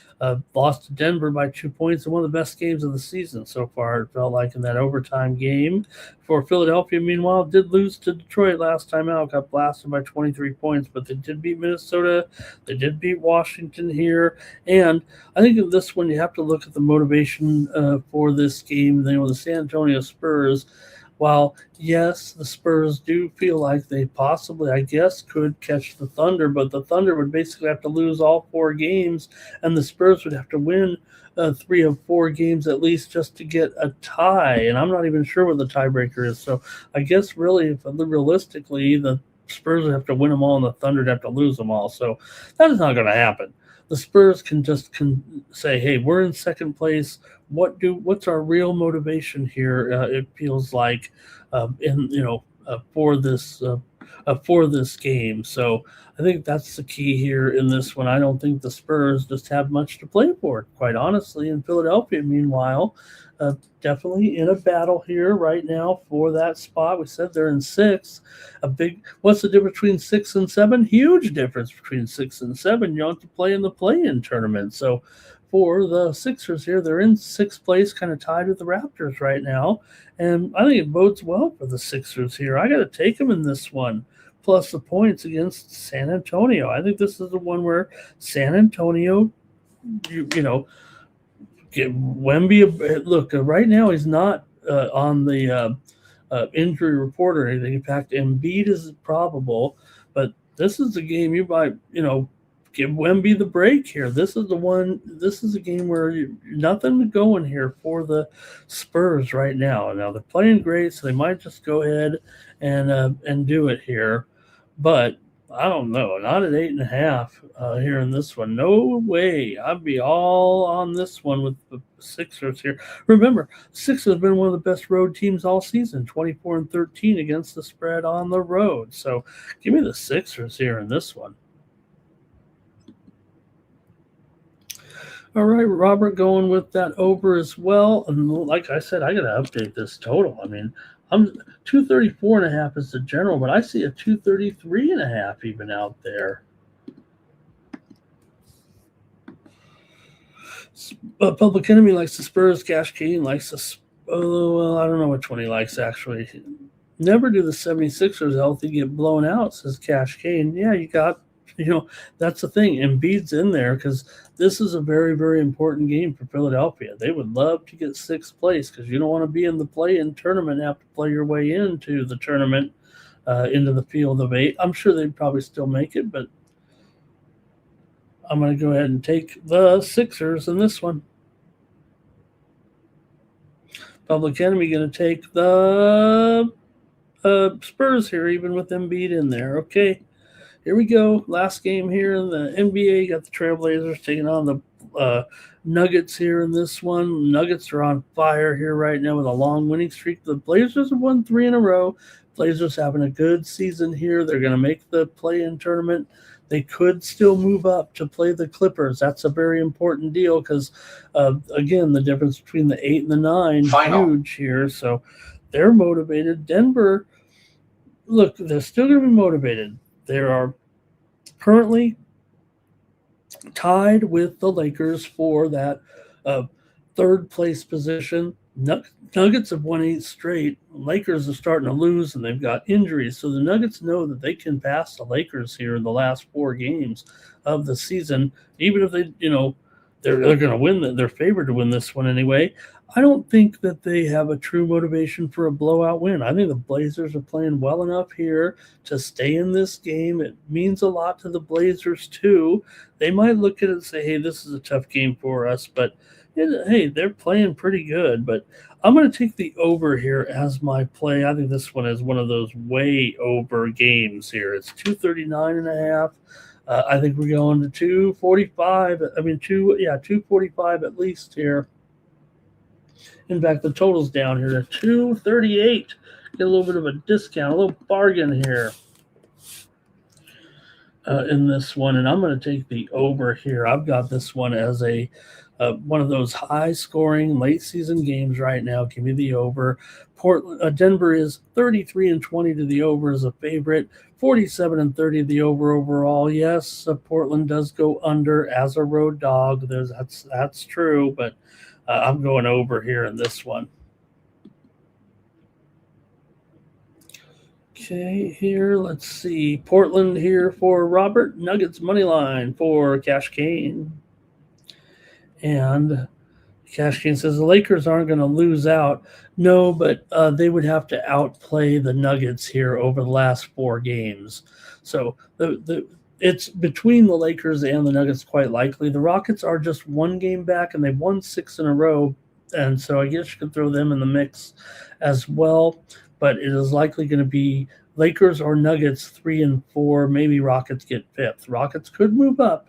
Lost to Denver by 2 points in one of the best games of the season so far, it felt like, in that overtime game. For Philadelphia, meanwhile, did lose to Detroit last time out, got blasted by 23 points, but they did beat Minnesota. They did beat Washington here. And I think in this one, you have to look at the motivation for this game. The San Antonio Spurs, while, yes, the Spurs do feel like they possibly, I guess, could catch the Thunder, but the Thunder would basically have to lose all 4 games, and the Spurs would have to win 3 of 4 games at least just to get a tie, and I'm not even sure what the tiebreaker is. So I guess really, realistically, the Spurs would have to win them all, and the Thunder would have to lose them all. So that is not going to happen. The Spurs can say, hey, we're in second place. What's our real motivation here? It feels like for this game. So I think that's the key here in this one. I don't think the Spurs just have much to play for, quite honestly. In Philadelphia, meanwhile, definitely in a battle here right now for that spot. We said they're in 6th. What's the difference between 6 and 7? Huge difference between 6 and 7. You don't have to play in the play-in tournament. So for the Sixers here, they're in 6th place, kind of tied with the Raptors right now. And I think it bodes well for the Sixers here. I got to take them in this one, plus the points against San Antonio. I think this is the one where San Antonio, you know, get Wemby. Look, right now he's not on the injury report or anything. In fact, Embiid is probable, but this is a game you might, give Wemby the break here. This is the one. This is a game where nothing going here for the Spurs right now. Now they're playing great, so they might just go ahead and do it here. But I don't know. Not at 8.5 here in this one. No way. I'd be all on this one with the Sixers here. Remember, Sixers have been one of the best road teams all season, 24-13 against the spread on the road. So give me the Sixers here in this one. All right, Robert going with that over as well. And like I said, I got to update this total. I mean, I'm 234.5 is the general, but I see a 233.5 even out there. Public Enemy likes the Spurs. Cash Kane likes the. Oh, well, I don't know which one he likes actually. Never do the 76ers healthy get blown out, says Cash Kane. Yeah, that's the thing. Embiid's in there because this is a very, very important game for Philadelphia. They would love to get 6th place because you don't want to be in the play-in tournament and have to play your way into the tournament, into the field of 8. I'm sure they'd probably still make it, but I'm going to go ahead and take the Sixers in this one. Public Enemy going to take the Spurs here, even with Embiid in there. Okay. Here we go. Last game here in the NBA. Got the Trailblazers taking on the Nuggets here in this one. Nuggets are on fire here right now with a long winning streak. The Blazers have won 3 in a row. Blazers having a good season here. They're going to make the play-in tournament. They could still move up to play the Clippers. That's a very important deal because, again, the difference between the 8 and the 9 is huge here. So they're motivated. Denver, look, they're still going to be motivated. They are currently tied with the Lakers for that 3rd place position. Nuggets have won 8 straight. Lakers are starting to lose, and they've got injuries. So the Nuggets know that they can pass the Lakers here in the last 4 games of the season, even if they're going to win. They're favored to win this one anyway. I don't think that they have a true motivation for a blowout win. I think the Blazers are playing well enough here to stay in this game. It means a lot to the Blazers, too. They might look at it and say, hey, this is a tough game for us, but hey, they're playing pretty good. But I'm going to take the over here as my play. I think this one is one of those way over games here. It's 239.5. I think we're going to 245. 245 at least here. In fact, the total's down here to 238. Get a little bit of a discount, a little bargain here in this one. And I'm going to take the over here. I've got this one as a one of those high-scoring late-season games right now. Give me the over. Denver is 33-20 to the over as a favorite. 47-30 to the over overall. Yes, Portland does go under as a road dog. That's true, but I'm going over here in this one. Okay, here, let's see. Portland here for Robert. Nuggets money line for Cash Kane. And Cash Kane says the Lakers aren't going to lose out. No, but they would have to outplay the Nuggets here over the last 4 games. So it's between the Lakers and the Nuggets quite likely. The Rockets are just 1 game back, and they've won 6 in a row. And so I guess you could throw them in the mix as well. But it is likely going to be Lakers or Nuggets 3 and 4. Maybe Rockets get 5th. Rockets could move up.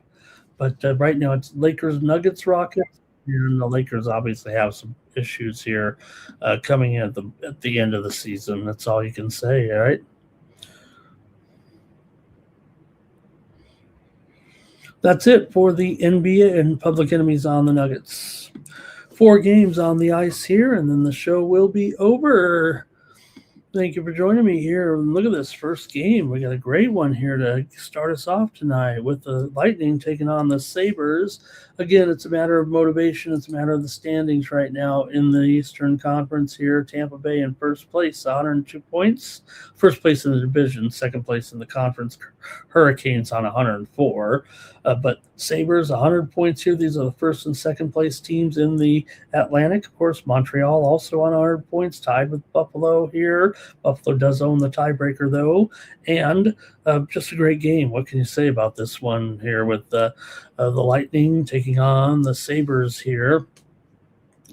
But right now it's Lakers, Nuggets, Rockets. And the Lakers obviously have some issues here coming in at the end of the season. That's all you can say, all right? That's it for the NBA and Public Enemies on the Nuggets. 4 games on the ice here, and then the show will be over. Thank you for joining me here. Look at this first game. We got a great one here to start us off tonight with the Lightning taking on the Sabres. Again, it's a matter of motivation. It's a matter of the standings right now in the Eastern Conference here. Tampa Bay in first place, 102 points. First place in the division, second place in the conference. Hurricanes on 104. But Sabres, 100 points here. These are the first and second place teams in the Atlantic. Of course, Montreal also on 100 points, tied with Buffalo here. Buffalo does own the tiebreaker, though. And just a great game. What can you say about this one here with the Lightning taking on the Sabres here?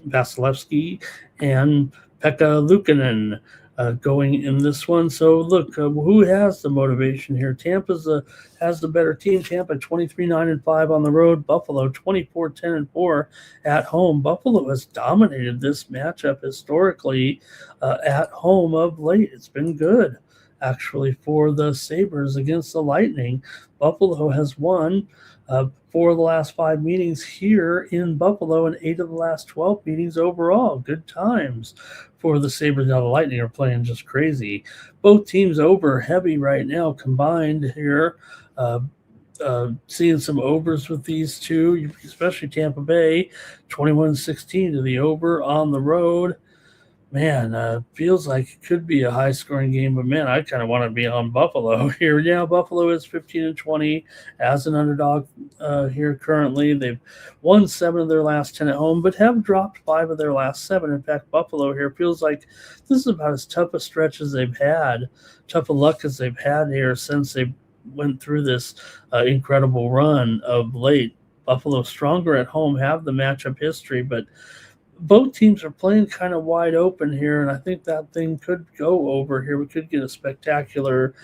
Vasilevsky and Pekka Luukkonen going in this one. So look, who has the motivation here? Tampa has the better team. Tampa 23-9-5 on the road. Buffalo 24-10-4 at home. Buffalo has dominated this matchup historically at home of late. It's been good actually for the Sabres against the Lightning. Buffalo has won 4 of the last 5 meetings here in Buffalo and 8 of the last 12 meetings overall. Good times for the Sabres. Now the Lightning are playing just crazy. Both teams over heavy right now combined here. Seeing some overs with these two, especially Tampa Bay, 21-16 to the over on the road. Man, feels like it could be a high-scoring game, but man, I kind of want to be on Buffalo here. Yeah, Buffalo is 15-20 as an underdog here currently. They've won 7 of their last 10 at home, but have dropped 5 of their last 7. In fact, Buffalo here feels like this is about as tough a stretch as they've had, tough of luck as they've had here since they went through this incredible run of late. Buffalo stronger at home, have the matchup history, but both teams are playing kind of wide open here, and I think that thing could go over here. We could get a spectacular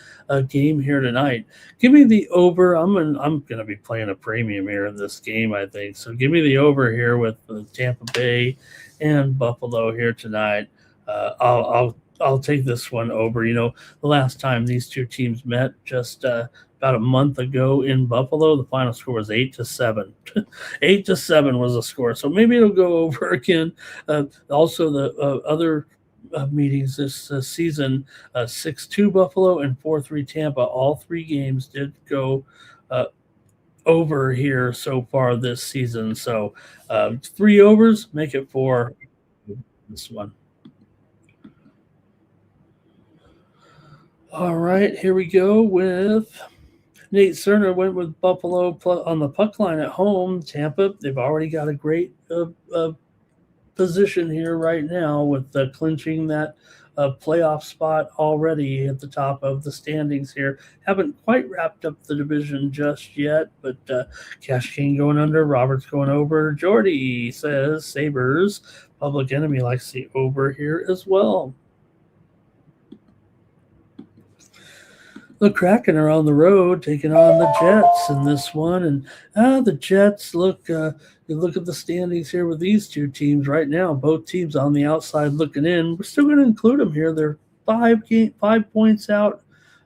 game here tonight. Give me the over. I'm going to be playing a premium here in this game, I think. So give me the over here with Tampa Bay and Buffalo here tonight. I'll take this one over. You know, the last time these two teams met, just about a month ago in Buffalo, the final score was 8-7. 8-7 was the score. So maybe it'll go over again. Also, the other meetings this season, 6-2 Buffalo and 4-3 Tampa. All 3 games did go over here so far this season. So 3 overs, make it 4 this one. All right, here we go with Nate Cerner went with Buffalo on the puck line at home. Tampa, they've already got a great position here right now with clinching that playoff spot already at the top of the standings here. Haven't quite wrapped up the division just yet, but Cash King going under, Roberts going over. Jordy says Sabres. Public Enemy likes the over here as well. The Kraken are on the road taking on the Jets in this one. And the Jets, look, you look at the standings here with these two teams right now. Both teams on the outside looking in. We're still going to include them here. They're 5 points out.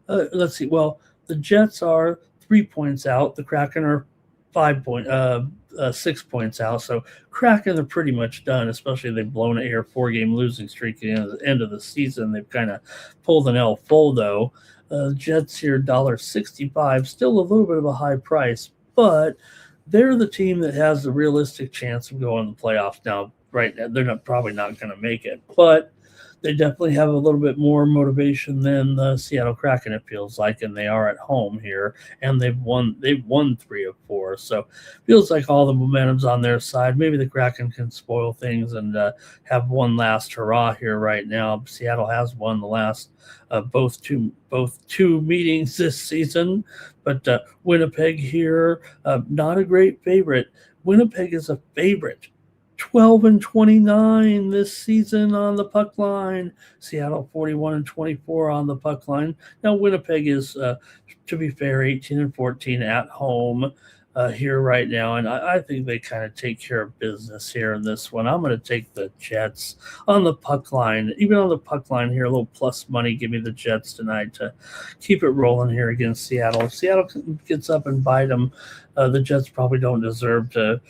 Let's see. Well, the Jets are 3 points out. The Kraken are 6 points out. So Kraken are pretty much done, especially they've blown a 4-game losing streak at the end of the season. They've kind of pulled an L full, though. Jets here, $1.65, still a little bit of a high price, but they're the team that has the realistic chance of going to the playoffs now. Right now, they're probably not going to make it, but they definitely have a little bit more motivation than the Seattle Kraken, it feels like, and they are at home here, and they've won 3 of 4, so feels like all the momentum's on their side. Maybe the Kraken can spoil things and have one last hurrah here right now. Seattle has won the last both two meetings this season, but Winnipeg here, not a great favorite. Winnipeg is a favorite. 12-29 this season on the puck line. Seattle 41-24 on the puck line. Now Winnipeg is, to be fair, 18-14 at home here right now, and I think they kind of take care of business here in this one. I'm going to take the Jets on the puck line. Even on the puck line here, a little plus money. Give me the Jets tonight to keep it rolling here against Seattle. If Seattle gets up and bite them, the Jets probably don't deserve to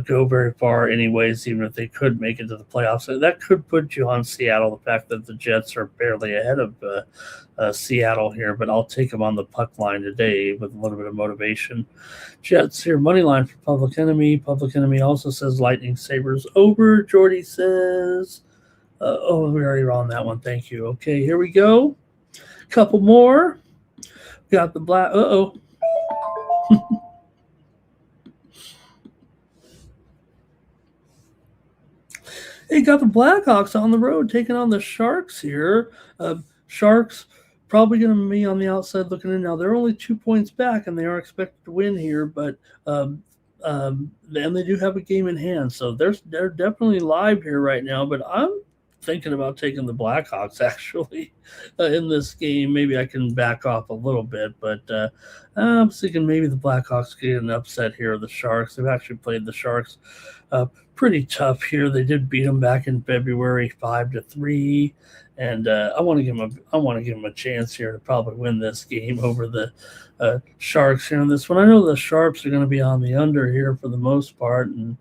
go very far anyways, even if they could make it to the playoffs. So that could put you on Seattle, the fact that the Jets are barely ahead of Seattle here, but I'll take them on the puck line today with a little bit of motivation. Jets here, money line for Public Enemy. Public Enemy also says Lightning Sabres over. Jordy says, oh, we already were on that one. Thank you. Okay, here we go. Couple more. Got the black. Uh-oh. Hey, got the Blackhawks on the road taking on the Sharks here. Sharks probably going to be on the outside looking in. Now, they're only 2 points back, and they are expected to win here, but and they do have a game in hand. So they're definitely live here right now, but I'm thinking about taking the Blackhawks, actually, in this game. Maybe I can back off a little bit, but I'm thinking maybe the Blackhawks get an upset here of the Sharks. They've actually played the Sharks pretty tough here. They did beat them back in February 5-3, and I want to give them a chance here to probably win this game over the Sharks here on this one. I know the Sharps are going to be on the under here for the most part, and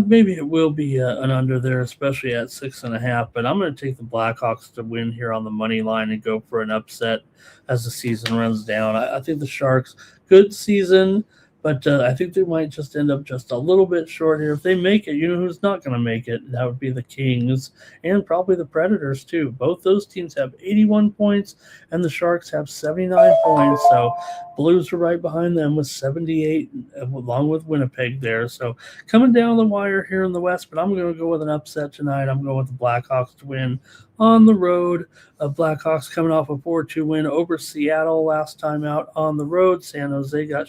maybe it will be an under there, especially at 6.5. But I'm going to take the Blackhawks to win here on the money line and go for an upset as the season runs down. I think the Sharks, good season, but I think they might just end up just a little bit short here. If they make it, you know who's not going to make it? That would be the Kings and probably the Predators too. Both those teams have 81 points, and the Sharks have 79 points. So Blues are right behind them with 78, along with Winnipeg there. So coming down the wire here in the West, but I'm going to go with an upset tonight. I'm going with the Blackhawks to win on the road. Blackhawks coming off a 4-2 win over Seattle last time out on the road. San Jose got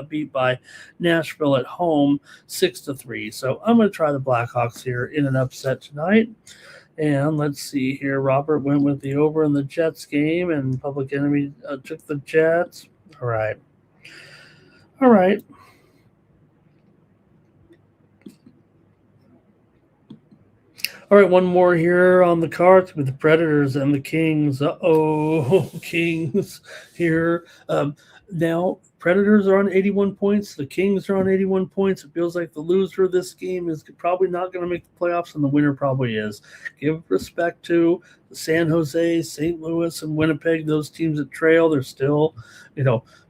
beat by Nashville at home 6-3. So I'm going to try the Blackhawks here in an upset tonight. And let's see here. Robert went with the over in the Jets game, and Public Enemy took the Jets. All right. All right, one more here on the cards with the Predators and the Kings. Kings here. Now, Predators are on 81 points. The Kings are on 81 points. It feels like the loser of this game is probably not going to make the playoffs, and the winner probably is. Give respect to San Jose, St. Louis, and Winnipeg, those teams that trail. They're still,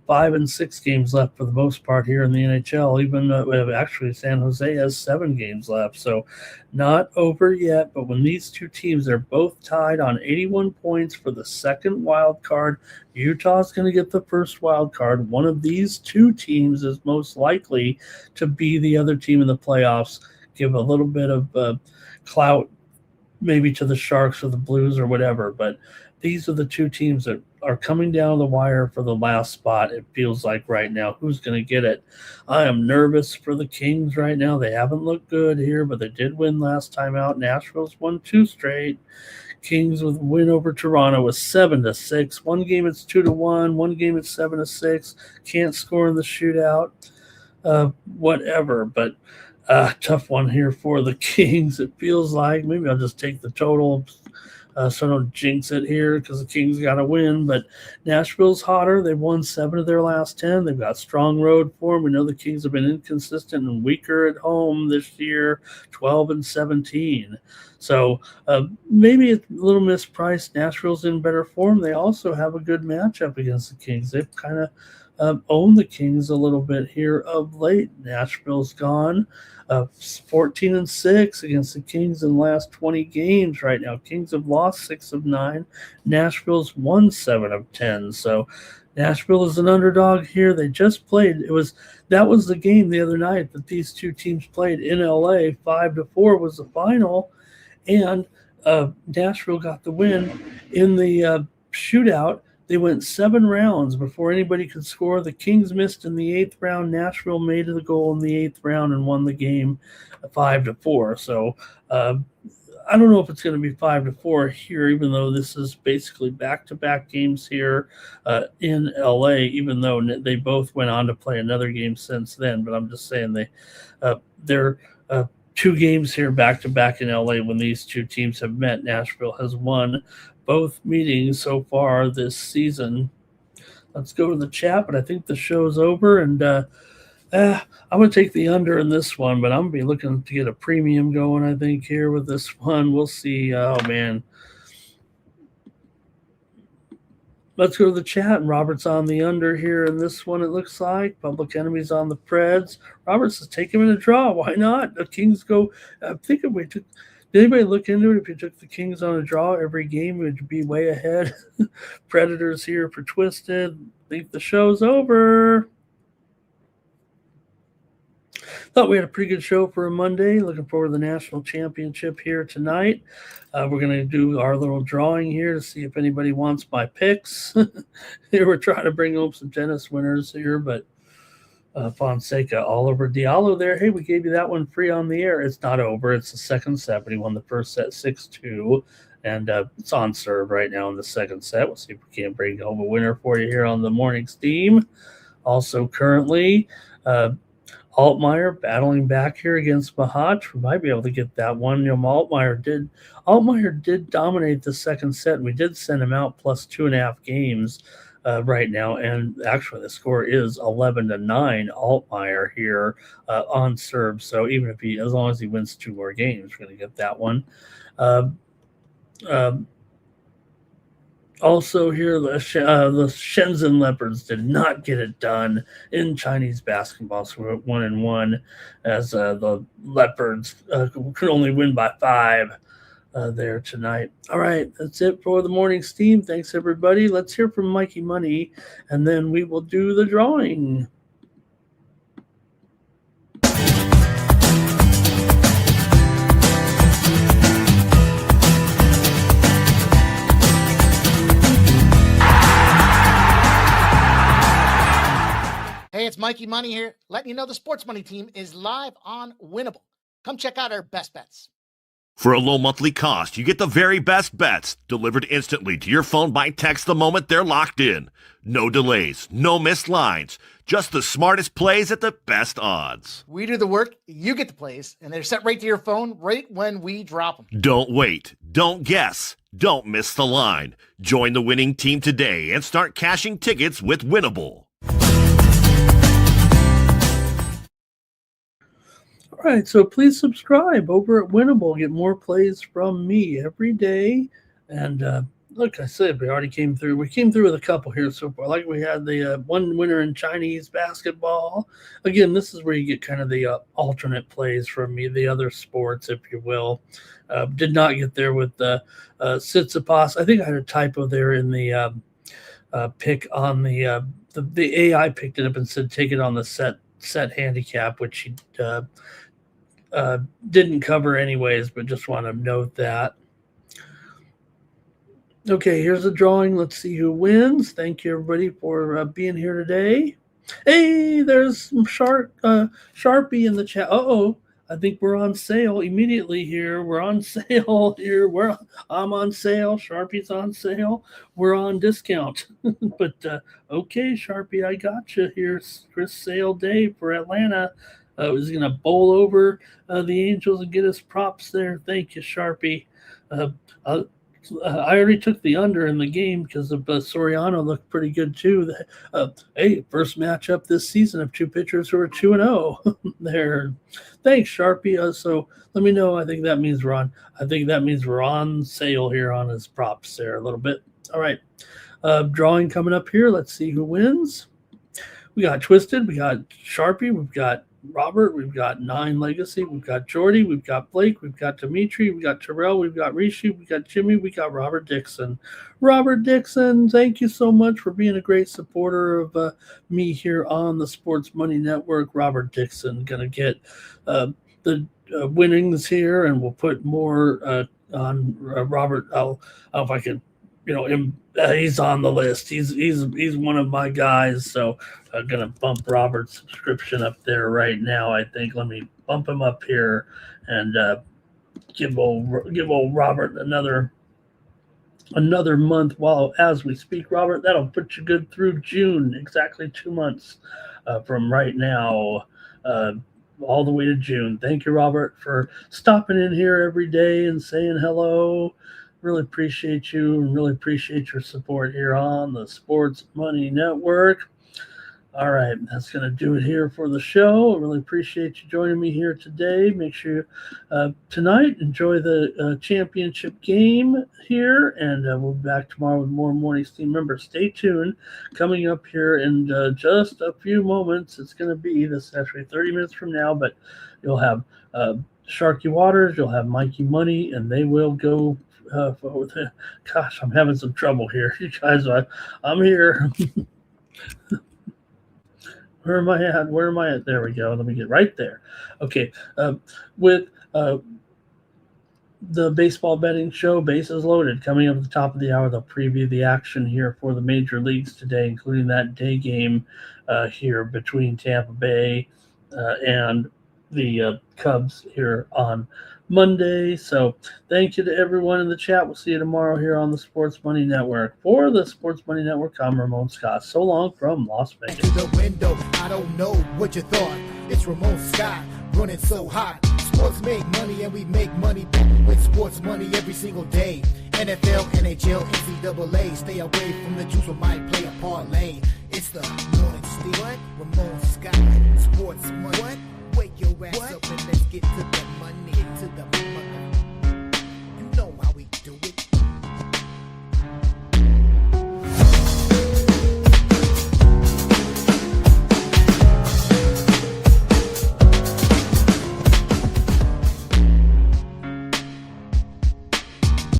5 and 6 games left for the most part here in the NHL, even though actually San Jose has 7 games left. So not over yet, but when these two teams are both tied on 81 points for the second wild card, Utah's going to get the first wild card. One of these two teams is most likely to be the other team in the playoffs. Give a little bit of clout maybe to the Sharks or the Blues or whatever, but these are the two teams that are coming down the wire for the last spot, it feels like right now. Who's going to get it? I am nervous for the Kings right now. They haven't looked good here, but they did win last time out. Nashville's won 2 straight. Kings with a win over Toronto was 7-6. One game it's 2-1. One game it's 7-6. Can't score in the shootout. Whatever, but tough one here for the Kings. It feels like maybe I'll just take the total. So I don't jinx it here because the Kings got to win. But Nashville's hotter. They've won 7 of their last 10. They've got strong road form. We know the Kings have been inconsistent and weaker at home this year, 12-17. So maybe it's a little mispriced. Nashville's in better form. They also have a good matchup against the Kings. They've kind of owned the Kings a little bit here of late. Nashville's gone 14-6 against the Kings in the last 20 games right now. Kings have lost 6 of 9. Nashville's won 7 of 10. So Nashville is an underdog here. They just played. That was the game the other night that these two teams played in LA. 5-4 was the final, and Nashville got the win in the shootout. They went 7 rounds before anybody could score. The Kings missed in the 8th round. Nashville made the goal in the 8th round and won the game 5-4. So I don't know if it's going to be 5-4 here, even though this is basically back-to-back games here in LA, even though they both went on to play another game since then. But I'm just saying they're 2 games here back-to-back in LA when these two teams have met. Nashville has won both meetings so far this season. Let's go to the chat, but I think the show's over, and I'm going to take the under in this one, but I'm going to be looking to get a premium going, I think, here with this one. We'll see. Oh, man. Let's go to the chat. Robert's on the under here in this one, it looks like. Public Enemy's on the Preds. Roberts says, take him in a draw. Why not? The Kings go. I think if we took. Did anybody look into it? If you took the Kings on a draw every game, it would be way ahead. Predators here for Twisted. Think the show's over. Thought we had a pretty good show for a Monday. Looking forward to the national championship here tonight. We're going to do our little drawing here to see if anybody wants my picks. Here we're trying to bring home some tennis winners here, but Fonseca, Oliver Diallo there. Hey, we gave you that one free on the air. It's not over. It's the second set, but he won the first set 6-2, and it's on serve right now in the second set. We'll see if we can't bring home a winner for you here on the morning steam. Also currently, Altmaier battling back here against Mahat. We might be able to get that one. Altmaier did dominate the second set. We did send him out plus 2.5 games right now, and actually the score is 11-9. Altmaier here on serve. So even if as long as he wins 2 more games, we're going to get that one. Also here, the Shenzhen Leopards did not get it done in Chinese basketball, so we're 1-1 as the Leopards could only win by 5 there tonight. All right, that's it for the morning steam. Thanks, everybody. Let's hear from Mikey Money, and then we will do the drawing. Hey, it's Mikey Money here, letting you know the Sports Money team is live on Winnable. Come check out our best bets. For a low monthly cost, you get the very best bets delivered instantly to your phone by text the moment they're locked in. No delays, no missed lines, just the smartest plays at the best odds. We do the work, you get the plays, and they're sent right to your phone right when we drop them. Don't wait, don't guess, don't miss the line. Join the winning team today and start cashing tickets with Winnable. All right, so please subscribe over at Winnable. Get more plays from me every day. And like I said, we already came through. We came through with a couple here so far. Like we had the one winner in Chinese basketball. Again, this is where you get kind of the alternate plays from me, the other sports, if you will. Did not get there with the Tsitsipas. I think I had a typo there in the pick on the AI picked it up and said take it on the set handicap, which he didn't cover anyways, but just want to note that. Okay, here's the drawing. Let's see who wins. Thank you, everybody, for being here today. Hey, there's Sharpie in the chat. I think we're on sale immediately here. We're on sale here. I'm on sale. Sharpie's on sale. We're on discount. But okay, Sharpie, I got you here. Chris Sale Day for Atlanta. Was going to bowl over the Angels and get us props there. Thank you, Sharpie. I already took the under in the game because of Soriano looked pretty good too. Hey, first matchup this season of 2 pitchers who are 2-0 there. Thanks, Sharpie. So let me know. I think that means we're on sale here on his props there a little bit. All right, drawing coming up here. Let's see who wins. We got Twisted. We got Sharpie. We've got Robert, we've got 9 Legacy, we've got Jordy, we've got Blake, we've got Dimitri, we've got Terrell, we've got Rishi, we've got Jimmy, we got Robert Dixon. Robert Dixon, thank you so much for being a great supporter of me here on the Sports Money Network. Robert Dixon going to get the winnings here, and we'll put more on Robert. I'll if I can, he's on the list. He's one of my guys, so I'm gonna bump Robert's subscription up there right now. I think. Let me bump him up here and give old Robert another month while as we speak. Robert, that'll put you good through June, exactly 2 months from right now, all the way to June. Thank you, Robert, for stopping in here every day and saying hello. Really appreciate you and really appreciate your support here on the Sports Money Network. All right, that's going to do it here for the show. I really appreciate you joining me here today. Make sure tonight enjoy the championship game here, and we'll be back tomorrow with more Morning Steam. Remember, stay tuned. Coming up here in just a few moments, it's going to be this actually 30 minutes from now, but you'll have Sharky Waters, you'll have Mikey Money, and they will go. Gosh, I'm having some trouble here, you guys. I'm here. Where am I at? Where am I at? There we go. Let me get right there. Okay. With the baseball betting show, Bases Loaded, coming up at the top of the hour, they'll preview the action here for the major leagues today, including that day game here between Tampa Bay and the Cubs here on Monday. So thank you to everyone in the chat. We'll see you tomorrow here on the Sports Money Network. For the Sports Money Network, I'm Ramon Scott. So long from Las Vegas. To the window, I don't know what you thought. It's Ramon Scott, running so hot. Sports make money and we make money with sports money every single day. NFL, NHL, NCAA. Stay away from the juice or might play a parlay. It's the morning steam. What? Ramon Scott, sports money. What? Wake your ass up and let's get to the money. Get to the money.